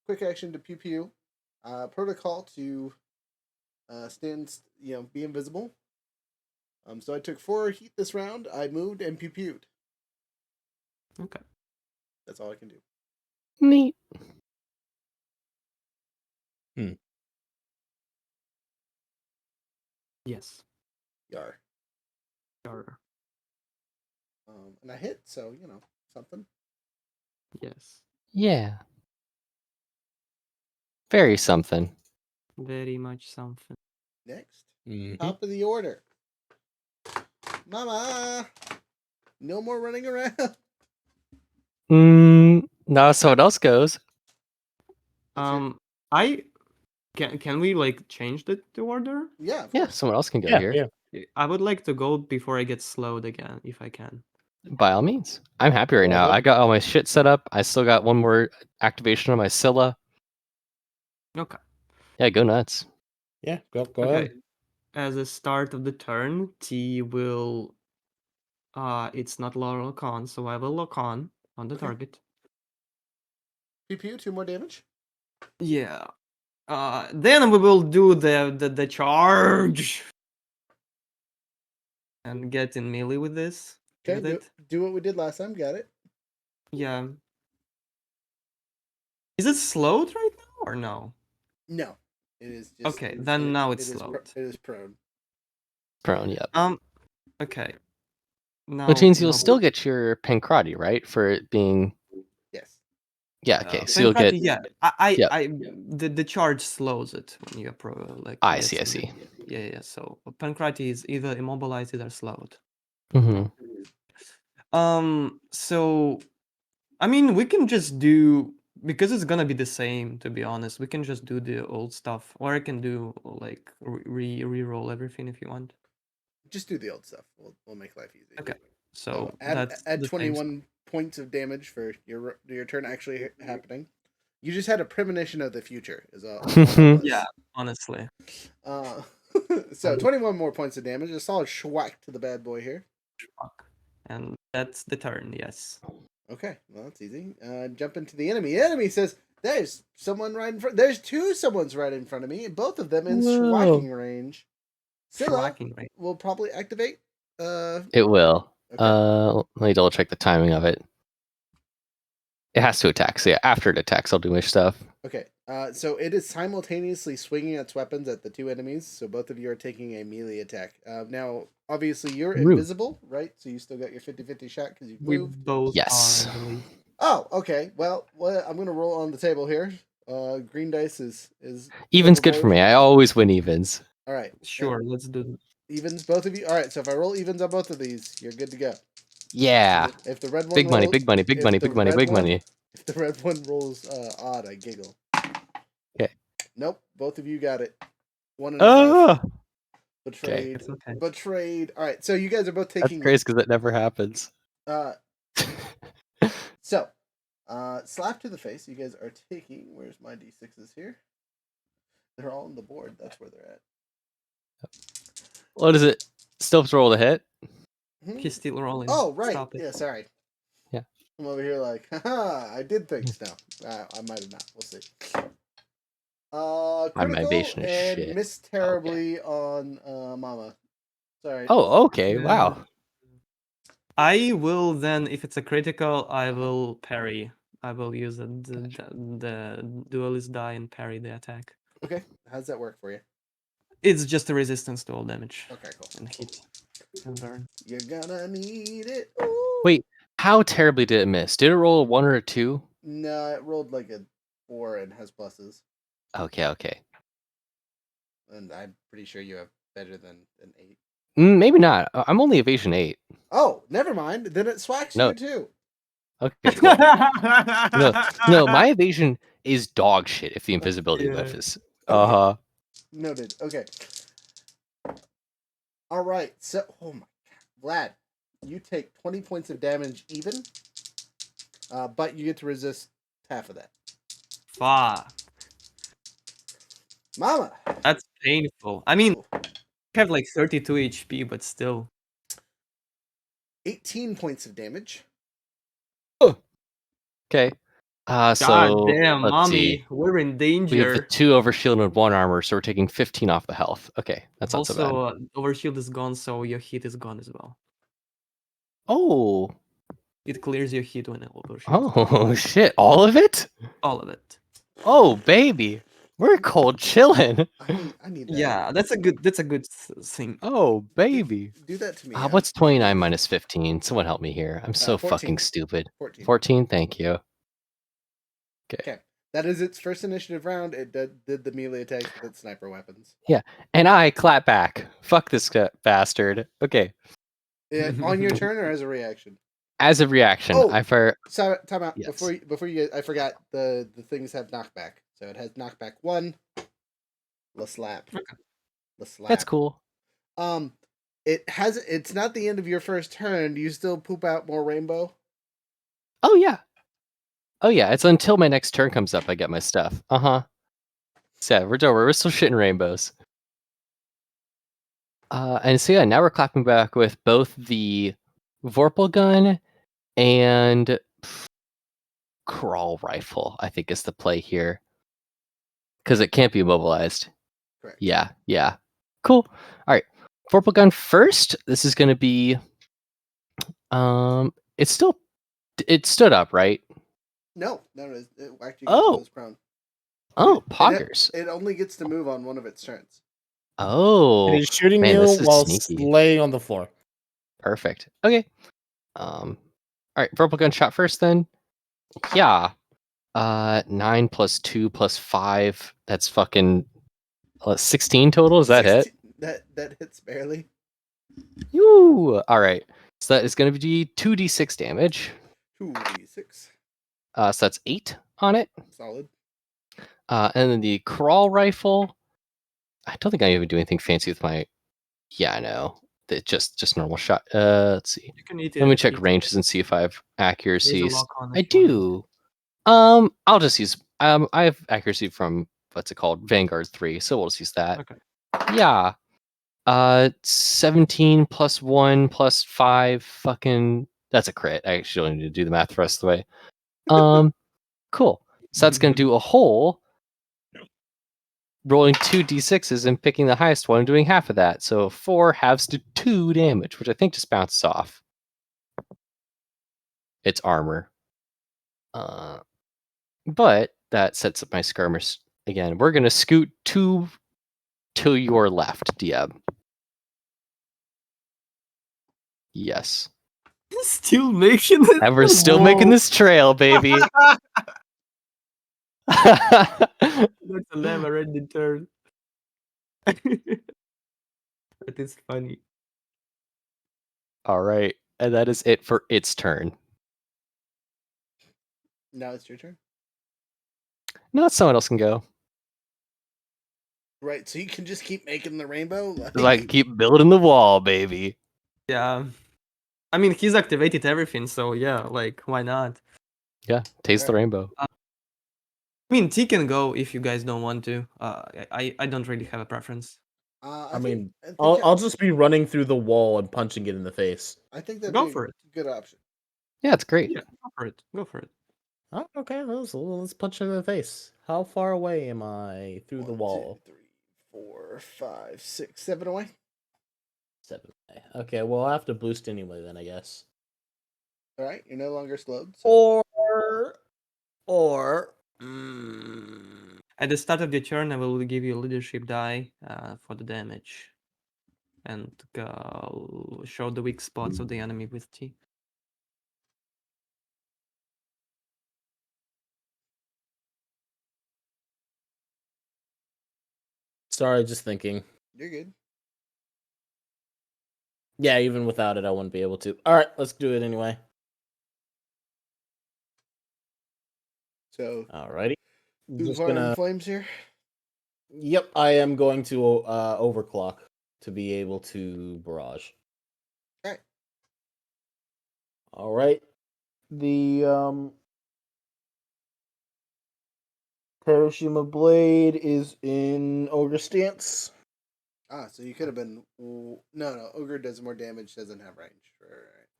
Quick action to pew pew. Protocol to be invisible. So I took 4 heat this round. I moved and pew pewed. Okay. That's all I can do. Neat. Yes. Yar. Sure. And I hit, so something. Yes. Yeah. Very something. Very much something. Next, Mm-hmm. top of the order. Mama, no more running around. Now someone else goes. I can we like change the order? Yeah, of Yeah, course. someone else can go Yeah, here. yeah. I would like to go before I get slowed again, if I can. By all means. I'm happy right Go now. ahead. I got all my shit set up. I still got one more activation on my Scylla. Okay. Yeah, go nuts. Yeah, go Okay. ahead. As a start of the turn, T will. It's not lock on, so I will lock on the Okay. target. Pew pew, 2 more damage. Yeah. Then we will do the charge and get in melee with this. Okay, Get it? do what we did last time. Got it. Yeah. Is it slowed right now or no? No, it is just Okay, then now it's it is slowed. it is prone. Prone, yep. Okay. Now, Which means you'll still get your Pancrati, right? For it being Yes. yeah, okay. So you'll get yeah. Yep. The charge slows it when you like. I see. Yeah. So Pancrati is either immobilized or slowed. Mm-hmm. So, I mean, we can just do, because it's gonna be the same. To be honest, we can just do the old stuff, or I can do like re-roll everything if you want. Just do the old stuff. We'll make life easy. Okay. So add that's the same 21 points of damage for your turn actually happening. You just had a premonition of the future. Is all that was. Yeah, honestly. So 21 more points of damage. A solid schwack to the bad boy here. And that's the turn. Yes. Okay, well that's easy. Jump into the enemy. The enemy says, "There's someone right in front. There's someone's right in front of me, and both of them in schwacking range." Scylla Schwacking, right? will probably activate. It will. Okay. Let me double check the timing of it. It has to attack. So yeah, after it attacks, I'll do my stuff. Okay. So it is simultaneously swinging its weapons at the 2 enemies. So both of you are taking a melee attack. Now, obviously, you're Rude. invisible, right? So you still got your 50-50 shot because you've We moved. both Yes. are, I believe. Oh, okay. Well, I'm gonna roll on the table here. Green dice is Evens good for overboard. me. I always win evens. All right. Sure, let's do Evens, both of you. All right. So if I roll evens on both of these, you're good to go. Yeah. If the red one Big money, rolls, big money, big if money, the big money, red big one- money. If the red one rolls odd, I giggle. Okay. Nope. Both of you got it. 1 and a 5. Ah! Betrayed. It's okay. Betrayed. All right. So you guys are both That's taking. crazy because it never happens. So, slap to the face. You guys are taking. Where's my d6s here? They're all on the board. That's where they're at. What is it? Still have to roll the hit? He's still rolling. Oh, right. Stop it. Yeah, sorry. Yeah. I'm over here like, haha, I did things now. I might have not. We'll see. Critical evasion is and shit. missed terribly on Mama. Sorry. Oh, okay. Yeah. Wow. I will then, if it's a critical, I will parry. I will use the duelist die and parry the attack. Okay. How's that work for you? It's just a resistance to all damage Okay, cool. and hit and burn. You're gonna need it. Wait, how terribly did it miss? Did it roll a 1 or a 2? No, it rolled like a 4 and has pluses. Okay. And I'm pretty sure you have better than an 8. Maybe not. I'm only evasion 8. Oh, never mind. Then it swacks No. you too. Okay, cool. No, my evasion is dog shit if the invisibility Yeah. buff is. Okay. Noted. Okay. All right. So, oh my God, Vlad, you take 20 points of damage even, but you get to resist half of that. Fuck. Mama. That's painful. I mean, I have like 32 HP, but still. 18 points of damage. Okay. God So damn, let's mommy, see. we're in We have the danger. 2 overshield and 1 armor, so we're taking 15 off the health. Okay, that's not so bad. Also, overshield is gone, so your hit is gone as well. Oh. It clears your hit when it overshield. Oh shit! All of it? All of it. Oh baby, we're cold chilling. I need that. Yeah, that's a good thing. Oh baby. Do that to me. What's 29 minus 15? Someone help me here. I'm so 14. fucking stupid. 14. 14. Thank you. Okay. That is its first initiative round. It did the melee attacks with its sniper weapons. And I clap back. Fuck this bastard. Okay. On your turn or as a reaction? as a reaction, Oh! I fire. So time out. Yes. Before you, I forgot the things have knockback. So it has knockback 1. The slap. The slap. That's cool. It's not the end of your first turn. Do you still poop out more rainbow? Oh yeah. Oh yeah. It's until my next turn comes up. I get my stuff. So we're still shitting rainbows. And so yeah, now we're clapping back with both the Vorpal gun and crawl rifle. I think is the play here because it can't be immobilized. Correct. Yeah. Cool. All right. Vorpal gun first. This is going to be. It stood up, right? No. It actually Oh. goes prone. Oh, poggers. It only gets to move on one of its turns. Oh, It is shooting man, you this is while sneaky. laying on the floor. Perfect. Okay. All right. Vorpal gun shot first, then. Yeah. 9 plus 2 plus 5. That's fucking 16 total. Is that 16, hit? That hits barely. Yoo! All right. So that is going to be 2d6 damage. 2d6. So that's 8 on it. Solid. And then the crawl rifle. I don't think I even do anything fancy with my. Yeah, I know. Just normal shot. Let's see. You can eat Let me it. check ranges and see if I have accuracy. lock on I if you wanna do. I'll just use. I have accuracy from what's it called, Vanguard 3. So we'll just use that. Okay. Yeah. 17 plus 1 plus 5. Fucking. That's a crit. I actually don't need to do the math the rest of the way. Cool. So that's gonna do a whole. Rolling 2 d6s and picking the highest one and doing half of that. So 4 halves to 2 damage, which I think just bounces off. It's armor. But that sets up my skirmish again. We're gonna scoot 2 to your left, Diab. Yes. Still making it. And we're still making this trail, baby. That's a never-ending turn. That is funny. All right. And that is it for its turn. Now it's your turn. No, someone else can go. Right, so you can just keep making the rainbow? Like keep building the wall, baby. Yeah. I mean, he's activated everything, so yeah, like, why not? Yeah, taste the Right. rainbow. I mean, T can go if you guys don't want to. I don't really have a preference. I mean, I'll just be running through the wall and punching it in the face. I think that'd Go be for it. a good option. Yeah, it's great. Yeah, go for it. Go for it. Oh, okay, let's punch it in the face. How far away am I through the 1, wall? 2, 3, 4, 5, 6, 7 away. 7. Okay, well, I'll have to boost anyway then, I guess. All right, you're no longer slowed. So. Or At the start of the turn, I will give you a leadership die for the damage, and show the weak spots of the enemy with T. sorry, just thinking. You're good. Yeah, even without it, I wouldn't be able to. All right, let's do it anyway. So, Alrighty. who's firing flames here? Yep, I am going to overclock to be able to barrage. Alright. Alright. The Parashima Blade is in Ogre stance. So you could have been. No. Ogre does more damage, doesn't have range. Right.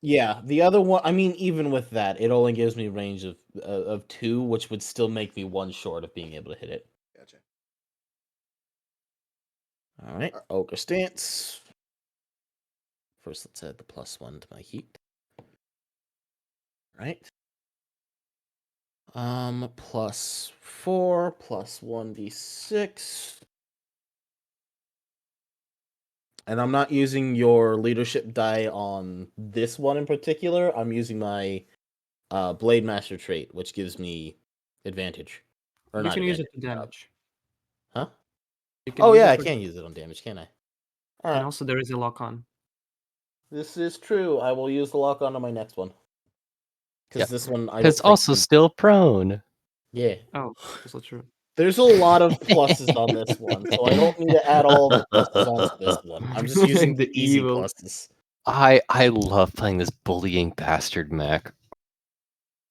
Yeah, the other one. I mean, even with that, it only gives me range of 2, which would still make me 1 short of being able to hit it. Gotcha. All right, Ogre stance. First, let's add the +1 to my heat. Right. +4 plus 1d6. And I'm not using your leadership die on this one in particular. I'm using my Blade Master trait, which gives me advantage. Or You not can use it advantage, to damage. Huh? You can Oh use yeah, it I for- can use it on damage, can I? All And right. also there is a lock on. This is true. I will use the lock on my next one. Because Yep. this one I It's don't also think still prone. yeah. Oh, also true. There's a lot of pluses on this one, so I don't need to add all the pluses onto this one. I'm just using the The easy evil. pluses. I love playing this bullying bastard mech.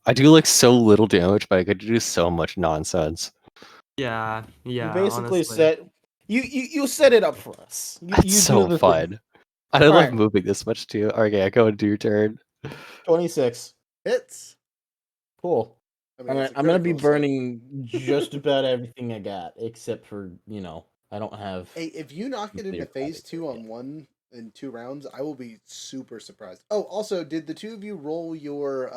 I do like so little damage, but I could do so much nonsense. Yeah, yeah. You basically honestly. set you set it up for us. You It's do so the fun. thing. And I love Alright. moving this much too. Okay, I go and do your turn. 26. Hits. Cool. I mean, it's a I'm gonna be critical, so- burning just about everything I got, except for, I don't have Hey, if you knock it into nuclear phase gravity 2 on yet. 1 in 2 rounds, I will be super surprised. Oh, also, did the two of you roll your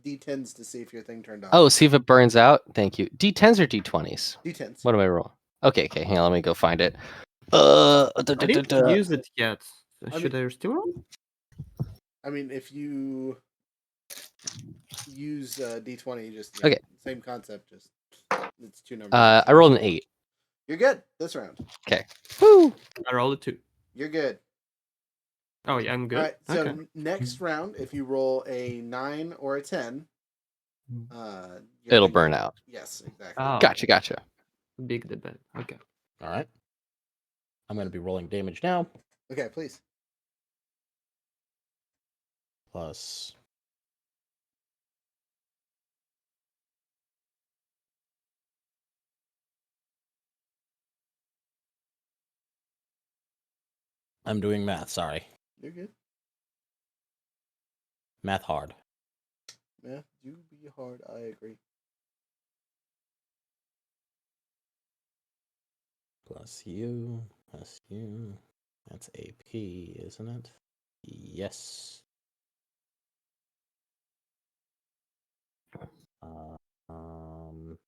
D10s to see if your thing turned off? Oh, see if it burns out. Thank you. D10s or D20s? D10s. What am I rolling? Okay, hang on, let me go find it. I didn't use it yet. I Should I still roll? I mean, if you use D20, just Okay. same concept, just it's 2 numbers. I rolled an 8. You're good this round. Okay. Woo! I rolled a 2. You're good. Oh yeah, I'm good. All right. So Okay. next round, if you roll a 9 or a 10, your It'll thing burn will- out. Yes, exactly. Oh, Gotcha. big debate. Okay. Alright. I'm gonna be rolling damage now. Okay, please. Plus I'm doing math, sorry. You're good. Math hard. Math do be hard. I agree. Plus you. That's AP, isn't it? Yes. Um.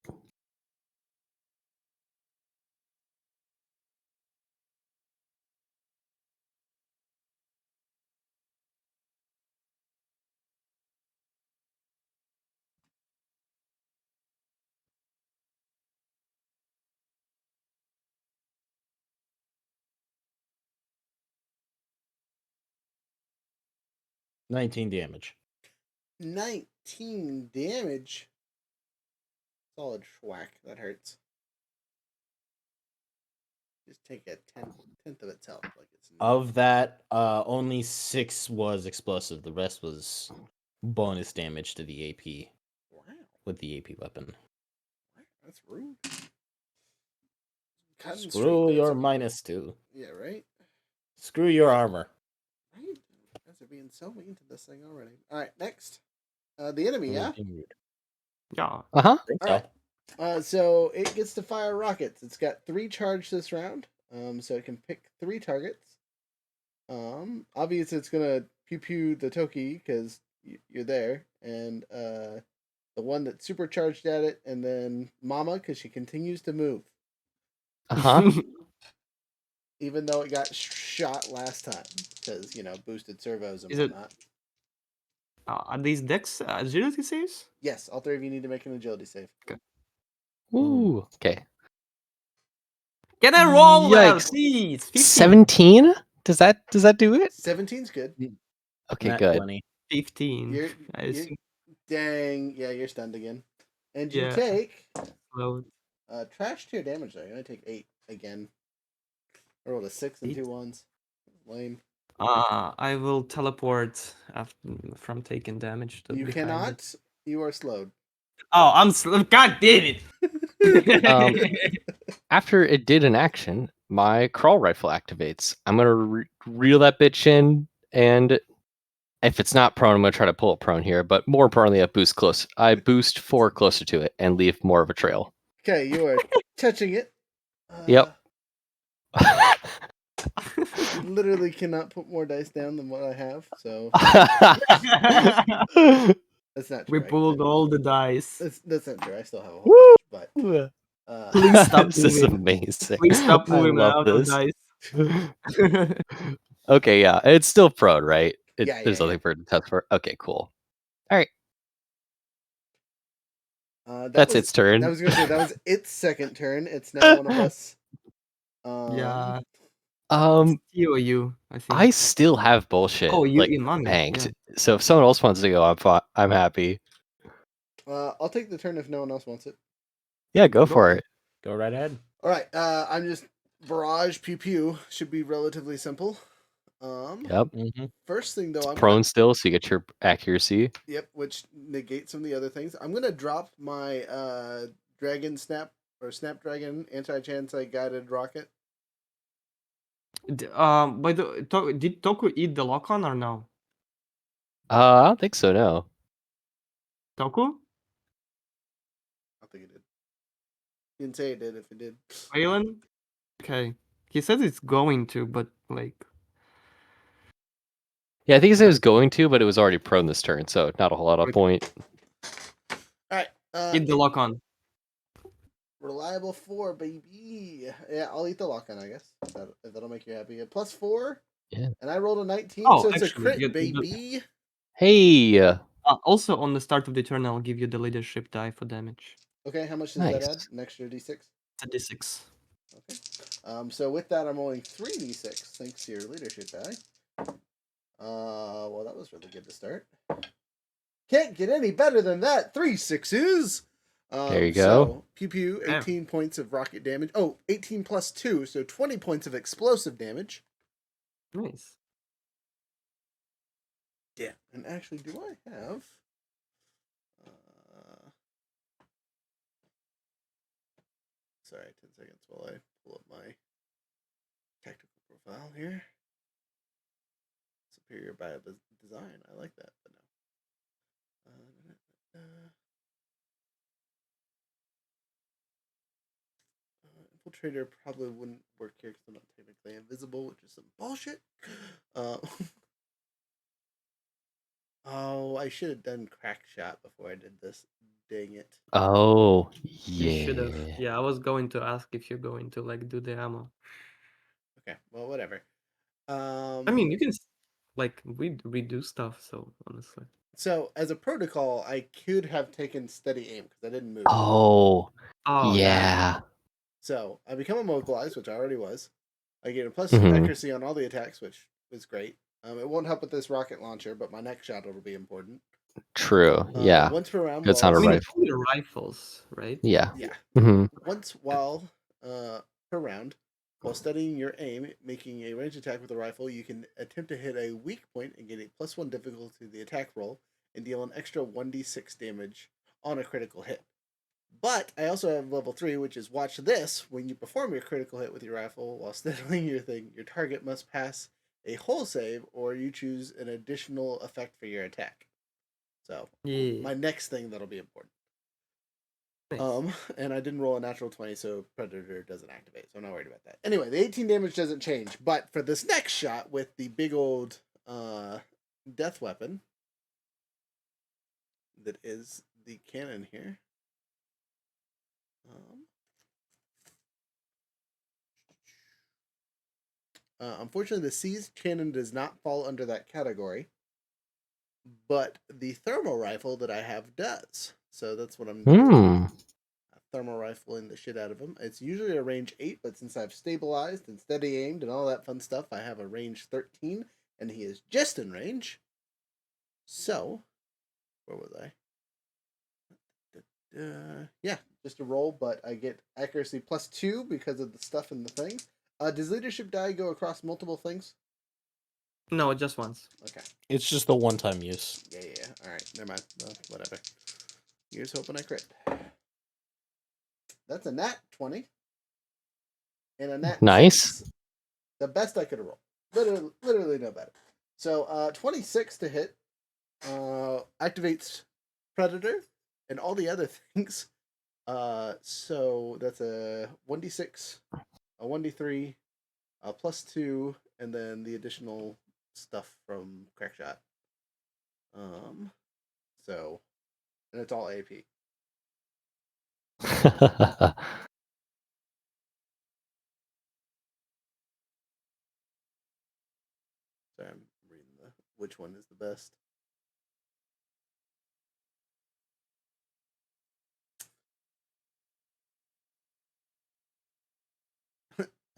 $19 damage. 19 damage. Solid schwack. That hurts. Just take a tenth of its health. Like it's Of that, only 6 was explosive. The rest was bonus damage to the AP wow. with the AP weapon. That's rude. Cutting straight Screw through your some- -2. Yeah, right. Screw your armor. Right. You guys are being so mean to this thing already. All right, next. The enemy, yeah. Yeah. Uh-huh. Think All so. right. So it gets to fire rockets. It's got 3 charge this round. So it can pick 3 targets. Obviously it's gonna pew pew the Toki because you're there, and the one that's supercharged at it, and then Mama because she continues to move, Uh-huh. even though it got shot last time because boosted servos and Is it- whatnot. Are these decks agility saves? Yes, all 3 of you need to make an agility save. Ooh. Okay. Can I roll well, Yikes. please? 15. 17? Does that do it? 17's good. Okay, Nat good. 20. 15. You're, I you're assume. dang, yeah, you're stunned again, and you Yeah. take Well, trash tier damage. Though you're gonna take 8 again. I rolled a 6 and 8? 2 1s. Lame. I will teleport from taking damage to You behind it. cannot. You are slowed. Oh, I'm slow. God damn it! After it did an action, my crawl rifle activates. I'm gonna reel that bitch in, and if it's not prone, I'm gonna try to pull it prone here. But more importantly, I boost 4 closer to it and leave more of a trail. Okay, you are touching it. Yep. You literally cannot put more dice down than what I have, so that's not true. We pulled all the dice. That's not true. I still have a whole bunch, Woo! but Please stop This is moving. amazing. Please stop I moving love out of this. dice. Okay, yeah, it's still prone, right? Yeah, There's yeah. nothing for it to test for. Okay, cool. All right, that's its turn. I was gonna say that was its second turn. It's now one of us. Yeah. T or you, I think. I still have bullshit Oh, you like Imami. banked. Yeah. So if someone else wants to go, I'm happy. I'll take the turn if no one else wants it. Yeah, go for on. it. Go right ahead. All right. I'm just barrage pew pew should be relatively simple. Yep. Mm-hmm. First thing though, I'm Prone gonna, still, so you get your accuracy. yep, which negates some of the other things. I'm gonna drop my dragon snap or snapdragon anti-chance guided rocket. By the did Toku eat the lock on or no? I don't think so. No. Toku? I think it did. He didn't say it did. If it did, Waylon? Okay. He says it's going to, but like Yeah, I think he said he was going to, but it was already prone this turn, so not a whole lot of point. all right. eat the lock on. Reliable 4, baby. Yeah, I'll eat the lock on, I guess. If that'll make you happy. A +4. Yeah. And I rolled a 19, Oh, so it's a actually, crit, you- baby. Hey, Also, on the start of the turn, I'll give you the leadership die for damage. Okay, how much does that nice. add? An extra d6? It's a d6. Okay. So with that, I'm rolling 3d6 thanks to your leadership die. Well, that was really good to start. Can't get any better than that. 3 6s. There you go. So, pew pew, Damn. 18 points of rocket damage. Oh, 18 plus 2, so 20 points of explosive damage. Nice. Yeah. And actually, do I have... Sorry, 10 seconds while I pull up my tactical profile here. Superior by design. I like that, but no. Infiltrator probably wouldn't work here because I'm not technically invisible, which is some bullshit. Oh, I should have done crack shot before I did this. Dang it. Oh, You should have. yeah. Yeah, I was going to ask if you're going to like do the ammo. Okay, well, whatever. I mean, you can like we do stuff. So honestly, So as a protocol, I could have taken steady aim because I didn't move. Oh, oh yeah. So I become immobilized, which I already was. I get a plus Mhm. accuracy on all the attacks, which is great. It won't help with this rocket launcher, but my next shot will be important. True. Yeah. Once per round, It's not a I mean, rifle. it's only rifles, right? Yeah. Yeah. Hmm. Once while per round, while studying your aim, making a ranged attack with a rifle, you can attempt to hit a weak point and get a +1 difficulty to the attack roll and deal an extra 1d6 damage on a critical hit. But I also have level 3, which is watch this. When you perform your critical hit with your rifle while steadying your thing, your target must pass a hull save or you choose an additional effect for your attack. So, Yeah. my next thing that'll be important. Nice. And I didn't roll a natural 20, so Predator doesn't activate, so I'm not worried about that. Anyway, the 18 damage doesn't change, but for this next shot with the big old death weapon that is the cannon here. Unfortunately, the seized cannon does not fall under that category, but the thermal rifle that I have does. So that's what I'm doing. Thermal rifling the shit out of him. It's usually a range 8, but since I've stabilized and steady aimed and all that fun stuff, I have a range 13, and he is just in range. So, where was I? Yeah, just a roll, but I get accuracy +2 because of the stuff in the thing. Does leadership die go across multiple things? No, just once. Okay. It's just the one-time use. Yeah. All right, never mind. Whatever. Here's hoping I crit. That's a nat 20. And a nat Nice. 6. The best I could have rolled. Literally no better. So 26 to hit. Activates Predator and all the other things. So that's a 1d6, a 1d3, a +2, and then the additional stuff from Crackshot. So, and it's all AP. Sorry, I'm reading which one is the best.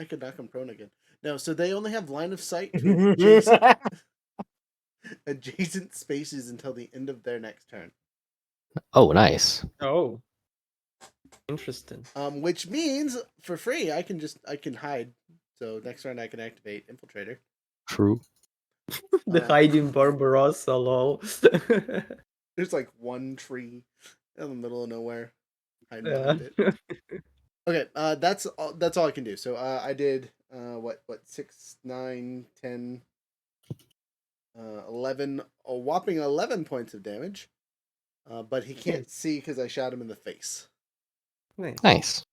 I could knock him prone again. No, so they only have line of sight to adjacent spaces until the end of their next turn. Oh, nice. Oh, interesting. Which means for free I can hide. So next round I can activate Infiltrator. True. The hiding Barbarossa, lol. There's like one tree in the middle of nowhere. Hiding Yeah. behind it. Okay, that's all I can do. So I did what 6, 9, 10, 11, a whopping 11 points of damage. But he can't see because I shot him in the face. Nice. Nice.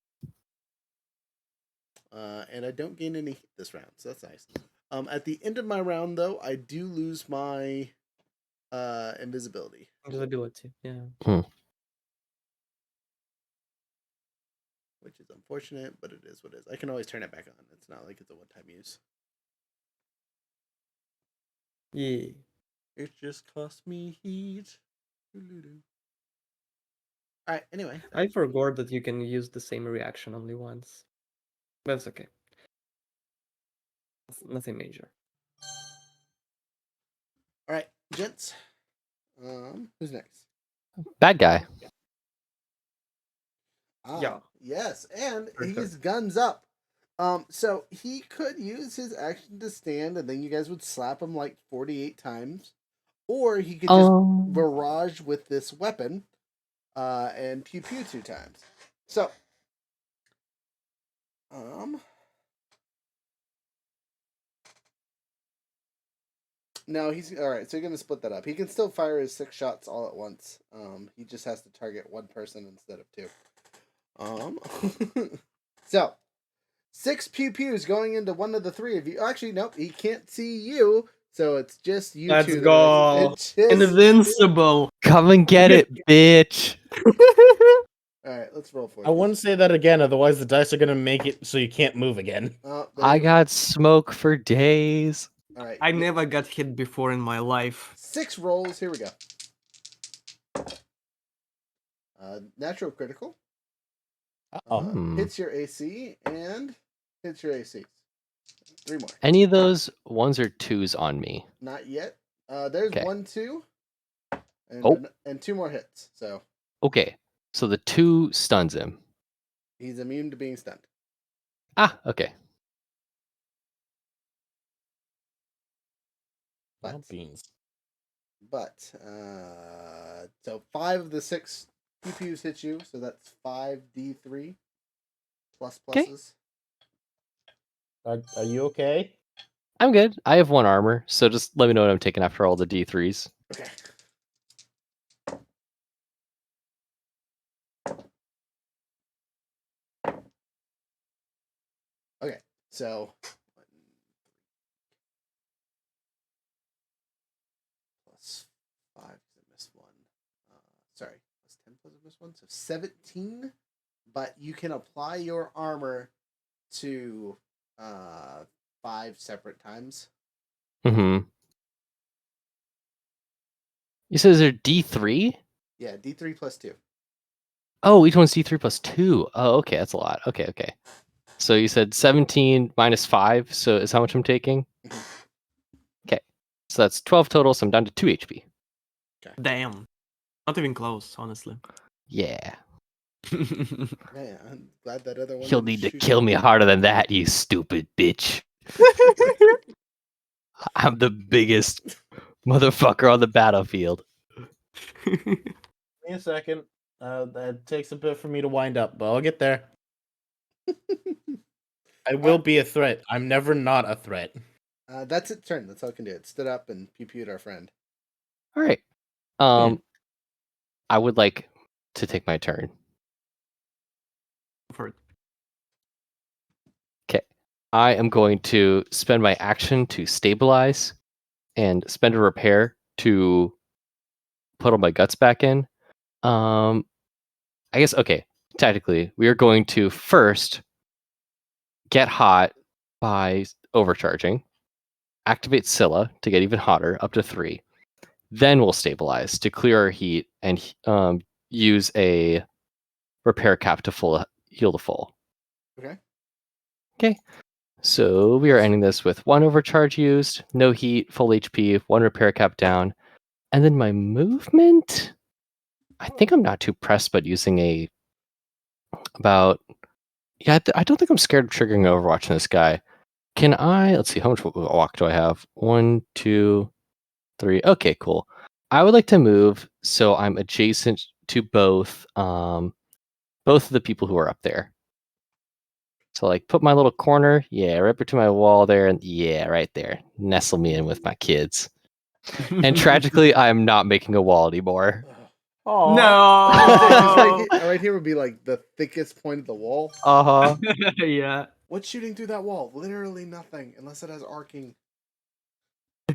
And I don't gain any heat this round, so that's nice. At the end of my round, though, I do lose my invisibility. Invisibility, yeah. Which is unfortunate, but it is what it is. I can always turn it back on. It's not like it's a one-time use. Yeah. It just cost me heat. Alright, anyway. I forgot that you can use the same reaction only once. But it's okay. Nothing major. Alright, gents. Who's next? Bad guy. Yeah. Yes, and For he's sure. guns up. So he could use his action to stand, and then you guys would slap him like 48 times, or he could just barrage with this weapon, and pew pew 2 times. So, no, he's all right. So you're gonna split that up. He can still fire his 6 shots all at once. He just has to target one person instead of 2. So 6 pew pews going into one of the 3 of you. Actually, nope, he can't see you, so it's just you Let's 2. go. It's just Invincible. Come and get it, bitch. All right, let's roll for it. I wouldn't say that again, otherwise the dice are gonna make it so you can't move again. I got smoke for days. All right. I never got hit before in my life. 6 rolls. Here we go. Natural critical. Hits your AC and hits your AC. 3 more. Any of those 1s or 2s on me? Not yet. There's Okay. 1, 2, and 2 more hits. So Okay. So the 2 stuns him. he's immune to being stunned. Ah, okay. Beans. But so 5 of the 6 PPUs hit you, so that's 5d3 plus pluses. Are you okay? I'm good. I have 1 armor, so just let me know what I'm taking after all the D3s. Okay. Okay, so plus 5 because I missed 1. Sorry, plus 10 plus I missed 1, so 17. But you can apply your armor to 5 separate times. Mm-hmm. You said is there D3? Yeah, D3 plus 2. Oh, each one's D3 plus 2. Oh, okay, that's a lot. Okay. So you said 17 minus 5, so is how much I'm taking? Okay. So that's 12 total, so I'm down to 2 HP. Damn. Not even close, honestly. Yeah. Man, I'm glad that other one. You'll need to kill me harder than that, you stupid bitch. I'm the biggest motherfucker on the battlefield. Give me a second. That takes a bit for me to wind up, but I'll get there. I will be a threat. I'm never not a threat. That's its turn. That's all I can do. It stood up and pew-pewed our friend. All right. I would like to take my turn. For it. Okay. I am going to spend my action to stabilize and spend a repair to put all my guts back in. I guess, okay, tactically, we are going to first get hot by overcharging, activate Scylla to get even hotter, up to 3. Then we'll stabilize to clear our heat and use a repair cap to heal to full. Okay. Okay. So we are ending this with 1 overcharge used, no heat, full HP, 1 repair cap down. And then my movement, I think I'm not too pressed, but using about, yeah, I don't think I'm scared of triggering Overwatch on this guy. Can I, let's see, how much walk do I have? 1, 2, 3. Okay, cool. I would like to move so I'm adjacent to both of the people who are up there. So like put my little corner, yeah, right between my wall there, and yeah, right there. Nestle me in with my kids. And tragically, I'm not making a wall anymore. Right, No. right here would be like the thickest point of the wall. Uh-huh. Yeah. What's shooting through that wall? Literally nothing, unless it has arcing.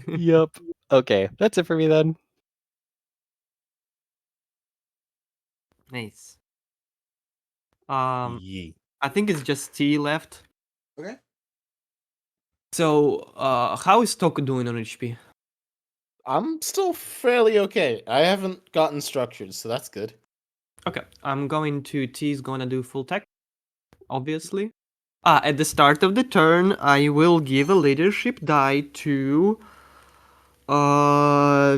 Yep. Okay, that's it for me then. Nice. Yee. I think it's just T left. Okay. So, how is Toku doing on HP? I'm still fairly okay. I haven't gotten structured, so that's good. Okay, I'm going to T is gonna do full tech, obviously. At the start of the turn, I will give a leadership die to. How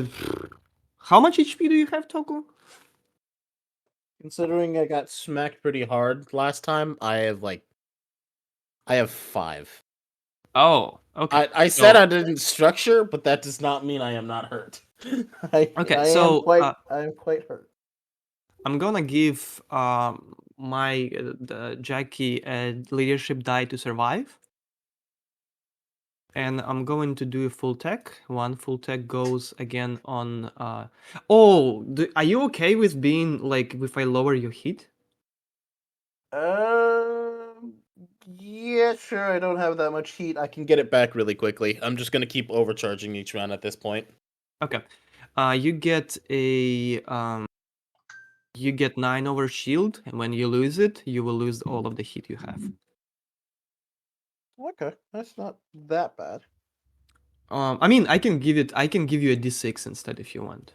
much HP do you have, Toku? Considering I got smacked pretty hard last time, I have 5. Oh, okay. I said I didn't structure, but that does not mean I am not hurt. Okay, I so, am quite hurt. I'm gonna give the Jackie a leadership die to survive. And I'm going to do a full tech. 1 full tech goes again on. Are you okay with being like if I lower your heat? Yeah, sure. I don't have that much heat. I can get it back really quickly. I'm just gonna keep overcharging each round at this point. Okay. You get you get 9 over shield, and when you lose it, you will lose all of the heat you have. Okay, that's not that bad. I mean, I can give you a D6 instead if you want.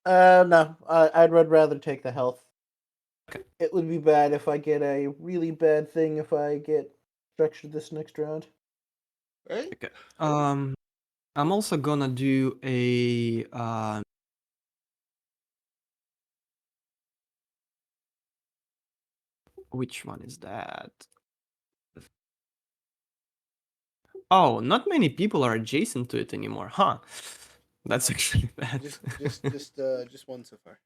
No. I'd rather take the health. Okay. It would be bad if I get a really bad thing if I get structured this next round. Right? Okay. I'm also gonna do a which one is that? Oh, not many people are adjacent to it anymore, huh? That's actually bad. Just one so far.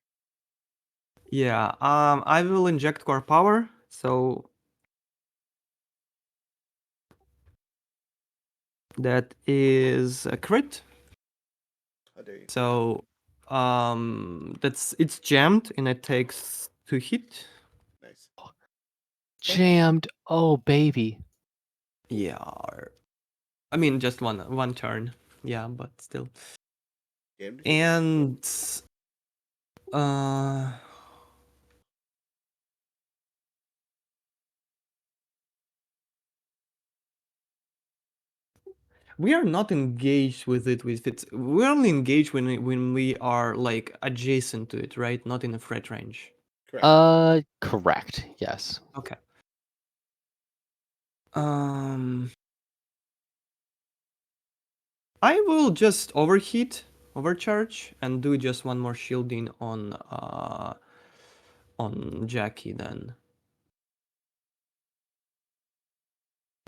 Yeah. I will inject core power. So that is a crit. How dare you? So it's jammed and it takes 2 hit. Nice. Jammed. Oh, baby. Yeah. I mean, just one turn. Yeah, but still. Game to And uh we are not engaged with it we're only engaged when we are like adjacent to it, right? Not in a threat range. Correct. Correct. Yes. Okay. Um I will just overcharge, and do just 1 more shielding on Jackie then,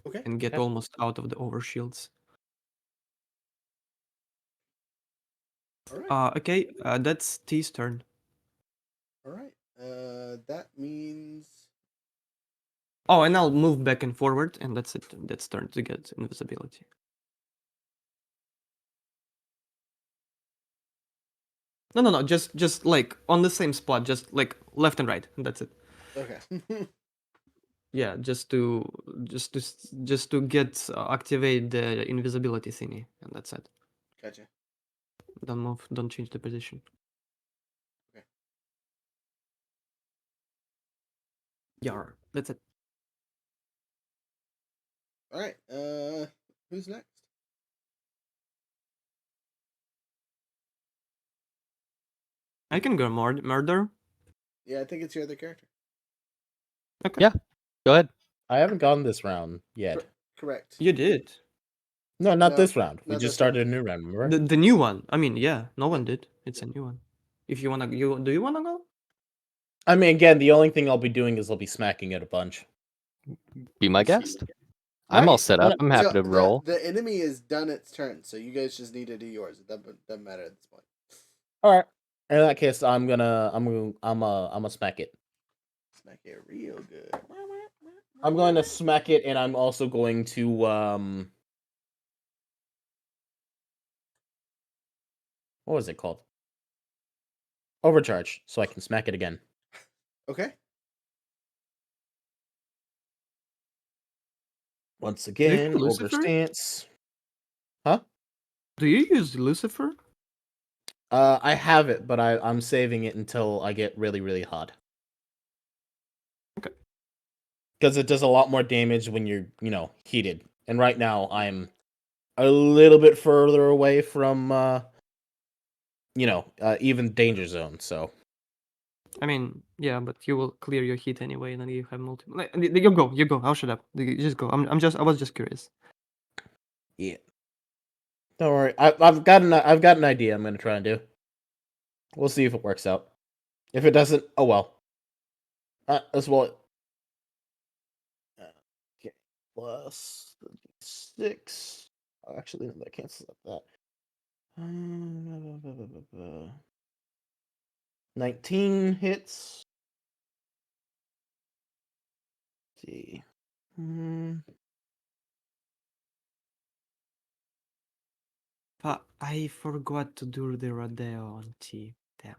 Okay. and get Okay. almost out of the overshields. All right. Okay, that's T's turn. All right. That means. Oh, and I'll move back and forward, and that's it. That's turn to get invisibility. No. Just like on the same spot, just like left and right, and that's it. Okay. Yeah, just to get activate the invisibility thingy, and that's it. Gotcha. Don't move. Don't change the position. Okay. Yeah, that's it. All right. Who's next? I can go murder. Yeah, I think it's your other character. Okay. Yeah. Go ahead. I haven't gotten this round yet. Correct. You did. No, not No, this round. We not just this round. started a new round, remember? The new one. I mean, yeah, no one Yep. did. It's a new one. If you wanna, do you wanna go? I mean, again, the only thing I'll be doing is I'll be smacking it a bunch. Be my guest. All I'm all right. set up. I'm happy So to roll. the enemy is done its turn, so you guys just need to do yours. It doesn't matter at this point. All right. In that case, I'm gonna smack it. Smack it real good. I'm going to smack it, and I'm also going to what was it called? Overcharge, so I can smack it again. Okay. Once you again, have over Lucifer? stance. Huh? Do you use Lucifer? I have it, but I'm saving it until I get really, really hot. Okay. Because it does a lot more damage when you're, heated. And right now, I'm a little bit further away from, even danger zone. So I mean, yeah, but you will clear your heat anyway, and then you have multiple. You go. You go. I'll shut up. You just go. I was just curious. yeah, don't worry. I've got an idea. I'm gonna try and do. We'll see if it works out. If it doesn't, oh well. As well. Okay, plus 6. Oh, actually, no, that cancels out that. 19 hits. Let's see. But I forgot to do the rodeo on T. Damn.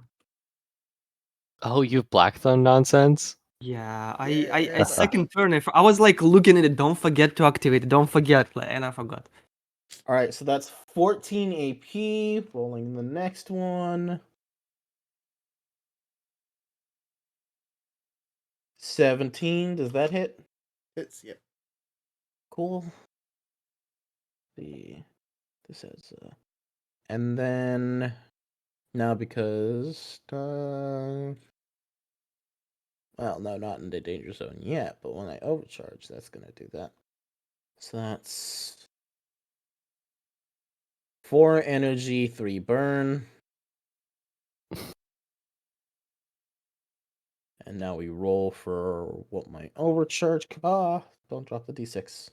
Oh, you have Black Thumb nonsense? Yeah, Yeah, I second turn. I was like looking at it. Don't forget to activate it. Don't forget, and I forgot. All right, so that's 14 AP. Rolling the next one. 17. Does that hit? Hits. Yep. Cool. See, this has and then now because well, no, not in the danger zone yet, but when I overcharge, that's gonna do that. So that's 4 energy, 3 burn. And now we roll for what my overcharge don't drop the d6.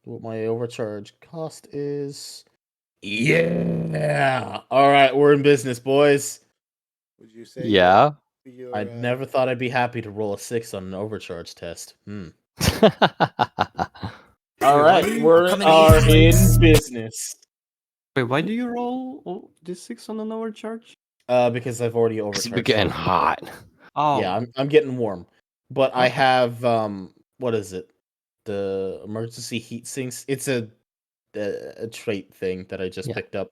What my overcharge cost is. Yeah. All right, we're in business, boys. Would you say? Yeah. I never thought I'd be happy to roll a 6 on an overcharge test. All Wait, right, we in business. Wait, why do you roll this 6 on an overcharge? Because I've already It's overcharged. getting twice. hot. Oh, Yeah, I'm getting warm, but I Okay. have what is it? The emergency heat sinks. It's a trait thing that I just Yeah. picked up.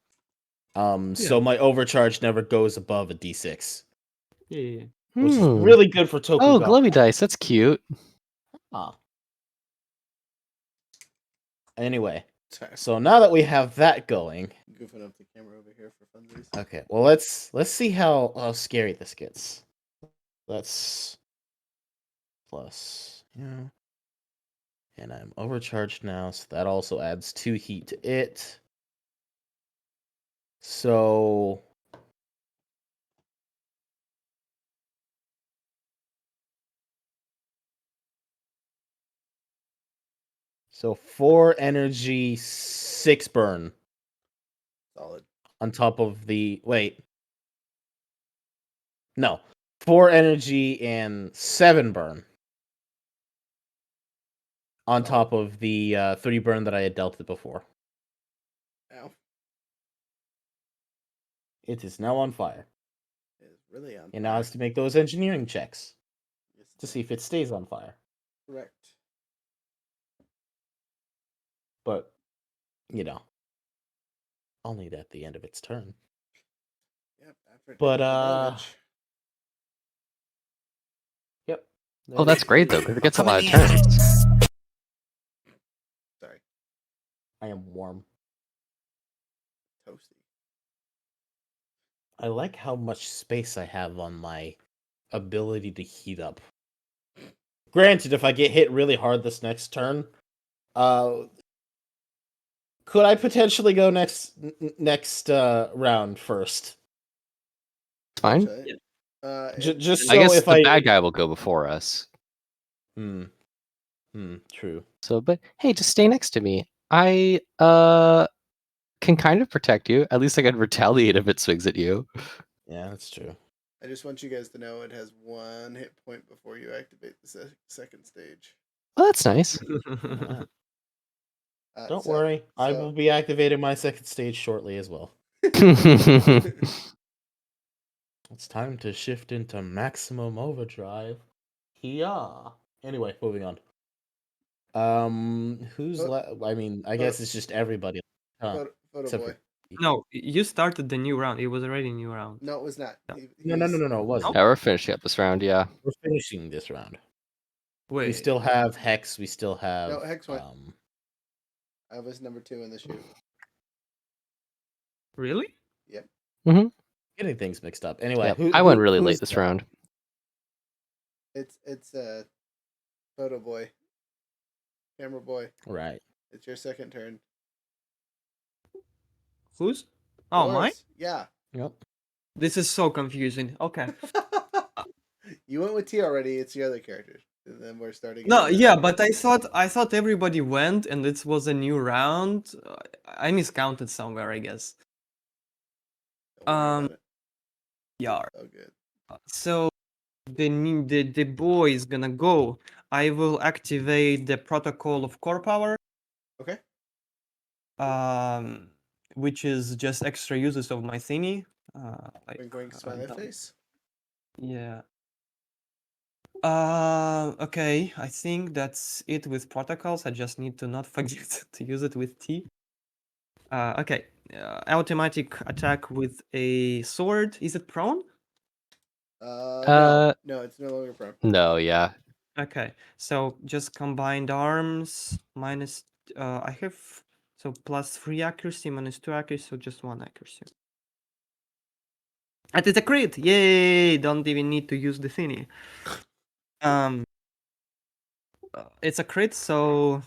Yeah. So my overcharge never goes above a d6, Yeah. which is really good for Tokugawa. Oh, glowy dice. That's cute. Anyway, Sorry. so now that we have that going, Goofing up the camera over here for funsies. okay. Well, let's see how scary this gets. That's plus, and I'm overcharged now, so that also adds 2 heat to it. So So 4 energy, 6 burn Solid. on top of the no, 4 energy and 7 burn on top of the 3 burn that I had dealt it before. Ow. It is now on fire. It's really on. And now has to make those engineering checks Yes, to see if it stays on fire. correct. But, only at the end of its turn. Yep. After But, taking the damage. Yep. Oh, that's great though, because it gets a lot of turns. Sorry. I am warm. Toasty. I like how much space I have on my ability to heat up. Granted, if I get hit really hard this next turn, Could I potentially go next round first? It's fine. Actually, Just I so guess if the bad guy will go before us. True. So, but hey, just stay next to me. I can kind of protect you. At least I can retaliate if it swings at you. Yeah, that's true. I just want you guys to know it has 1 hit point before you activate the second stage. Well, that's nice. Yeah. Don't So- worry, I so- will be activating my second stage shortly as well. It's time to shift into maximum overdrive. Yeah. Anyway, moving on. Who's I mean, I guess it's just everybody. Photo Except boy. for No, you started the new round. It was already a new round. No, it was not. No. No, it wasn't. Yeah, we're finishing up this round. Yeah. We're finishing this round. Wait. We still have Hex. We still have No, Hex went. I was number 2 in the shoot. Really? Yep. Mm-hmm. Getting things mixed up. Anyway, Yep. I went really late this round. It's photo boy. Camera boy. Right. It's your second turn. Who's? Oh, mine? Yours. Yeah. Yep. This is so confusing. Okay. You went with T already. It's the other characters, and then we're starting. No, again. yeah, but I thought everybody went and it was a new round. I miscounted somewhere, I guess. Don't worry about it. Yeah. Oh, good. So the boy is gonna go. I will activate the protocol of core power. Okay. Which is just extra uses of my thingy. Going smiley face. Yeah. Okay. I think that's it with protocols. I just need to not forget to use it with T. Okay. Automatic attack with a sword. Is it prone? No, it's no longer prone. No, yeah. Okay. So just combined arms minus. I have so +3 accuracy, -2 accuracy, so just 1 accuracy. And it's a crit! Yay! Don't even need to use the thingy. It's a crit, so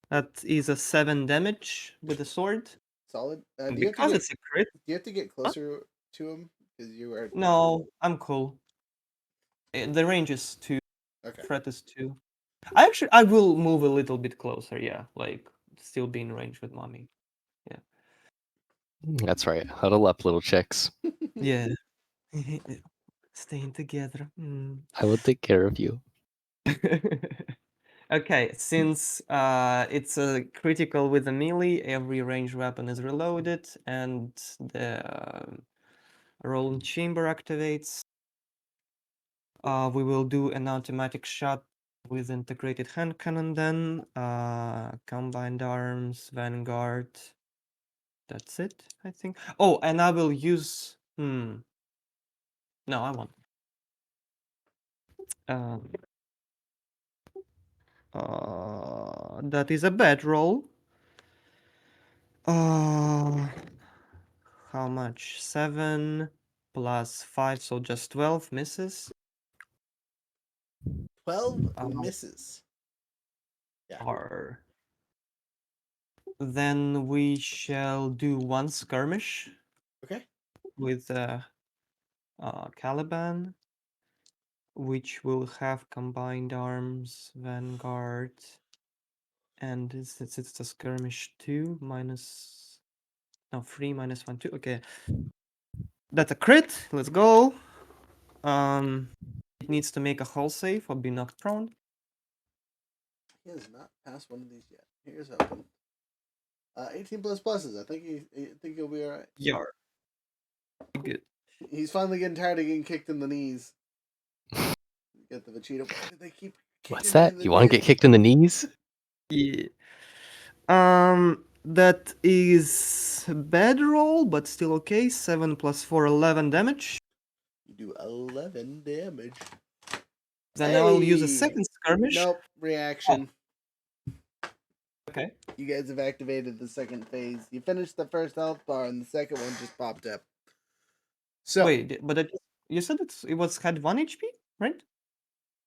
that is a 7 damage with the sword. Solid. Because it's a crit. Do you have to get closer to him? Because you are. No, I'm cool. The range is 2. Okay. Threat is 2. I will move a little bit closer. Yeah, like still be in range with mommy. Yeah. That's right. Huddle up, little chicks. Yeah. Staying together. I will take care of you. Okay, since it's a critical with a melee, every ranged weapon is reloaded, and the rolling chamber activates. We will do an automatic shot with integrated hand cannon then. Combined arms, vanguard. That's it, I think. Oh, and I will use... No, I won't. That is a bad roll. How much? 7 plus 5, so just 12 misses. 12 misses. Yeah. Then we shall do 1 skirmish. Okay. With Caliban, which will have combined arms, vanguard, and it's a skirmish 2 minus 3 minus 1 2. Okay, that's a crit. Let's go. It needs to make a hull save or be knocked prone. He has not passed one of these yet. Here's hoping. 18 plus pluses. I think he'll be all right. Yeah. Good. He's finally getting tired of getting kicked in the knees. Get the Vegeta. Why do they keep? What's that? You want to get kicked in the knees? Yeah. That is a bad roll, but still okay. 7 plus 4, 11 damage. You do 11 damage. Then I'll use a second skirmish. Nope. Reaction. Okay. You guys have activated the second phase. You finished the first health bar, and the second one just popped up. So wait, but you said it had 1 HP, right?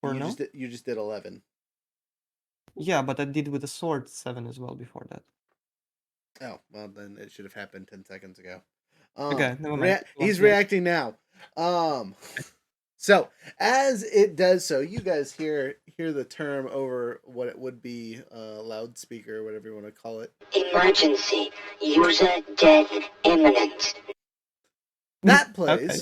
Or no? You just did 11. Yeah, but I did with a sword 7 as well before that. Oh, well, then it should have happened 10 seconds ago. Okay, never mind. He's Yeah. reacting now. So as it does so, you guys hear the term over what it would be a loudspeaker, whatever you want to call it. Emergency. User death imminent. That plays. Okay.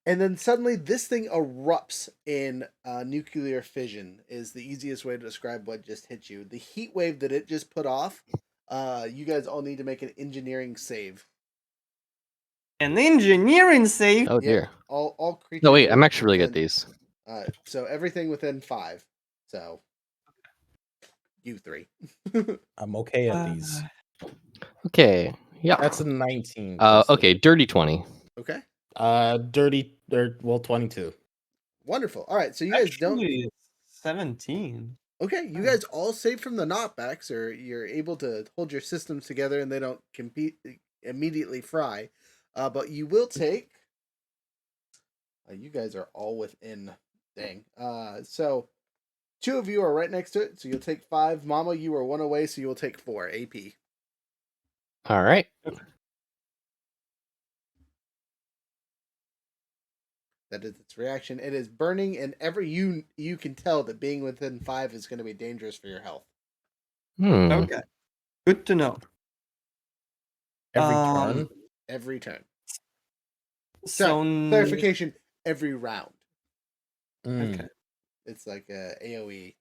And then suddenly this thing erupts in nuclear fission is the easiest way to describe what just hit you. The heat wave that it just put off, you guys all need to make an engineering save. An engineering save. Oh Yeah, dear. all creatures. No, wait. I'm actually really good at within- these. So everything within 5. So you 3. I'm okay at these. Okay. Yeah. That's a 19. plus Okay. Dirty 20. Okay. Dirty, or well, 22. Wonderful. All right. So you guys don't. Actually, 17. Okay, you guys all save from the knockbacks, or you're able to hold your systems together and they don't immediately fry. But you will take. You guys are all within. Dang. So 2 of you are right next to it, so you'll take 5. Mama, you are 1 away, so you will take 4 AP. All right. That is its reaction. It is burning, and you can tell that being within 5 is going to be dangerous for your health. Hmm. Okay. Good to know. Every Um, turn. Every turn. So Sorry, clarification, every round. Mm. Okay. It's like a AoE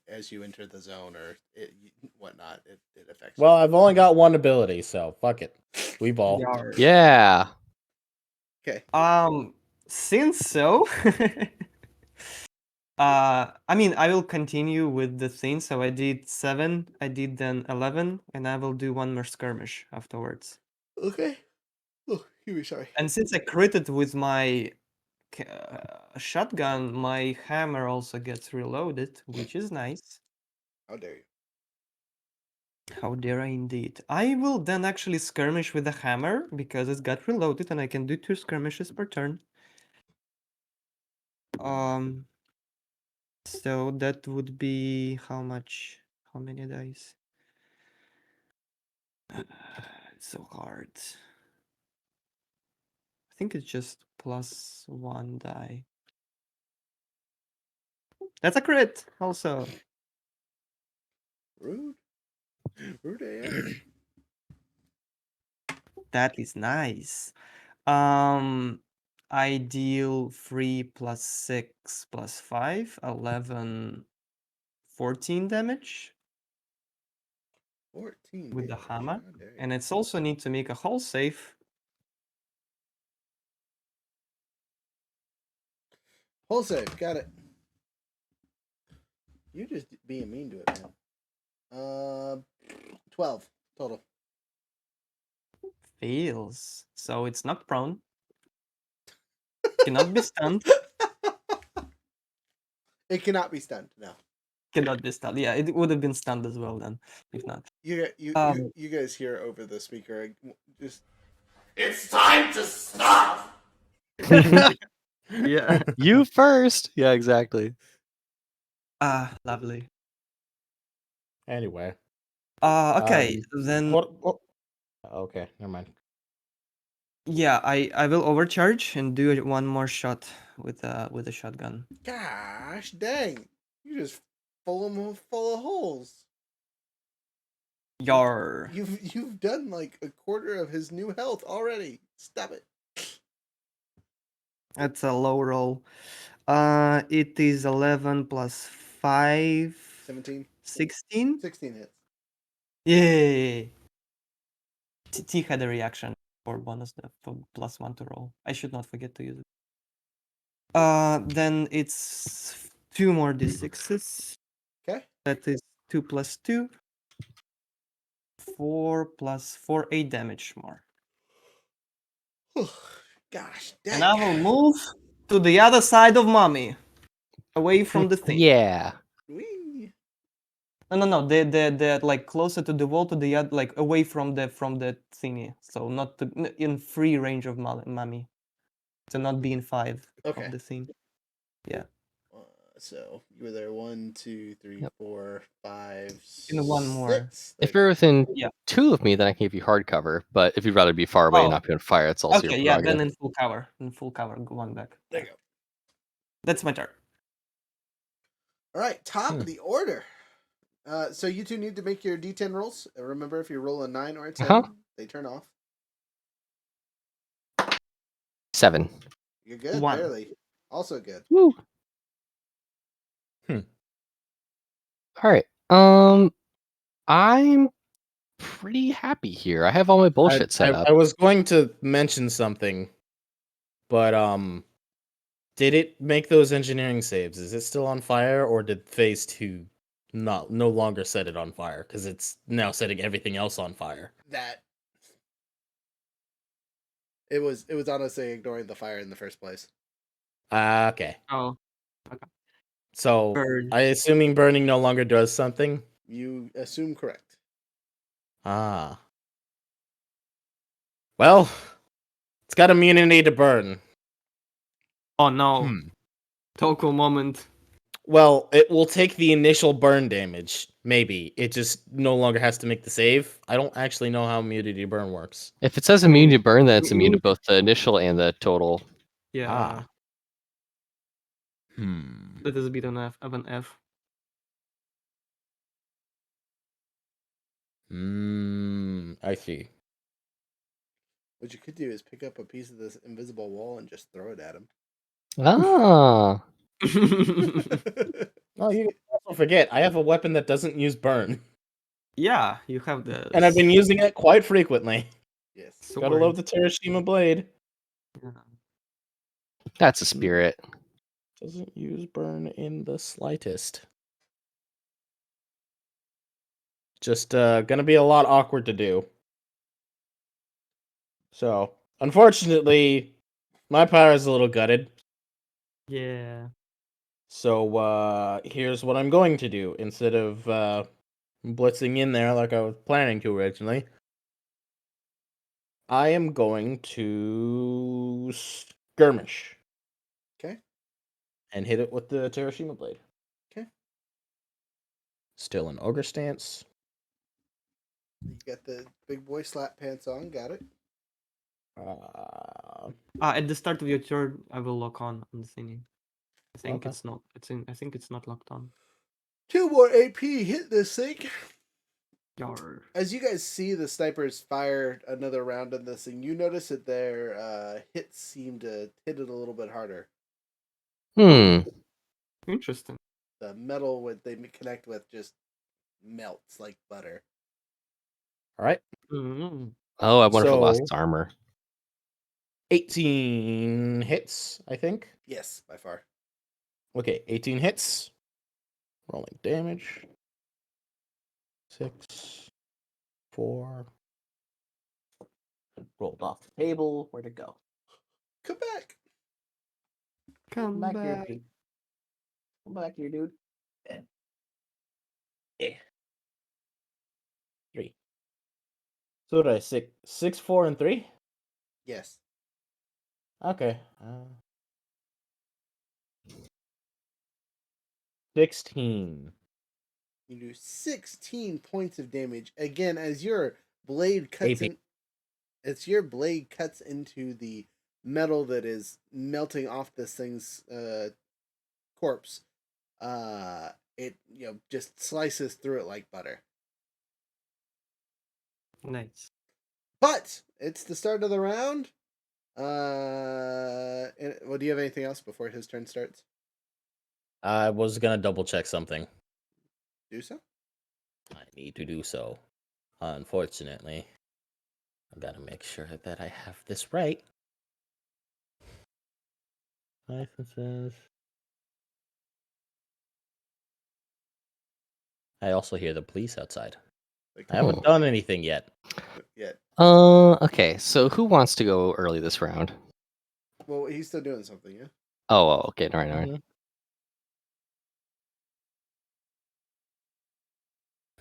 as you enter the zone or whatnot. It affects. Well, I've only got 1 ability, so fuck it. We ball. Yar. Yeah. Okay. Since so, I mean, I will continue with the thing. So I did 7, I did then 11, and I will do 1 more skirmish afterwards. Okay. Oh, here we sorry. And since I critted with my shotgun, my hammer also gets reloaded, which is nice. How dare you? How dare I indeed. I will then actually skirmish with the hammer because it's got reloaded and I can do 2 skirmishes per turn. So that would be how much? How many dice? It's so hard. I think it's just plus 1 die. That's a crit also. Rude. Rude AF. That is nice. I deal 3 plus 6 plus 5, 11, 14 damage 14 with the damage. hammer. How dare you? And it's also need to make a hull save. Hull save. Got it. You just being mean to it, man. 12 total. Fails. So it's not prone. Cannot be stunned. It cannot be stunned. No. Cannot be stunned. Yeah, it would have been stunned as well then, if not. You guys hear over the speaker just. It's time to stop. Yeah. You first. Yeah, exactly. Lovely. Anyway. Okay, then Okay, never mind. yeah, I will overcharge and do 1 more shot with a shotgun. Gosh dang! You just full of holes. Yar. You've done like a quarter of his new health already. Stop it. That's a low roll. It is 11 plus 5. 17. 16? 16 hits. Yay! T had a reaction for bonus for plus 1 to roll. I should not forget to use it. Then it's 2 more d6s. Okay. That is 2 plus 2. 4 plus 4, 8 damage more. Gosh dang. And I will move to the other side of mommy. Away from the thing. Yeah. Whee. No. They're like closer to the wall, to the other, like away from the thingy. So not in free range of mommy. So not be in 5 Okay. of the thing. Yeah. So you were there 1, 2, 3, Yep. 4, 5, And one more. 6. If you're within Yeah. 2 of me, then I can give you hard cover. But if you'd rather be far away and Oh. not be on fire, it's also Okay, your yeah, then prerogative. in full cover. In full cover, going back. There you go. That's my turn. All right, top of the order. So you two need to make your D10 rolls. Remember, if you roll a 9 or a 10, Uh-huh. they turn off. 7. You're good, 1. barely. Also good. Woo. Hmm. All right. I'm pretty happy here. I have all my bullshit set up. I was going to mention something, but did it make those engineering saves? Is it still on fire, or did phase 2 no longer set it on fire? Because it's now setting everything else on fire. That it was honestly ignoring the fire in the first place. Okay. Oh. So Burn. I assuming burning no longer does something. You assume correct. Ah. Well, it's got immunity to burn. Oh no. Hmm. Toko moment. Well, it will take the initial burn damage. Maybe it just no longer has to make the save. I don't actually know how immunity to burn works. If it says I mean, immune to burn, then it's immune to immune- both the initial and the total. Yeah. Ah. Hmm. That is a bit of an F. I see. What you could do is pick up a piece of this invisible wall and just throw it at him. Ah. Oh, you also forget I have a weapon that doesn't use burn, Yeah, you have the and I've been using it quite frequently. Yes. sword. Gotta love the Terashima blade. Yeah. That's a spirit. Doesn't use burn in the slightest. Just gonna be a lot awkward to do. So, unfortunately, my power is a little gutted. Yeah. So, here's what I'm going to do. Instead of blitzing in there like I was planning to originally, I am going to skirmish. Okay. And hit it with the Terashima blade. Okay. Still in ogre stance. You got the big boy slap pants on. Got it. At the start of your turn, I will lock on the thingy. I think Okay. it's not. I think it's not locked on. 2 more AP. Hit this thing. Yar. As you guys see the snipers fire another round on this thing, you notice that their hits seem to hit it a little bit harder. Interesting. The metal they connect with just melts like butter. All right. Mm-hmm. Oh, I wonder if it lost So- its armor. 18 hits, I think. Yes, by far. Okay, 18 hits. Rolling damage. 6, 4. Rolled off the table. Where'd it go? Come back. Come back. here, dude. Come back here, dude. Yeah. 3. So what did I 6, 4, and 3? Yes. Okay. 16. You do 16 points of damage. Again, as your blade cuts AP. in, as your blade cuts into the metal that is melting off this thing's corpse. It just slices through it like butter. Nice. But it's the start of the round. Well, do you have anything else before his turn starts? I was gonna double check something. Do so. I need to do so. Unfortunately, I gotta make sure that I have this right. Licenses. I also hear the police outside. Like, I haven't Oh. done anything yet. yet. Okay. So who wants to go early this round? Well, he's still doing something, yeah. Oh, okay. All right. Mhm.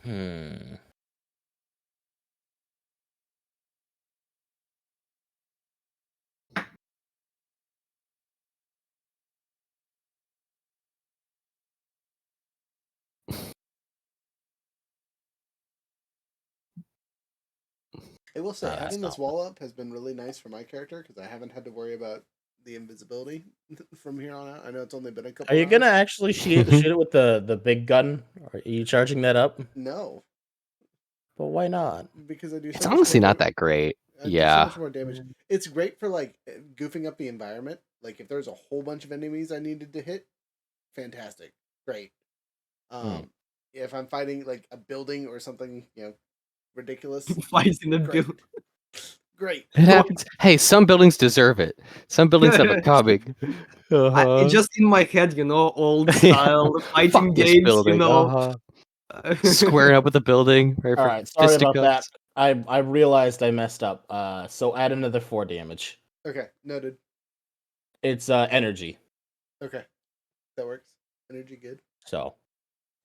Hmm. I will say, That's having this not- wall up has been really nice for my character because I haven't had to worry about the invisibility from here on out. I know it's only been a couple Are you hours. gonna actually shoot it with the big gun? Are you charging that up? No, But why not? because I do so It's much honestly more not that great. I do so Yeah. much more damage. It's great for like goofing up the environment. Like if there's a whole bunch of enemies I needed to hit, fantastic, great. If I'm fighting like a building or something, ridiculous, Fights in the great, build. great. It happens. Hey, some buildings deserve it. Some buildings have it coming. It just in my head, old style Fuck fighting this games, building. Squaring up with the building, right? All For right, sorry about that. fisticuffs. I realized I messed up. So add another 4 damage. Okay, noted. It's energy. Okay, that works. Energy good. So,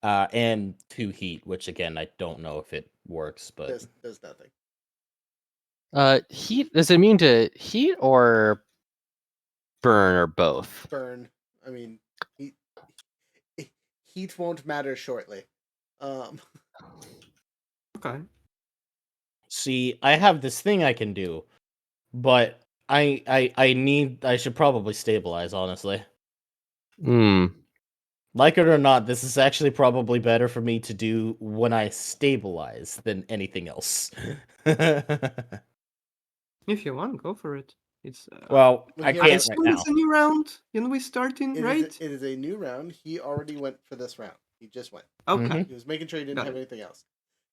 and 2 heat, which again I don't know if it works, but Does nothing. Heat. Does it mean to heat or burn or both? Burn. I mean, heat won't matter shortly. Okay. see, I have this thing I can do, but I should probably stabilize, honestly. Hmm. Like it or not, this is actually probably better for me to do when I stabilize than anything else. If you want, go for it. It's. Well, Well, I here's I can't the- right assume now. it's a new round. We starting, It right? is a new round. He already went for this round. He just went. Okay. He was making sure he didn't Got have it. anything else.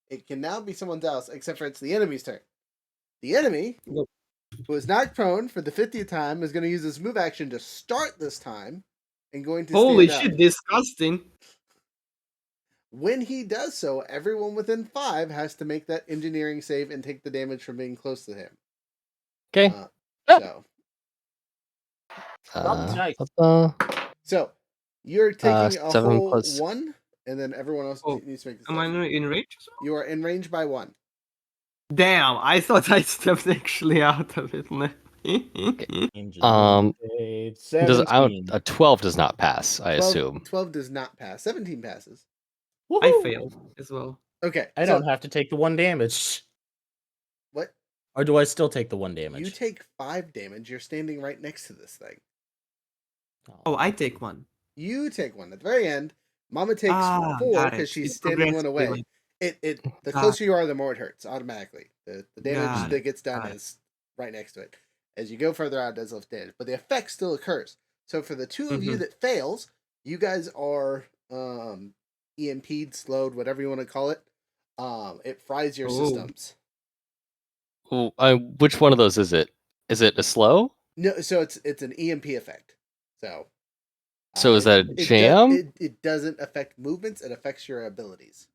It can now be someone else, except for it's the enemy's turn. The enemy, Go. who is knocked prone for the 50th time, is going to use this move action to start this time and going to Holy stand shit! up. Disgusting. When he does so, everyone within 5 has to make that engineering save and take the damage from being close to him. Okay. So, Nice. so you're taking a 7 whole plus- 1, and then everyone else Oh, needs to make the Am I save. in range as well? You are in range by 1. Damn! I thought I stepped actually out of it. Does 17. a 12 does not pass, I 12, assume. 12 does not pass. 17 passes. I Woohoo! failed as well. Okay. I don't have to take the 1 damage. What? Or do I still take the 1 damage? You take 5 damage. You're standing right next to this thing. Oh, I take 1. You take 1 at the very end. Mama takes 4 got it. because she's It standing 1 progressively away. The Got closer you are, the more it hurts automatically. The damage Got that gets done got it. is right next to it. As you go further out, it does less damage, but the effect still occurs. So for the 2 of you that fails, you guys are EMP'd, slowed, whatever you want to call it. It fries your Oh. systems. Which one of those is it? Is it a slow? No, so it's an EMP effect. So So is that a jam? It doesn't affect movements. It affects your abilities.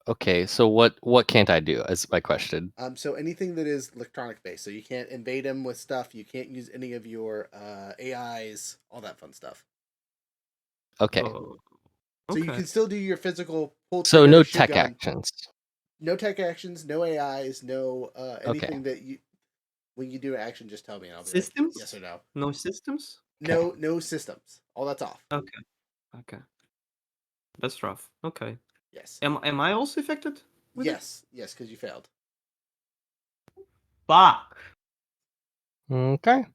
Okay, so what can't I do? Is my question. So anything that is electronic based, so you can't invade them with stuff. You can't use any of your AIs, all that fun stuff. Okay, Oh, So you okay. can still do your physical pull. so trigger, no shoot tech gun. actions. No tech actions. No AIs. No anything that you. When you do an action, just tell me. And I'll be like, Systems? yes or no. No systems? No systems. All that's off. Okay. That's rough. Okay. Yes. Am I also affected? with it? Yes, because you failed. Fuck. Okay.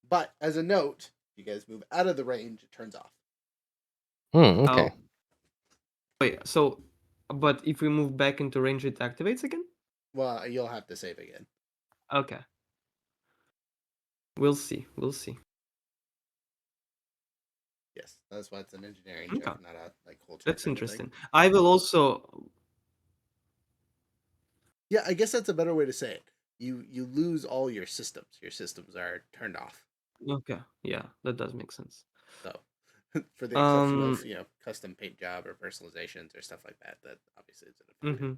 But as a note, if you guys move out of the range, it turns off. Okay. Oh. Wait, so but if we move back into range it activates again? Well, you'll have to save again. Okay. We'll see. Yes, that's why it's an engineering Okay. check, not a whole check. That's kind of thing. interesting. I will also Yeah, I guess that's a better way to say it. You lose all your systems. Your systems are turned off. Okay. Yeah, that does make sense. So, for the exception Um, of custom paint job or personalizations or stuff like that, that obviously isn't affected.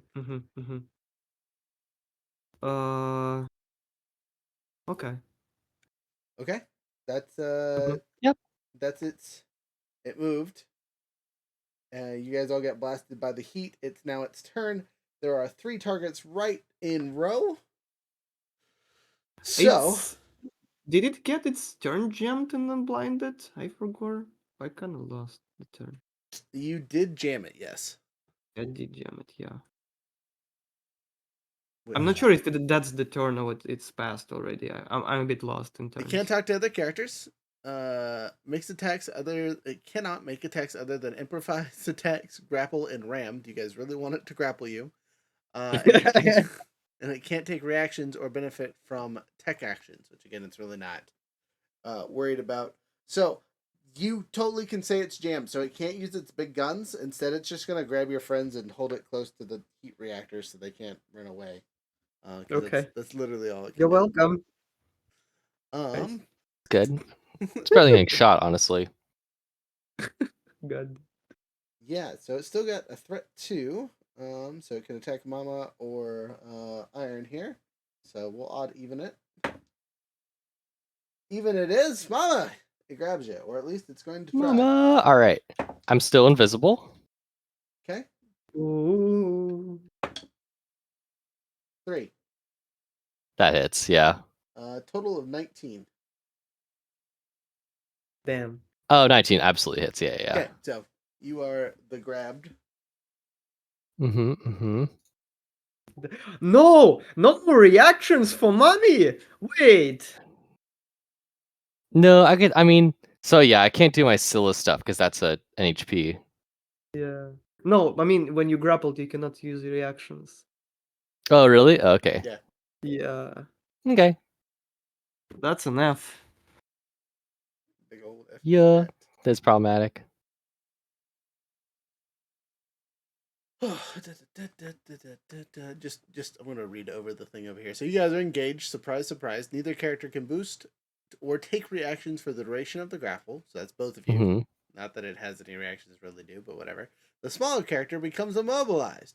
Okay. Okay, that's Yep. That's it. It moved. You guys all get blasted by the heat. It's now its turn. There are 3 targets right in row. So, Did it get its turn jammed and then blinded? I forgot. I kind of lost the turn. you did jam it, yes. I did jam it, yeah. I'm not sure if that's the turn or it's passed already. I'm a bit lost in It terms. can't talk to other characters. Makes attacks other. It cannot make attacks other than improvised attacks, grapple, and ram. Do you guys really want it to grapple you? And it can't take reactions or benefit from tech actions, which again, it's really not worried about. So you totally can say it's jammed. So it can't use its big guns. Instead, it's just gonna grab your friends and hold it close to the heat reactor so they can't run away. Okay. That's literally all it can You're do. welcome. Good. It's barely getting shot, honestly. Good. Yeah, so it's still got a threat too. So it can attack Mama or Iron here. So we'll odd even it. Even it is Mama. It grabs you, or at least it's going to try. Mama. All right. I'm still invisible. Okay, Ooh. 3. That hits. Yeah. Total of 19. Damn. Oh, 19 absolutely hits. Yeah. Yeah. Okay, so you are the grabbed. Mm-hmm. Mm-hmm. No, not more reactions for money. Wait. No, I mean, so yeah, I can't do my Scylla stuff because that's an HP. Yeah. No, I mean when you grappled, you cannot use reactions. Oh, really? Okay. Yeah. Yeah. Okay. That's an F. Big old F. Yeah, that's problematic. Just I'm gonna read over the thing over here. So you guys are engaged. Surprise, surprise. Neither character can boost or take reactions for the duration of the grapple. So that's both of you. Mm-hmm. Not that it has any reactions really do, but whatever. The smaller character becomes immobilized,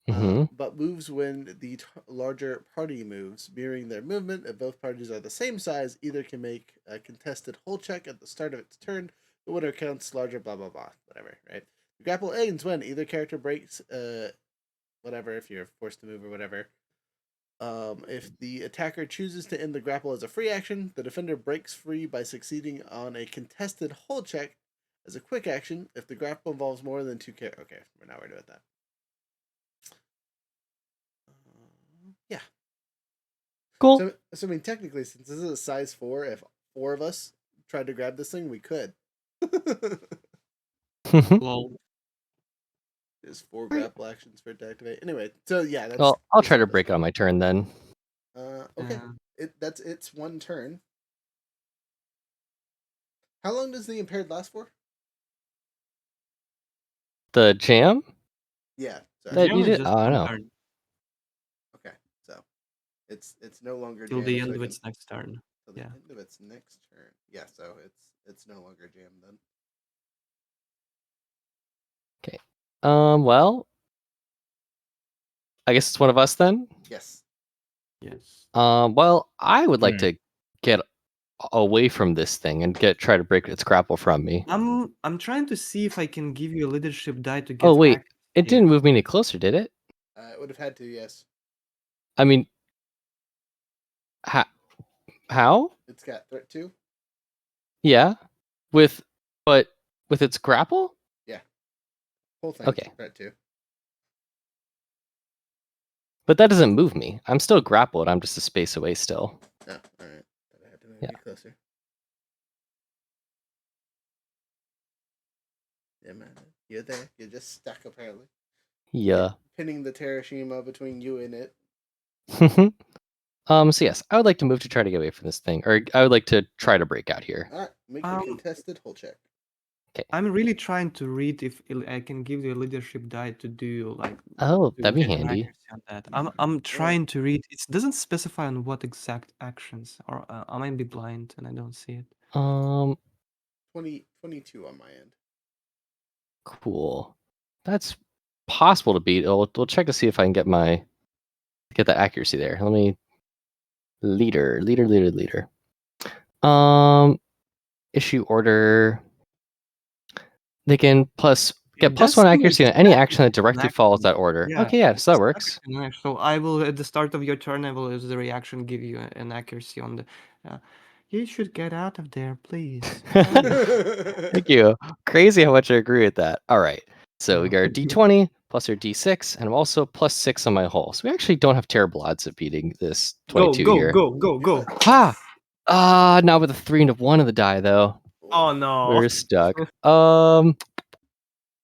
Mm-hmm. but moves when the larger party moves, mirroring their movement. If both parties are the same size, either can make a contested hull check at the start of its turn. The winner counts larger, blah blah blah, whatever. Right? The grapple ends when either character breaks, whatever. If you're forced to move or whatever. If the attacker chooses to end the grapple as a free action, the defender breaks free by succeeding on a contested hull check as a quick action. If the grapple involves more than 2 characters, okay, we're not worried about that. Yeah. Cool. So I mean, technically, since this is a size 4, if 4 of us tried to grab this thing, we could. Lol. There's 4 grapple actions for it to activate. Anyway, so yeah, that's. Well, I'll that's try to what break it on my turn then. Okay, that's it's 1 turn. How long does the impaired last for? The jam? Yeah. Sorry. That Jam you is did? just Oh, I one know. turn. Okay, so it's no longer Till jam, the so end I of can- its next turn. till the Yeah. end of its next turn. Yeah, so it's no longer jam then. Well, I guess it's one of us then. Yes. Yes. Well, I would like to get away from this thing and try to break its grapple from me. I'm trying to see if I can give you a leadership die to get. Oh wait, access it here. didn't move me any closer, did it? It would have had to, yes. I mean, how? It's got threat 2. Yeah, but with its grapple. Whole thing. Okay. Threat 2. But that doesn't move me. I'm still grappled. I'm just a space away still. Oh, alright. I had to move Yeah. you closer. Yeah, man. You're there. You're just stuck apparently. Yeah. Pinning the Terashima between you and it. So yes, I would like to move to try to get away from this thing, or I would like to try to break out here. Alright, make a Um, contested hull check. I'm really trying to read if I can give you a leadership die to do like. Oh, to that'd be get an handy. accuracy on that. I'm trying to read. It doesn't specify on what exact actions, or I might be blind and I don't see it. 22 on my end. Cool. That's possible to beat. We'll check to see if I can get that accuracy there. Let me leader. Issue order. They can get It plus does 1 seem accuracy on like any that action that is an directly follows that action. order. Yeah, Okay, yeah, so that it's an works. action, yeah. So I will at the start of your turn, I will as the reaction give you an accuracy on the. You should get out of there, please. Thank you. Crazy how much I agree with that. All right. So we got our D20 plus your d6, and I'm also +6 on my hull. So we actually don't have terrible odds of beating this Go, 22 go, here. go, go, go. Ha! Not with a 3 and a 1 of the die though. Oh no. We're stuck.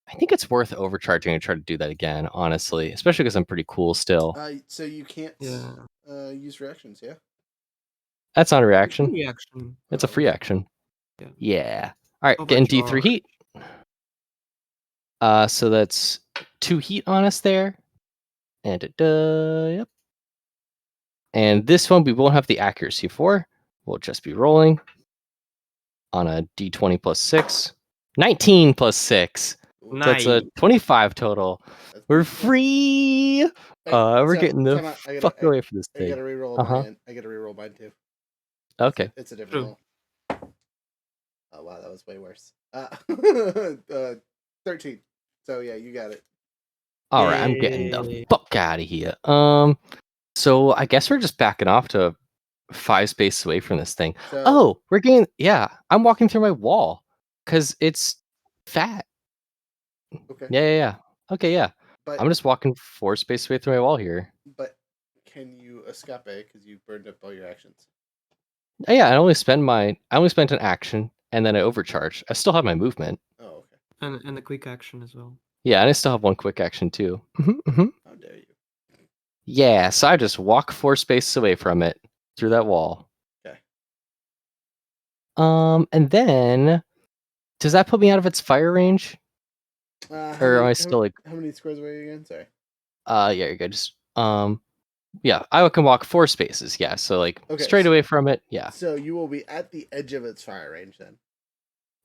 I think it's worth overcharging and try to do that again, honestly, especially because I'm pretty cool still. So you can't Yeah. use reactions, yeah? That's not a It's a reaction. reaction. It's a free action. Yeah. Yeah. All right, getting D3 heat. So that's 2 heat on us there. And yep. And this one we won't have the accuracy for. We'll just be rolling on a D20 plus 6. 19 plus 6. Ooh, That's a 25 total. that's We're pretty cool. free. Wait, We're so, getting the time out. fuck away from this I thing. gotta reroll mine. I gotta reroll mine too. Okay. It's a different True. roll. Oh wow, that was way worse. 13. So yeah, you got it. All right, I'm getting the Yay. fuck out of here. So I guess we're just backing off to 5 spaces away from this thing. So Oh, we're getting, yeah, I'm walking through my wall because it's fat. okay. Yeah. Okay, yeah. But I'm just walking 4 spaces away through my wall here. but can you escape because you burned up all your actions? Oh, yeah, I only spent an action and then I overcharged. I still have my movement. Oh, okay. And a quick action as well. Yeah, and I still have 1 quick action too. How dare you? Yeah, so I just walk 4 spaces away from it through that wall. Okay. And then does that put me out of its fire range? Or am I still like? How many squares away again? Sorry. Yeah, you're good. Just yeah, I can walk 4 spaces. Yeah, so like Okay, straight so- away from it. Yeah, So you will be at the edge of its fire range then.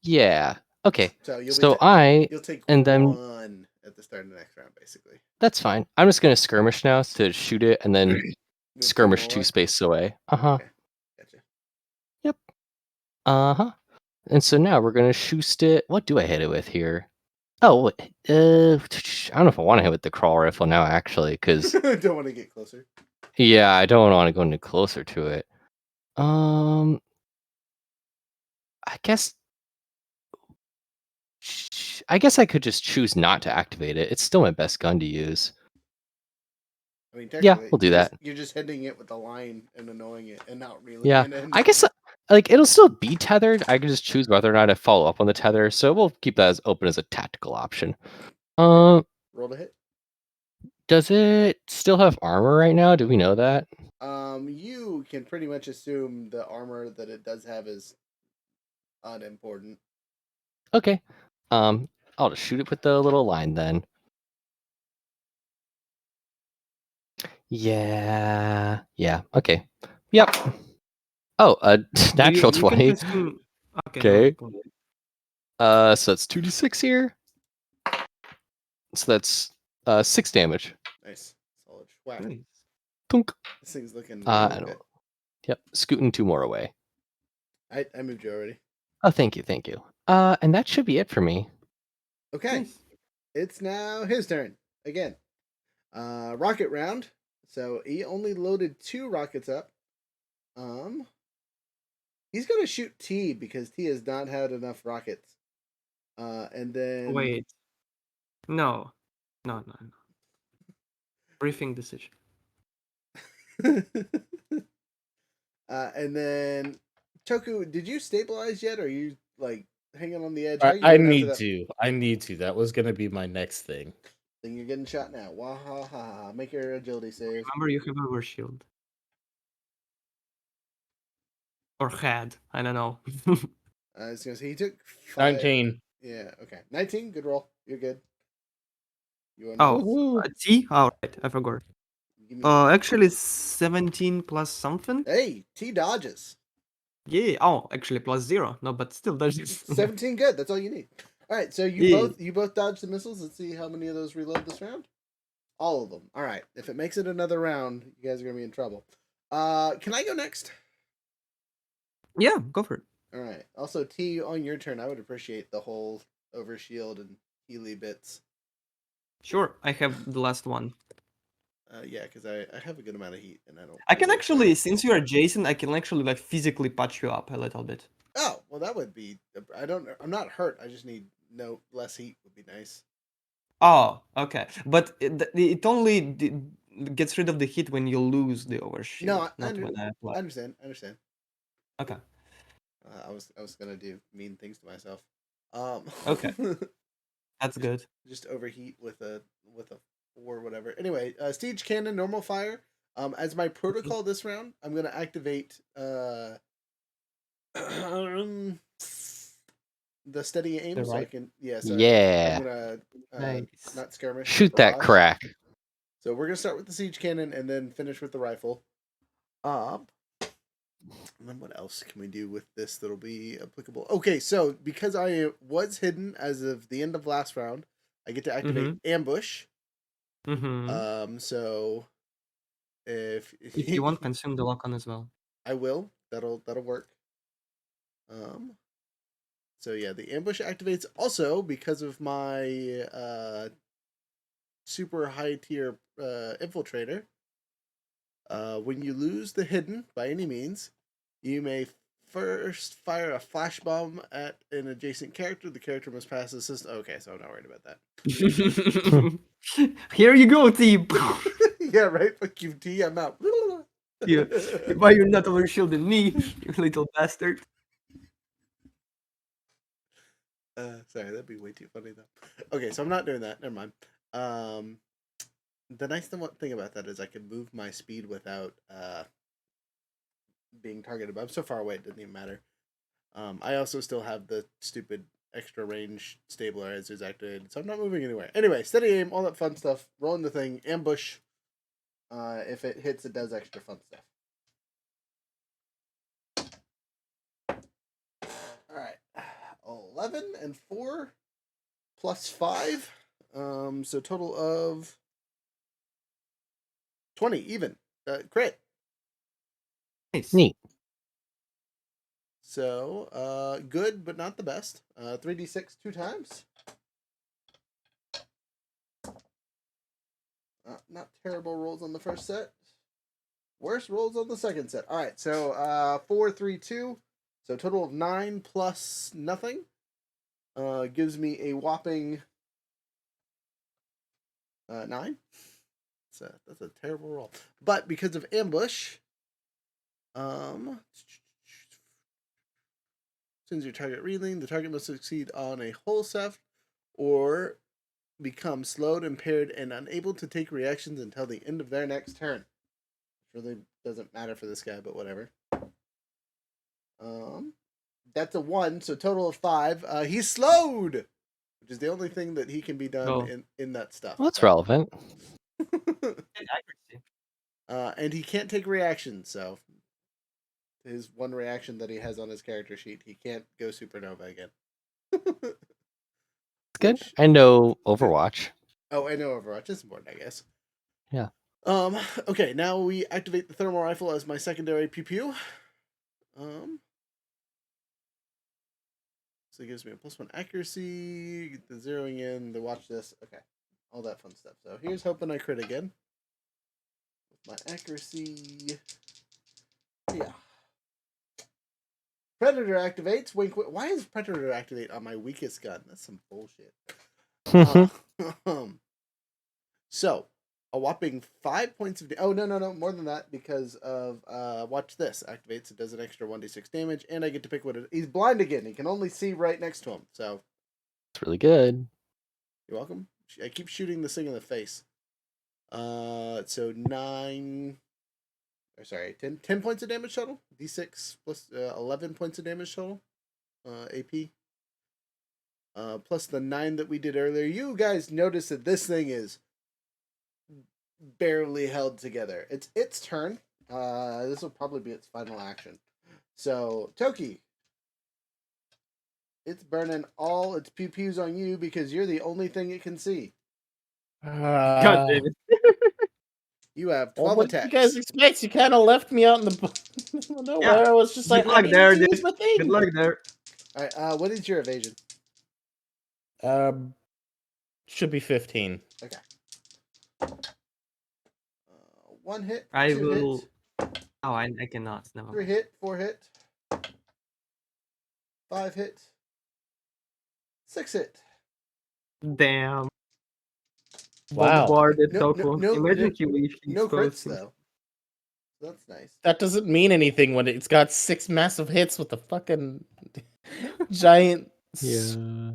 yeah. Okay, So you'll so you'll take and then- 1 at the start of the next round, basically. that's fine. I'm just gonna skirmish now to shoot it and then Move skirmish more 2 away? spaces away. Okay. Gotcha. And so now we're gonna shoot it. What do I hit it with here? Oh, I don't know if I want to hit with the crawl rifle now, actually, because Don't want to get closer. yeah, I don't want to go any closer to it. I guess I could just choose not to activate it. It's still my best gun to use. I mean, Yeah, technically, we'll do you're that. You're just hitting it with the line and annoying it, and not really. Yeah, I guess like it'll still be tethered. I can just choose whether or not I follow up on the tether. So we'll keep that as open as a tactical option. Roll to hit. Does it still have armor right now? Do we know that? You can pretty much assume the armor that it does have is unimportant. Okay. I'll just shoot it with the little line then. Yeah. Okay. Yep. Oh, natural You can 20. consume... Okay. go on. So that's 2d6 here. So that's 6 damage. Nice, solid whack. Nice. Tunk. This thing's looking I real know. good. Yep. Scooting 2 more away. I moved you already. Oh, thank you. And that should be it for me. Okay, Nice. it's now his turn again. Rocket round. So he only loaded 2 rockets up. He's gonna shoot T because T has not had enough rockets. And then Wait. No. Briefing decision. and then Toku, did you stabilize yet? Or are you like hanging on the edge? How are you I doing after need that to. I need to. That was gonna be my next thing. thing? You're getting shot now. Wahaha! Make your agility save. Remember, you have overshield. Or had. I don't know. I was gonna say he took 5. 19. Yeah. Okay. 19. Good roll. You're good. You want Oh, Woohoo. T? Oh, right. I forgot. Give me... Actually, 17 plus something. Hey, T dodges. Yeah. Oh, actually, plus 0. No, but still, there's 17. Good. That's all you need. All right. So you both dodge the missiles. Let's see how many of those reload this round. All of them. All right. If it makes it another round, you guys are gonna be in trouble. Can I go next? Yeah, go for it. All right. Also, T, on your turn, I would appreciate the whole overshield and Healy bits. Sure, I have the last one. Yeah, because I have a good amount of heat, and I don't. I can actually, since you're Jason, I can actually like physically patch you up a little bit. Oh well, that would be. I'm not hurt. I just need less heat. Would be nice. Oh, okay. But it only gets rid of the heat when you lose the overshoot, No, not when I apply. I understand. Okay. I was gonna do mean things to myself. Um, Okay. That's good. just overheat with a or whatever. Anyway, siege cannon, normal fire. As my protocol this round, I'm gonna activate the steady aim, The so I right. can I'm Yeah. gonna Nice. not skirmish. Shoot that barrage. crack. So we're gonna start with the siege cannon and then finish with the rifle. And then what else can we do with this that'll be applicable? Okay, so because I was hidden as of the end of last round, I get to activate ambush. So if If you want, consume the lock-on as well. I will. That'll work. So yeah, the ambush activates also because of my super high tier infiltrator. When you lose the hidden by any means, you may first fire a flash bomb at an adjacent character. The character must pass the system. Okay, so I'm not worried about that. Here you go, T. Yeah, right. Fuck you, T. I'm out. Yeah. Why you're not overshielding me, you little bastard? Sorry, that'd be way too funny though. Okay, so I'm not doing that. Never mind. The nice thing about that is I can move my speed without being targeted. But I'm so far away it doesn't even matter. I also still have the stupid extra range stabilizers activated, so I'm not moving anywhere. Anyway, steady aim, all that fun stuff. Rolling the thing, ambush. If it hits, it does extra fun stuff. All right, 11 and 4 plus 5. So total of 20 even. Crit. Nice. Neat. So, good, but not the best. 3d6 2 times. Not terrible rolls on the first set. Worst rolls on the second set. All right, so 4, 3, 2. So total of 9 plus nothing. Gives me a whopping 9. So that's a terrible roll. But because of ambush, since your target reeling, the target must succeed on a whole theft or become slowed, impaired, and unable to take reactions until the end of their next turn. Which really doesn't matter for this guy, but whatever. That's a 1, so total of 5. He's slowed, which is the only thing that he can be done in that stuff. Well, that's relevant. And he can't take reactions, so his one reaction that he has on his character sheet, he can't go supernova again. Good. I know Overwatch. Oh, I know Overwatch is important, I guess. Yeah. Okay, now we activate the thermal rifle as my secondary pew pew. So it gives me a +1 accuracy, get the zeroing in, the watch this, okay. All that fun stuff. So here's hoping I crit again. With my accuracy. Yeah. Predator activates. Wink, wink. Why is Predator activate on my weakest gun? That's some bullshit. So, a whopping 5 points of damage. Oh, no, more than that because of, watch this. Activates, it does an extra 1d6 damage, and I get to pick what it is. He's blind again. He can only see right next to him, so. It's really good. You're welcome. I keep shooting this thing in the face. So 10 points of damage total. D6 plus 11 points of damage total. AP. Plus the 9 that we did earlier. You guys notice that this thing is barely held together. It's its turn. This will probably be its final action. So, Toki, it's burning all its pew-pews on you because you're the only thing it can see. God damn it. You have 12 Well, what attacks. did you guys expect? You kind of left me out in the nowhere. Yeah. I was just like, Good luck I need there, to use dude. my thing. Good luck there. All right, what is your evasion? Should be 15. Okay. 1 hit, I 2 will. hit, Oh, I cannot. Never 3 mind. hit, 4 hit, 5 hit, 6 hit. Damn. Wow. Bombarded No, Toku. no, Imagine he no crits exposed him. though. That's nice. That doesn't mean anything when it's got 6 massive hits with the fucking giant Yeah.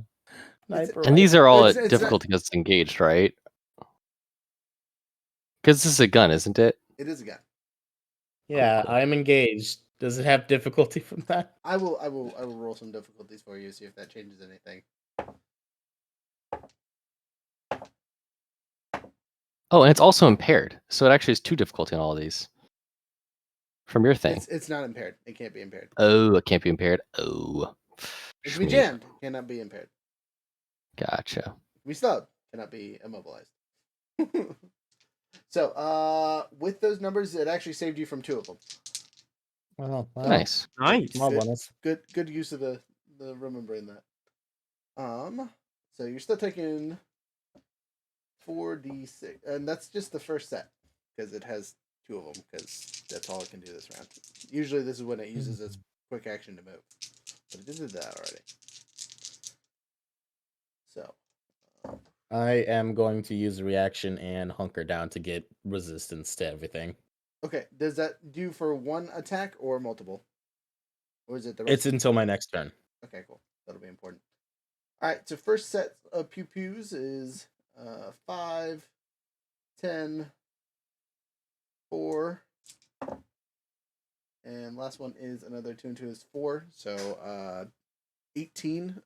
sniper And these are all It's- at it's difficulty because it's engaged, right? Because this is a gun, isn't it? It is a gun. Yeah, Cool. I'm engaged. Does it have difficulty from that? I will roll some difficulties for you, see if that changes anything. Oh, and it's also impaired, so it actually has 2 difficulty on all of these. From your thing. It's not impaired. It can't be impaired. Oh, it can't be impaired. Oh. It can be Schmeat. jammed. Cannot be impaired. Gotcha. It can be stubbed. Cannot be immobilized. So, with those numbers, it actually saved you from 2 of them. Well, Nice. Nice. Small bonus. Good use of the remembering that. So you're still taking 4d6, and that's just the first set because it has 2 of them because that's all it can do this round. Usually this is when it uses its quick action to move, but it did that already. So I am going to use a reaction and hunker down to get resistance to everything. okay, does that do for 1 attack or multiple, or is it the rest? It's until my next turn. Okay, cool. That'll be important. All right, so first set of pew pews is 5, 10, 4, and last one is another 2 and 2 is 4. So 18.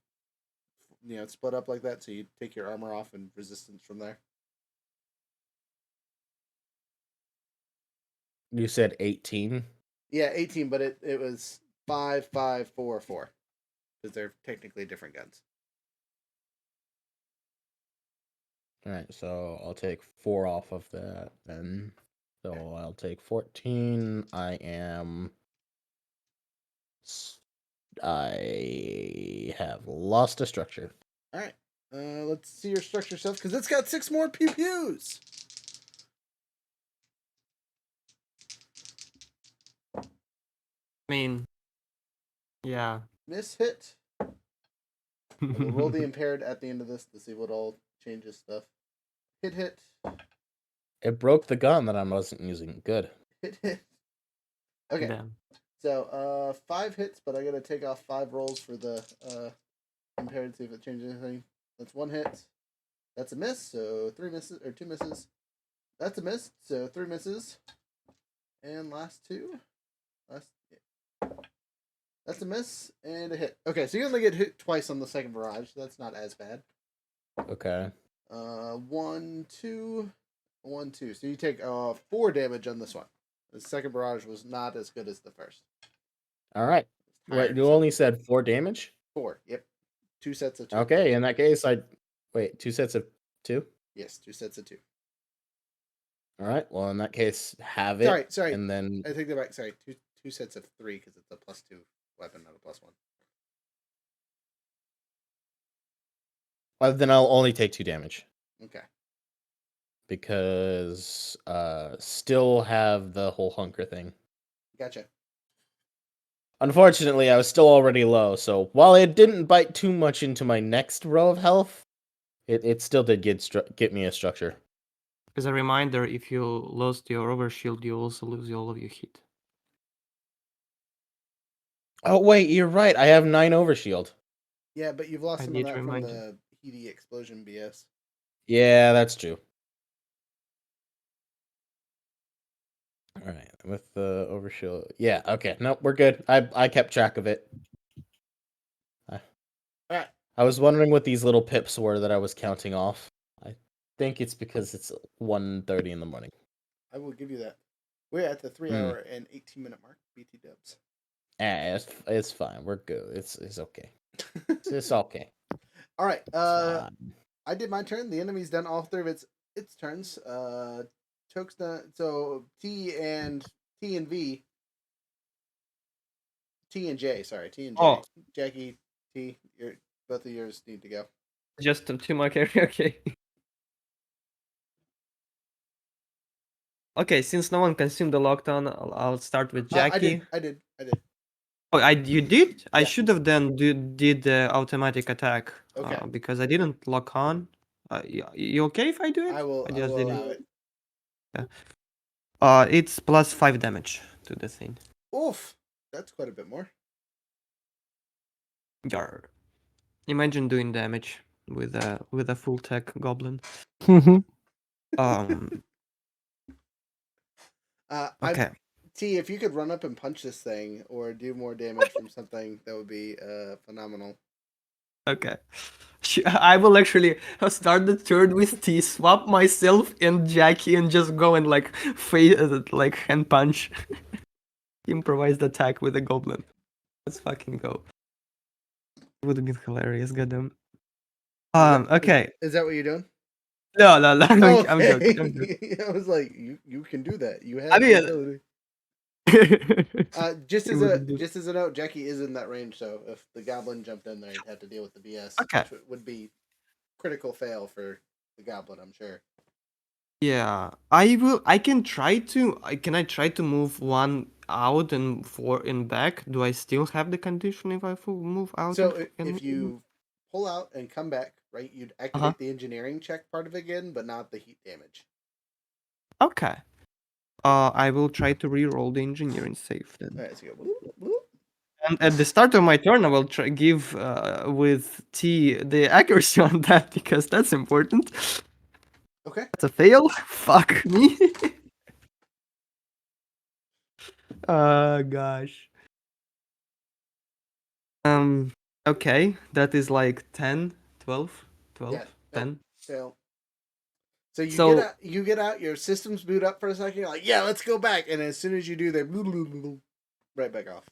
You know, it's split up like that, so you take your armor off and resistance from there. You said 18? Yeah, 18, but it was 5, 5, 4, 4 because they're technically different guns. All right, so I'll take 4 off of that then. So I'll take 14. I have lost a structure. All right, let's see your structure stuff because it's got 6 more pew pews. I mean, yeah. Miss hit. And we'll roll the impaired at the end of this to see what all changes stuff. Hit. It broke the gun that I wasn't using. Good. Hit. Okay. Damn. So 5 hits, but I gotta take off 5 rolls for the impaired, see if it changes anything. That's 1 hit. That's a miss, so 3 misses or 2 misses. That's a miss, so 3 misses. And last 2. That's a miss and a hit. Okay, so you only get hit twice on the second barrage. So that's not as bad. Okay. 1, 2, 1, 2. So you take 4 damage on this one. The second barrage was not as good as the first. All right. Wait, you only said 4 damage? 4. Yep. 2 sets of 2. Okay, in that case, wait, 2 sets of 2? Yes, 2 sets of 2. All right. Well, in that case, have it. Sorry. And then I take that back. Sorry, two sets of 3 because it's a +2 weapon, not a +1. well, then I'll only take 2 damage Okay. because still have the whole hunker thing. Gotcha. Unfortunately, I was still already low, so while it didn't bite too much into my next row of health, it still did get me a structure. As a reminder, if you lost your overshield, you also lose all of your heat. Oh wait, you're right. I have 9 overshield. Yeah, but you've lost I some of need that to from remind the heaty explosion BS. Yeah, that's true. All right, with the overshield. Yeah, okay. Nope, we're good. I kept track of it. Alright. I was wondering what these little pips were that I was counting off. I think it's because it's 1:30 in the morning. I will give you that. We're at the 3-hour and 18-minute mark. BT dubs. It's fine. We're good. It's okay. It's okay. All right. It's fine. I did my turn. The enemy's done all 3 of its turns. Choke's done. So T and V. T and J. Sorry, T and J. Oh. Jackie, T. Both of yours need to go. Just to my carry, okay. Okay, since no one consumed the lockdown, I'll start with Jackie. I did. Oh, you did? I Yeah. should have then did the automatic attack. Okay. Because I didn't lock on. You okay if I do it? I will just didn't. allow it. It's plus 5 damage to the thing. Oof, that's quite a bit more. Yar. Imagine doing damage with a full tech goblin. Um. I'm Okay. T. If you could run up and punch this thing or do more damage from something, that would be phenomenal. Okay. I will actually start the turn with T, swap myself and Jackie, and just go and like like hand punch, improvised attack with a goblin. Let's fucking go. Would have been hilarious, goddamn. Okay. Is that what you're doing? No, no, no. I'm joking. I'm joking. Okay. I was like, you can do that. You have I the mean, ability. Just it as wouldn't do. a note, Jackie is in that range, so if the goblin jumped in there, he'd have to deal with the BS, Okay. which would be critical fail for the goblin, I'm sure. Yeah, I will. I can try to. Can I try to move one out and four in back? Do I still have the condition if I move out So and if you pull out and come back, right, you'd activate the engineering check part of it again, but not the heat damage. Okay. I will try to re-roll the engineering save then. All right, so you go. Whoop, whoop. And at the start of my turn, I will try give with T the accuracy on that because that's important. Okay. That's a fail. Fuck me. Gosh. Okay, that is like 10, 12, 12, Yeah. 10. So so So you get out, your systems boot up for a second, you're like, yeah, let's go back, and as soon as you do, they right back off.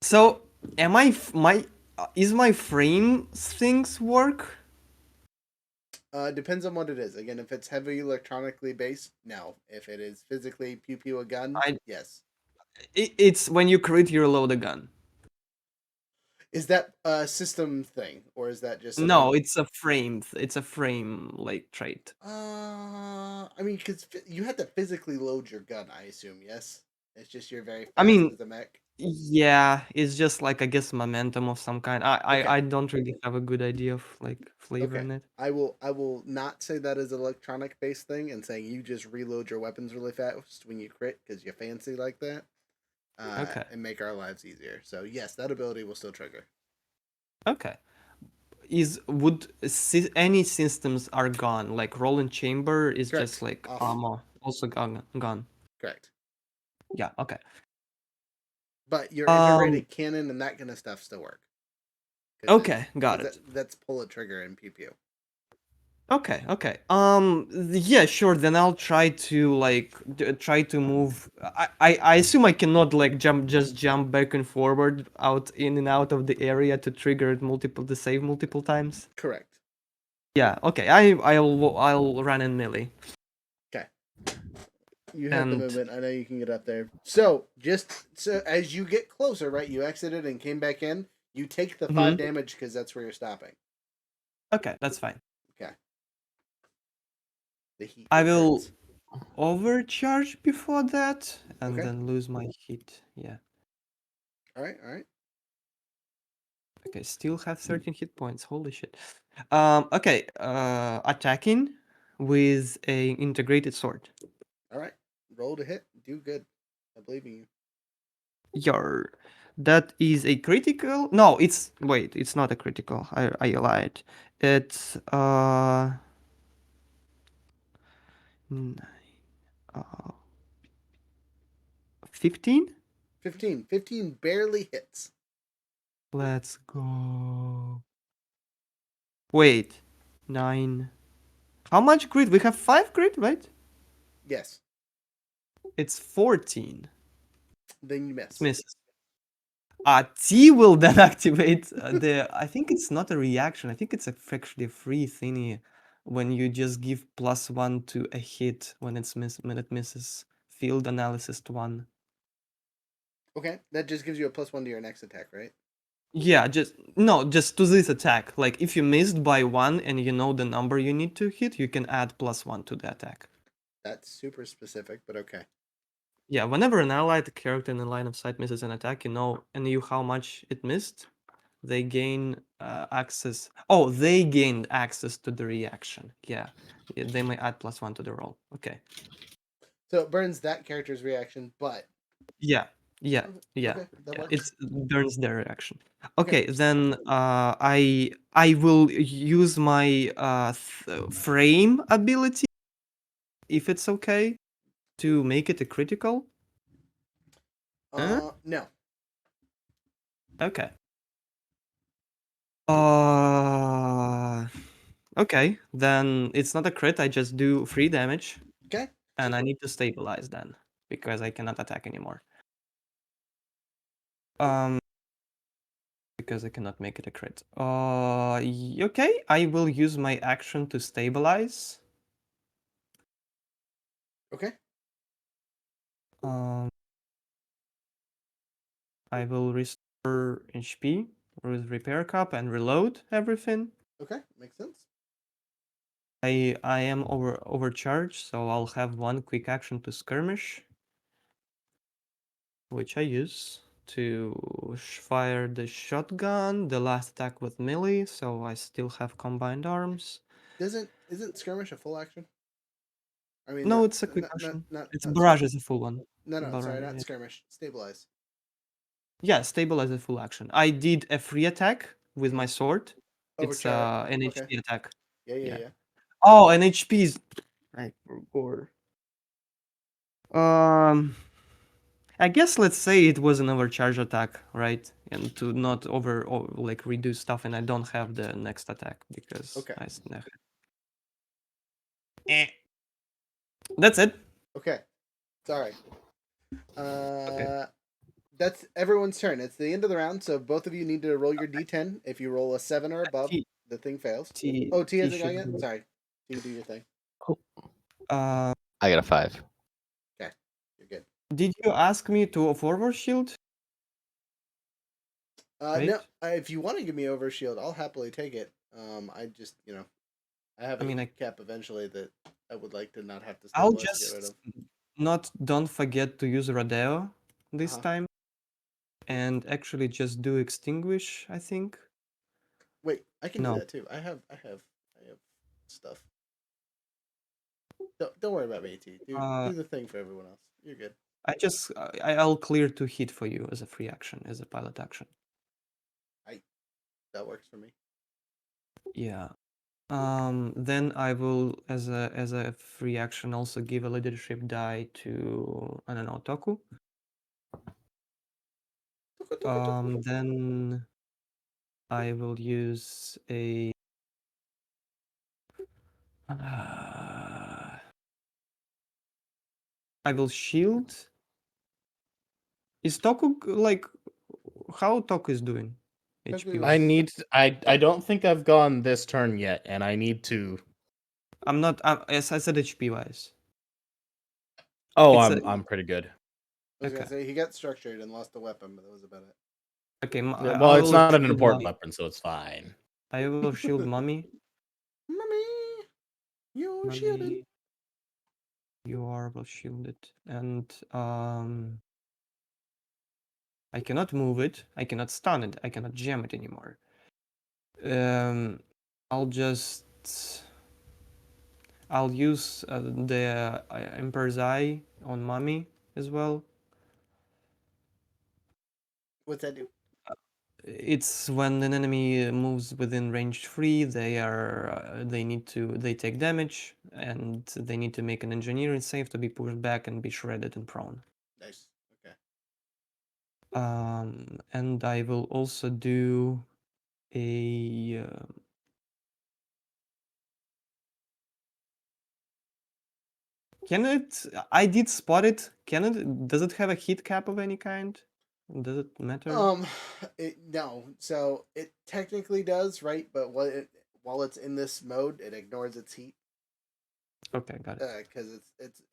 so am I my is my frame things work? Depends on what it is. Again, if it's heavy electronically based, no. If it is physically pew pew a gun, I yes. it's when you crit you reload a gun. Is that a system thing, or is that just something? No, it's a frame. It's a frame like trait. I mean, because you have to physically load your gun, I assume. Yes, it's just you're very fast I mean, as a mech. yeah, it's just like I guess momentum of some kind. Okay. I don't really have a good idea of like flavor Okay, in it. I will not say that is an electronic based thing, and saying you just reload your weapons really fast when you crit because you're fancy like that. Okay. And make our lives easier. So yes, that ability will still trigger. Okay. Any systems are gone? Like rolling chamber is Correct. just like Off. ammo, also gone. Correct. Yeah. Okay. But your integrated cannon and that kind of stuff still work. Okay, got it. That's pull a trigger in pew pew. Okay, okay. Yeah, sure. Then I'll try to like try to move. I assume I cannot like just jump back and forward, out in and out of the area to trigger it to save multiple times. Correct. Yeah. Okay. I'll run in melee. Okay. You have the And movement. I know you can get up there. So so as you get closer, right? You exited and came back in. You take the 5 damage because that's where you're stopping. okay, that's fine. Okay. The heat. I will hurts. overcharge before that and Okay. then lose my hit. Yeah. All right. All right. Okay, still have 13 hit points. Holy shit. Okay, attacking with a integrated sword. All right. Roll to hit. Do good. I believe in you. Your that is a critical. No, it's not a critical. I lied. It's 15. 15 barely hits. Let's go. Wait, 9. How much grit? We have 5 grit, right? Yes. It's 14. Then you miss. Misses. T will then activate I think it's not a reaction. I think it's actually a free thingy when you just give +1 to a hit when when it misses. Field analysis to 1. Okay, that just gives you a +1 to your next attack, right? Yeah, just to this attack. Like if you missed by 1 and you know the number you need to hit, you can add +1 to the attack. That's super specific, but okay. Yeah, whenever an allied character in the line of sight misses an attack, you know how much it missed. they gain access. Oh, they gained access to the reaction. Yeah, they may add +1 to the roll. Okay. So it burns that character's reaction, but Yeah, yeah, okay, yeah. okay, that Yeah, works. it burns their reaction. Okay. Okay, then I will use my frame ability, if it's okay, to make it a critical. No. Okay. Uh, okay, then it's not a crit. I just do 3 damage, Okay. and I need to stabilize then because I cannot attack anymore. Because I cannot make it a crit. Okay, I will use my action to stabilize. Okay. I will restore HP with repair cup and reload everything. Okay. Makes sense. I am overcharged, so I'll have one quick action to skirmish, which I use to fire the shotgun. The last attack with melee, so I still have combined arms. Isn't skirmish a full action? I mean, No, it's a quick not action. It's not barrage is a full one. no, sorry, not Yeah. skirmish. Stabilize. Yeah, stabilize a full action. I did a free attack with my sword. It's Overcharge. an Okay. HP attack. Yeah. Oh, an HP is. I forgot. Um, I guess let's say it was an overcharge attack, right? And to not like reduce stuff, and I don't have the next attack because Okay. Eh. That's it. Okay. Sorry. That's everyone's turn. It's the end of the round, so both of you need to roll your d10. If you roll a 7 or above, T, the thing fails. T, Oh, T T hasn't gone should yet? do it. Sorry. T, do your thing. Uh, I got a 5. Okay. You're good. did you ask me to forward shield? No, Right? if you want to give me overshield, I'll happily take it. I just, I have I a mean, heat cap eventually that I would like to not have to I'll stabilize to get rid of. just don't forget to use Rodeo this Uh-huh. time, and actually just do extinguish. I think. Wait, I can do No. that too. I have stuff. Don't worry about me, T. Do the thing for everyone else. You're good. I'll clear 2 hit for you as a free action, as a pilot action. That works for me. Yeah. Then I will, as a free action, also give a leadership die to I don't know Toku. Then I will use a. I will shield. Is Toku like how Toku is doing? HP wise. I don't think I've gone this turn yet, and I need to. I'm not. As I said, HP wise. Oh, It's I'm pretty good. I was Okay. gonna say he got structured and lost a weapon, but that was about it. Okay. Well, it's not an important weapon, so it's fine. I will shield Mummy. Mommy, you're shielded. Mummy, you are well shielded, and I cannot move it. I cannot stun it. I cannot jam it anymore. I'll use the Emperor's Eye on Mummy as well. What's that do? It's when an enemy moves within range 3, they take damage, and they need to make an engineering save to be pushed back and be shredded and prone. Nice. Okay. And I will also do a can it? I did spot it. Can it? Does it have a hit cap of any kind? Does it matter? No. So it technically does, right? But while it's in this mode, it ignores its heat. Okay, got it. Because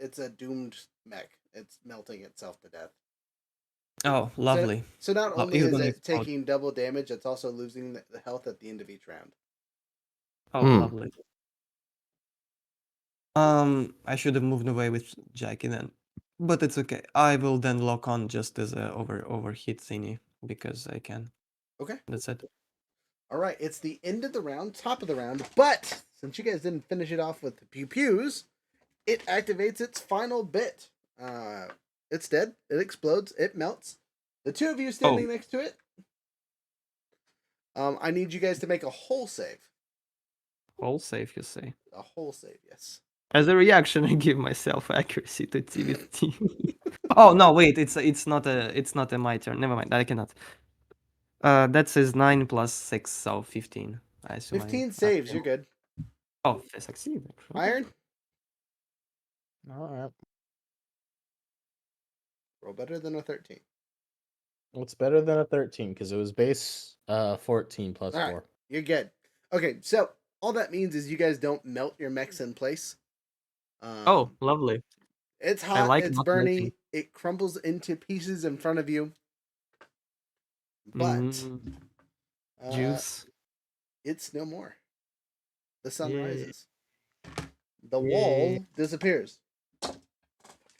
it's a doomed mech. It's melting itself to death. Oh, lovely. So not Oh, only you're is gonna it explode. taking double damage, it's also losing the health at the end of each round. Oh, lovely. I should have moved away with Jackie then, but it's okay. I will then lock on just as a overhit thingy because I can. Okay. That's it. All right. It's the end of the round, top of the round. But since you guys didn't finish it off with the pew pews, it activates its final bit. It's dead. It explodes. It melts. The two of you standing next to it. I need you guys to make a whole save. All safe, you say. A whole save, yes. As a reaction, I give myself accuracy to TVT. Oh no, wait, it's not a my turn. Never mind, I cannot. That says 9 plus 6, so 15. I assume 15 saves. You're good. Oh, I succeed. Actually. Okay. Iron, All right. roll better than a 13. What's better than a 13? Because it was base 14 plus All right. 4. You're good. Okay, so all that means is you guys don't melt your mechs in place. Oh, lovely. It's I hot. like It's not burny. melting. It crumbles into pieces in front of you. But Juice. it's no more. The sun Yay. rises. The Yay. wall disappears.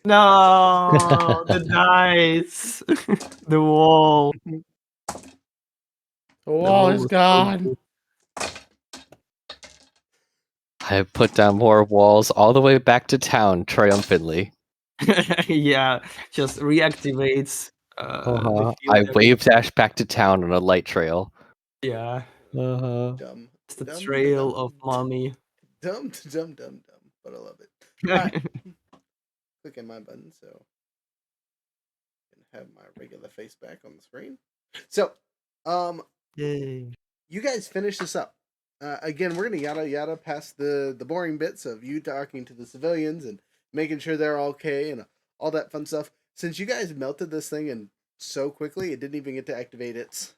No, the dice. The wall. The wall is was so gone. I put down more walls all the way back to town triumphantly. Yeah, just reactivates the field. I wave dash back to town on a light trail. Yeah, Dumb. it's the Dumb, trail dumb, of mommy. dumb, dumb, dumb, dumb. But I love it. All right. Clicking my button so I can have my regular face back on the screen. So, Yay. you guys finish this up. Again, we're gonna yada yada past the boring bits of you talking to the civilians and making sure they're okay and all that fun stuff. Since you guys melted this thing and so quickly, it didn't even get to activate its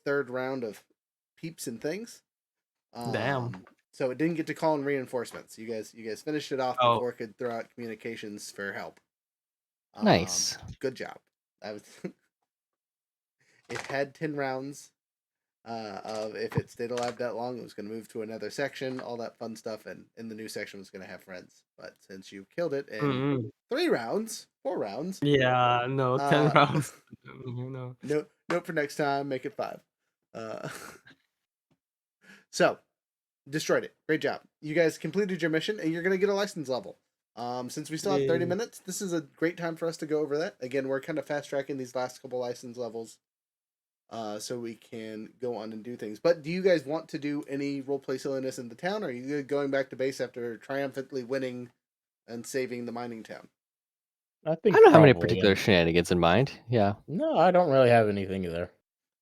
third round of peeps and things. Damn. So it didn't get to call in reinforcements. You guys finished it off Oh. before it could throw out communications for help. Nice. Good job. That was. It had 10 rounds. Of if it stayed alive that long, it was going to move to another section, all that fun stuff, and in the new section was going to have friends. But since you killed it in 4 rounds, Yeah, no, 10 rounds. No. Note for next time, make it 5. So, destroyed it. Great job. You guys completed your mission, and you're going to get a license level. Since we still have 30 Yay. minutes, this is a great time for us to go over that. Again, we're kind of fast tracking these last couple license levels. So we can go on and do things. But do you guys want to do any roleplay silliness in the town, or are you going back to base after triumphantly winning and saving the mining town? I I think don't have any probably. particular shenanigans in mind. Yeah. No, I don't really have anything either.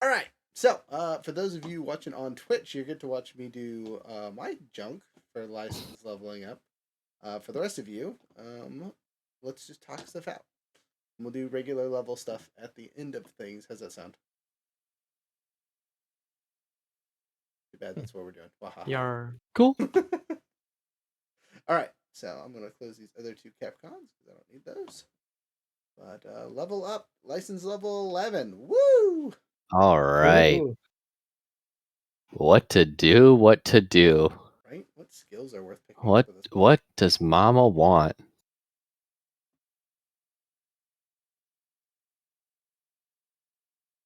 All right. So, for those of you watching on Twitch, you get to watch me do my junk for license leveling up. For the rest of you, let's just talk stuff out. We'll do regular level stuff at the end of things. How's that sound? Too bad that's what we're doing. Wahaha. You're Cool. All right, so I'm gonna close these other 2 Capcons because I don't need those. But level up, license level 11. Woo! All right. Woohoo. What to do? What to do? Right? What skills are worth picking What up for this? what does Mama want?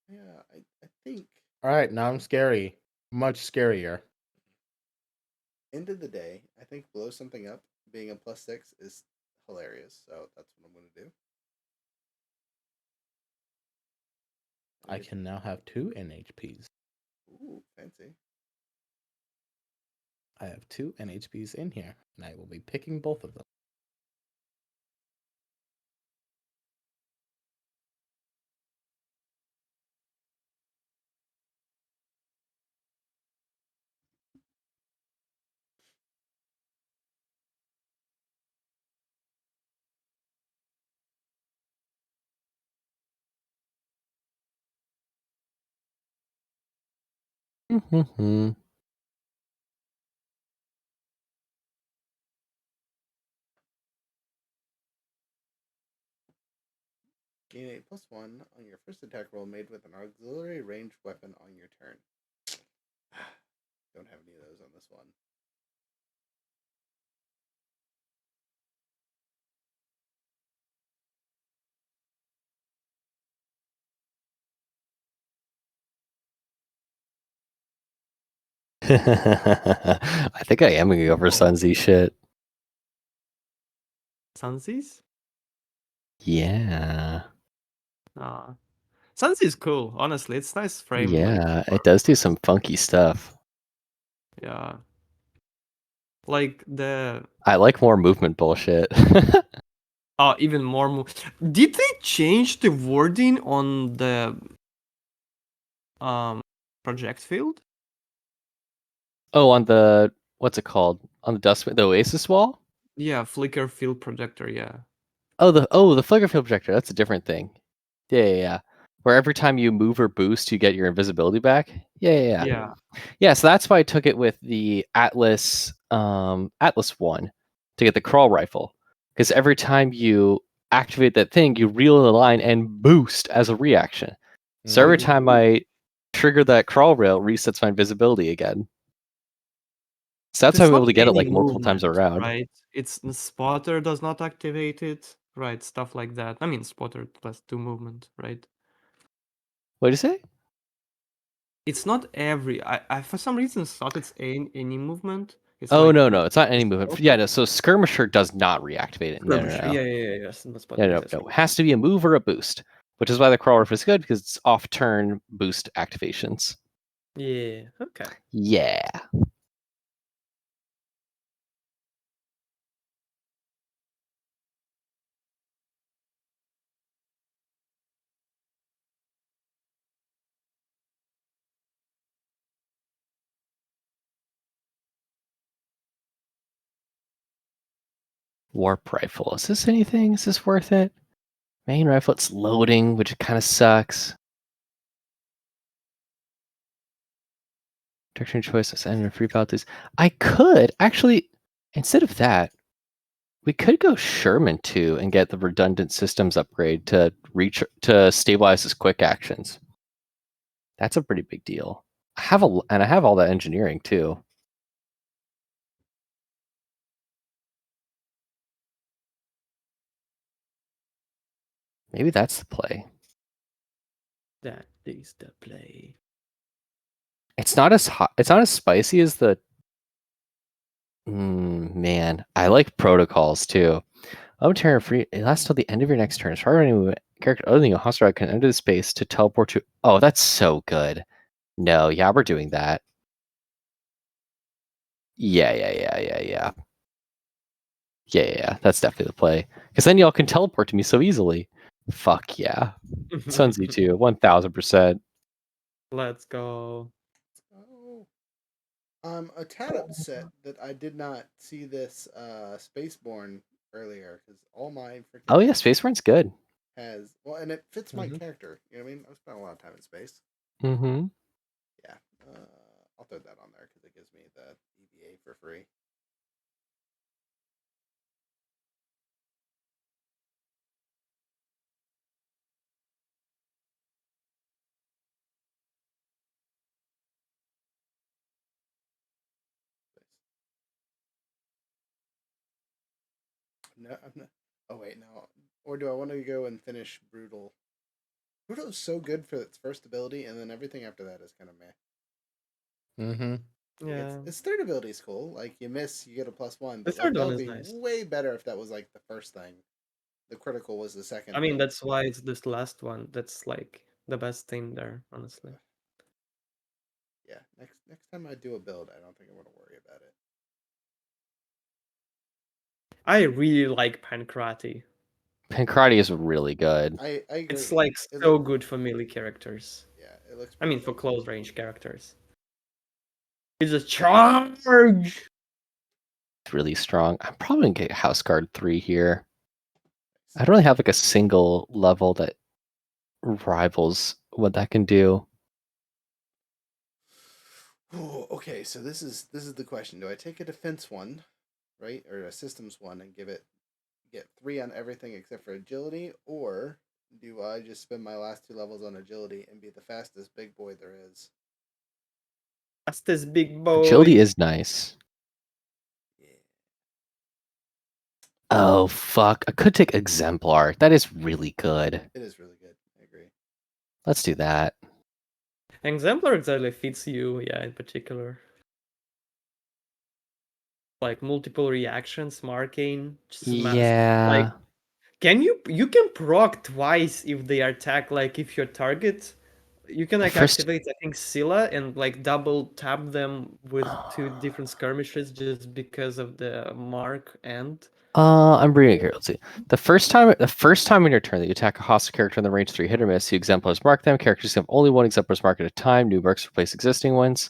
Yeah, I think All right, now I'm scary. Much scarier. end of the day, I think blow something up being a +6 is hilarious. So that's what I'm gonna do. I can now have 2 NHPs. Ooh, fancy. I have 2 NHPs in here, and I will be picking both of them. Mhm. Gain a +1 on your first attack roll made with an auxiliary ranged weapon on your turn. Don't have any of those on this one. I think I am gonna go for Sunzy shit. Sunsies? Yeah. Ah. Sunsies cool, honestly. It's nice frame. Yeah, it does do some funky stuff. Yeah. Like the I like more movement bullshit. even more did they change the wording on the project field? Oh, on the what's it called? On the Oasis wall? Yeah, flicker field projector, yeah. Oh, the flicker field projector. That's a different thing. Yeah. Where every time you move or boost, you get your invisibility back. Yeah. Yeah. Yeah, so that's why I took it with the Atlas Atlas 1 to get the crawl rifle. Because every time you activate that thing, you reel in the line and boost as a reaction. So every time I trigger that crawl rail, it resets my invisibility again. So that's how There's I'm not able to get it any like multiple times movement, around. right? It's the spotter does not activate it, right? Stuff like that. I mean, spotter +2 movement, right? What did you say? It's not every. I for some reason thought it's any movement. It's Oh like no, it's not any just movement. Yeah, spotter. no, so skirmisher does not reactivate it. No. Skirmisher. Yeah. Yes, not Yeah, spotter. no. Exactly. It has to be a move or a boost, which is why the crawl rifle is good because it's off turn boost activations. Yeah. Okay. Yeah. Warp rifle. Is this anything? Is this worth it? Main rifle, it's loading, which kind of sucks. Direction choices and free penalties. I could actually, instead of that, we could go Sherman 2 and get the redundant systems upgrade to stabilize his quick actions. That's a pretty big deal. I have all that engineering too. Maybe that's the play. That is the play. It's not as hot. It's not as spicy as the. Man, I like protocols too. Terra free. It lasts till the end of your next turn. Start running with character other than your hostile can enter the space to teleport to. Oh, that's so good. No, yeah, we're doing that. Yeah. Yeah. That's definitely the play. Because then y'all can teleport to me so easily. Fuck yeah. Sunzy too. 1000%. Let's go. Oh. I'm a tad upset that I did not see this Spaceborne earlier because all my freaking Oh yeah, Spaceborne's good. has and it fits my Mhm. character. You know what I mean? I've spent a lot of time in space. Mm-hmm. Yeah, I'll throw that on there because it gives me the EVA for free. No, I'm not. Oh wait, no. Or do I want to go and finish Brutal? Brutal is so good for its first ability, and then everything after that is kind of meh. Mm-hmm. Like Yeah. its third ability is cool. Like you miss, you get a +1. The But like third that one would is be nice. way better if that was like the first thing. The critical was the second. I mean, thing. that's why it's this last one. That's like the best thing there, honestly. Yeah. Next time I do a build, I don't think I'm gonna worry about it. I really like Pancrati. Pancrati is really good. I agree. It's like It so look- good for melee characters. Yeah, it looks. I mean, pretty for good. close range characters. It's a charge. It's really strong. I'm probably gonna get House Guard 3 here. I don't really have like a single level that rivals what that can do. Oh, okay, so this is the question. Do I take a defense one, right, or a systems one, and get 3 on everything except for agility, or do I just spend my last 2 levels on agility and be the fastest big boy there is? That's this big boy. Agility is nice. Yeah. Oh fuck! I could take Exemplar. That is really good. It is really good. I agree. Let's do that. Exemplar exactly fits you, yeah, in particular. like multiple reactions, Marcane. Yeah. You can proc twice if they attack, like if your target, you can The like first activate I think Scylla and like double tap them with 2 different skirmishes just because of the mark and I'm reading it here. Let's see. The first time in your turn that you attack a hostile character in the range 3 hit or miss, you exemplars mark them. Characters have only one exemplars mark at a time. New marks replace existing ones.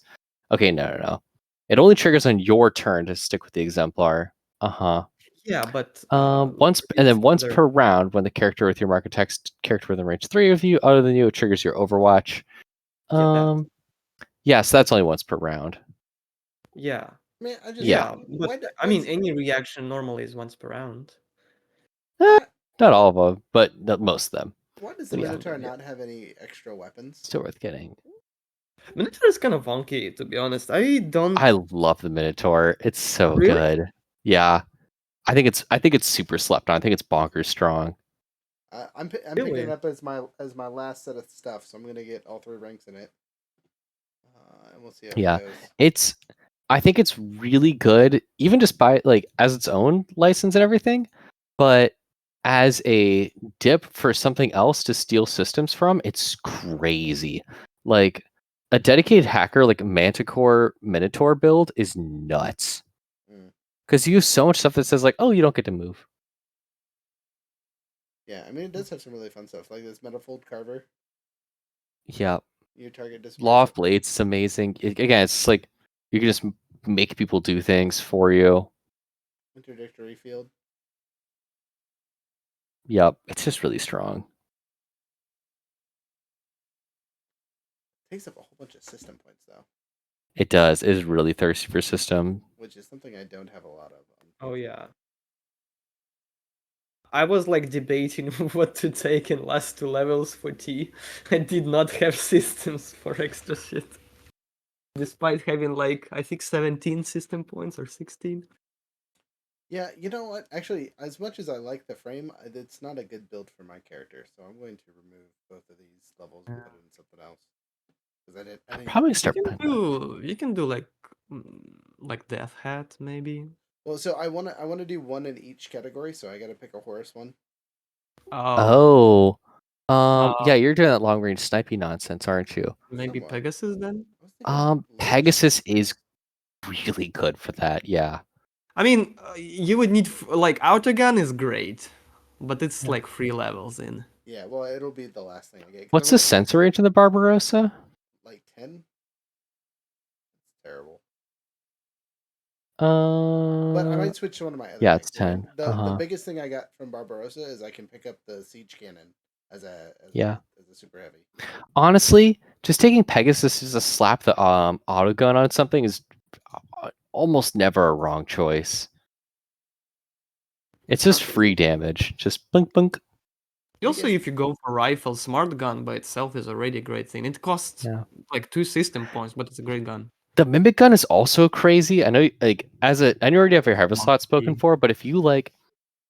Okay, no. It only triggers on your turn to stick with the exemplar. Uh-huh. yeah, but Once per round, when the character with your mark attacks character within range 3 of you, other than you, it triggers your Overwatch. Yes, that's only once per round. yeah. Man, I just Yeah. But I mean any reaction normally is once per round. Not all of them, but most of them. why does the Yeah. Minotaur not have any extra weapons? Still worth getting. Minotaur is kind of wonky, to be honest. I love the Minotaur. It's so Really? good. Yeah. I think it's super slept on. I think it's bonkers strong. I'm picking Really? it up as my last set of stuff, so I'm gonna get all 3 ranks in it, and we'll see how Yeah. it goes. I think it's really good, even just by like as its own license and everything, but as a dip for something else to steal systems from, it's crazy. Like a dedicated hacker like Manticore Minotaur build is nuts. Mm. Because you use so much stuff that says like, oh, you don't get to move. Yeah, I mean it does have some really fun stuff, like this Metafold Carver. Yeah. Your target disappears. Law of Blades is amazing. Again, it's like you can just make people do things for you. Interdictory Field. Yep, it's just really strong. Takes up a whole bunch of system points though, It does. It is really thirsty for system. which is something I don't have a lot of. Oh yeah. I was like debating what to take in last 2 levels for T. I did not have systems for extra shit. Despite having like I think 17 system points or 16. Yeah, you know what? Actually, as much as I like the frame, it's not a good build for my character, so I'm going to remove both of these levels and put it in something else. Because I didn't. Probably start. You can do like Death Hat maybe. Well, so I wanna do one in each category, so I gotta pick a horse one. Oh. Yeah, you're doing that long range snipey nonsense, aren't you? Maybe Somewhat. Pegasus then? I was thinking Pegasus is really good for that. Yeah. I mean, you would need like Autogun is great, but it's like 3 levels in. Yeah, well, it'll be the last thing I get. 'cause What's I'm the sensor range in the Barbarossa? like 10. It's terrible. But I might switch to one of my other. Yeah, it's tanks. 10. The biggest thing I got from Barbarossa is I can pick up the siege cannon as a super heavy. Honestly, just taking Pegasus as a slap the autogun on something is almost never a wrong choice. It's just free damage. Just blink blink. Also, if you go for rifle, smart gun by itself is already a great thing. It costs like 2 system points, but it's a great gun. The Mimic gun is also crazy. I know, like, I know you already have your harvest slot spoken for, but if you like,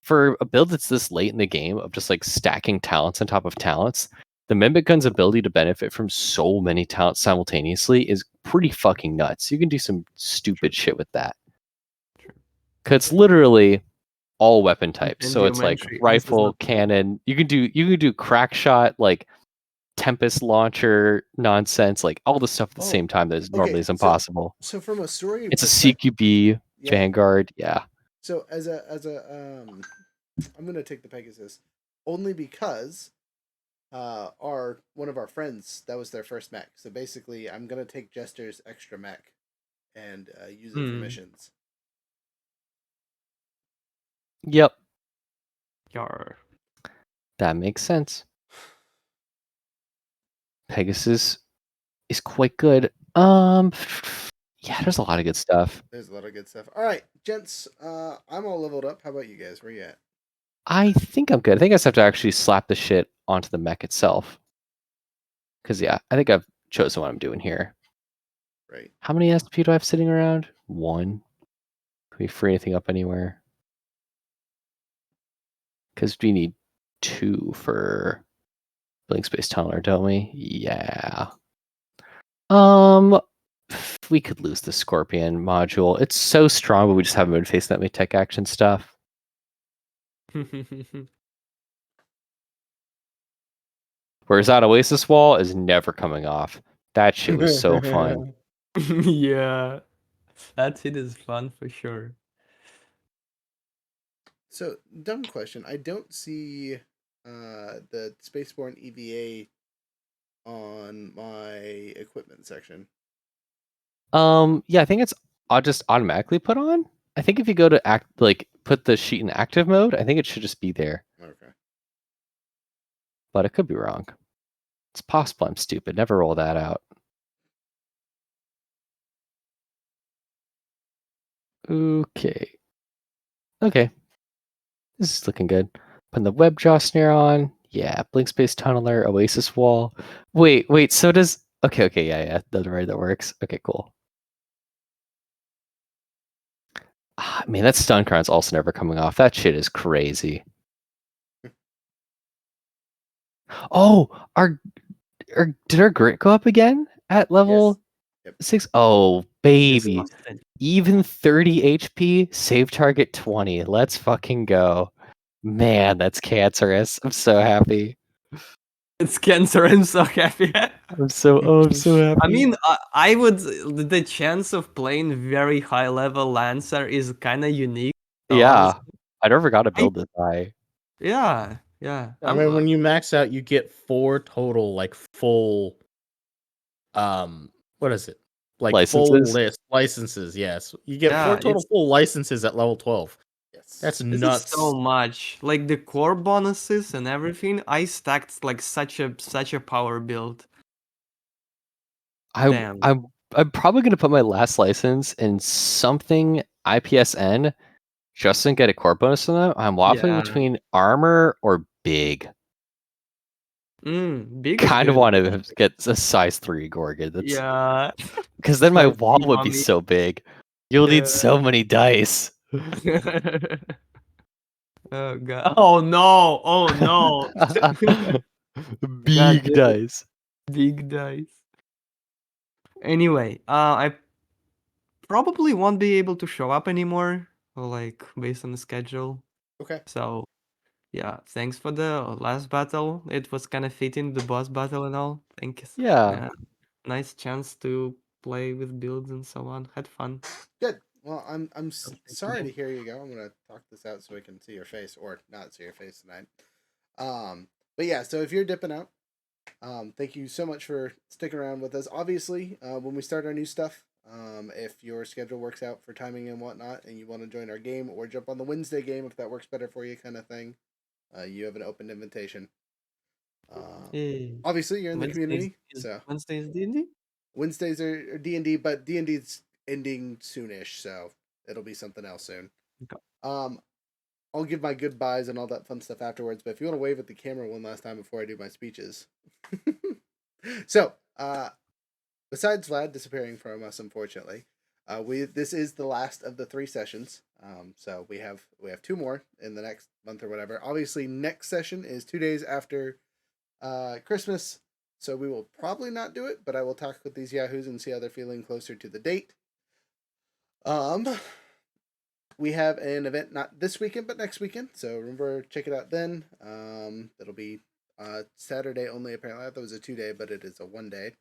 for a build that's this late in the game of just like stacking talents on top of talents, the Mimic gun's ability to benefit from so many talents simultaneously is pretty fucking nuts. You can do some stupid shit with that. Cause it's literally all weapon types. So it's like rifle, cannon. You can do crack shot, like Tempest launcher nonsense, like all the stuff at the same time that normally is impossible. So from a story, it's a CQB Vanguard, yeah. So as a I'm gonna take the Pegasus only because one of our friends, that was their first mech. So basically, I'm gonna take Jester's extra mech and use it for missions. Yep. Yar. That makes sense. Pegasus is quite good. Yeah, there's a lot of good stuff. There's a lot of good stuff. All right, gents, I'm all leveled up. How about you guys? Where you at? I think I'm good. I think I just have to actually slap the shit onto the mech itself. Because, yeah, I think I've chosen what I'm doing here. Right. How many SP do I have sitting around? 1. Can we free anything up anywhere? Because we need 2 for Blink Space Tunneler, don't we? Yeah. we could lose the Scorpion module. It's so strong, but we just haven't been facing that many tech action stuff. Whereas that Oasis wall is never coming off. That shit was so fun. Yeah, that hit is fun for sure. So, dumb question. I don't see the Spaceborne EVA on my equipment section. Yeah, I think it's just automatically put on. I think if you go to put the sheet in active mode, I think it should just be there. Okay. But it could be wrong. It's possible I'm stupid. Never roll that out. Okay. Okay. This is looking good. Putting the web jaw snare on. Yeah, blink space tunneler, oasis wall. Wait, so does okay, yeah, that's right, that works. Okay, cool. Man, that stun crown's also never coming off. That shit is crazy. Oh, did our grit go up again at level Yep. 6? Oh, baby. Disgusting. Even 30 HP, save target 20. Let's fucking go. Man, that's cancerous. I'm so happy. It's cancer. I'm so happy. I'm so happy. I mean, I would. The chance of playing very high level Lancer is kind of unique. Yeah. honestly. I never got to build this high. Yeah. I mean, when you max out, you get 4 total, like, full, what is it? Like, full Licenses? list licenses, yes. You get Yeah, 4 total it's- full licenses at level 12. Yes. That's This nuts. is so much. Like the core bonuses and everything, I stacked like such a power build. Damn. I'm probably gonna put my last license in something IPSN just to get a core bonus on them. I'm waffling Yeah. between armor or big. Big is Kind of good. want to get a size 3 Gorgon. Yeah. Because then my Size wall 3 would be mommy. so big. You'll need Yeah. so many dice. Oh god. Oh no. Oh no. Big damn it. dice. Big dice. Anyway, I probably won't be able to show up anymore, like based on the schedule. Okay. So yeah, thanks for the last battle. It was kind of fitting, the boss battle and all. Thank you. Yeah. Nice chance to play with builds and so on. Had fun. Good. Well, I'm thank sorry you. to hear you go. I'm gonna talk this out so we can see your face, or not see your face tonight. But yeah, so if you're dipping out, thank you so much for sticking around with us. Obviously, when we start our new stuff, if your schedule works out for timing and whatnot, and you want to join our game or jump on the Wednesday game if that works better for you, kind of thing, you have an open invitation. Hey. Obviously, you're in the community, so Wednesday is D&D? Wednesdays are D&D, but D&D's ending soonish, so it'll be something else soon. Okay. I'll give my goodbyes and all that fun stuff afterwards, but if you want to wave at the camera one last time before I do my speeches. So, besides Vlad disappearing from us, unfortunately, this is the last of the 3 sessions. So we have 2 more in the next month or whatever. Obviously, next session is 2 days after Christmas, so we will probably not do it, but I will talk with these yahoos and see how they're feeling closer to the date. We have an event not this weekend, but next weekend, so remember, check it out then. That'll be Saturday only, apparently. I thought it was a 2-day, but it is a 1-day.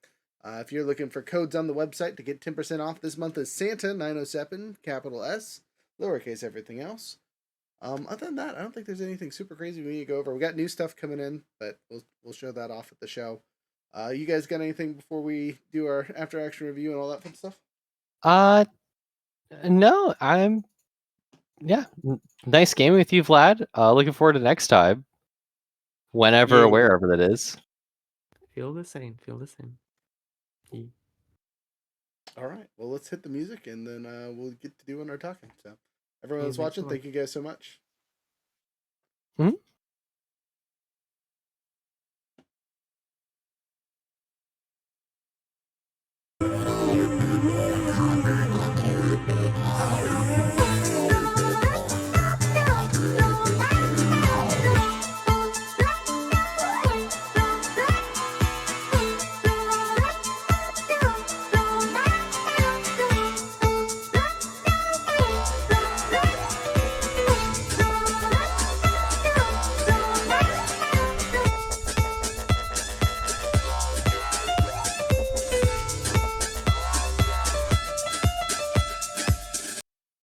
If you're looking for codes on the website to get 10% off, this month is Santa 907, capital S, lowercase everything else. Other than that, I don't think there's anything super crazy we need to go over. We got new stuff coming in, but we'll show that off at the show. You guys got anything before we do our after action review and all that fun stuff? No, nice gaming with you, Vlad. Looking forward to next time. Whenever Yeah. or wherever that is. Feel the same. All right. Well, let's hit the music and then we'll get to doing our talking. So, everyone that's Thanks a watching, lot. thank you guys so much. Mhm.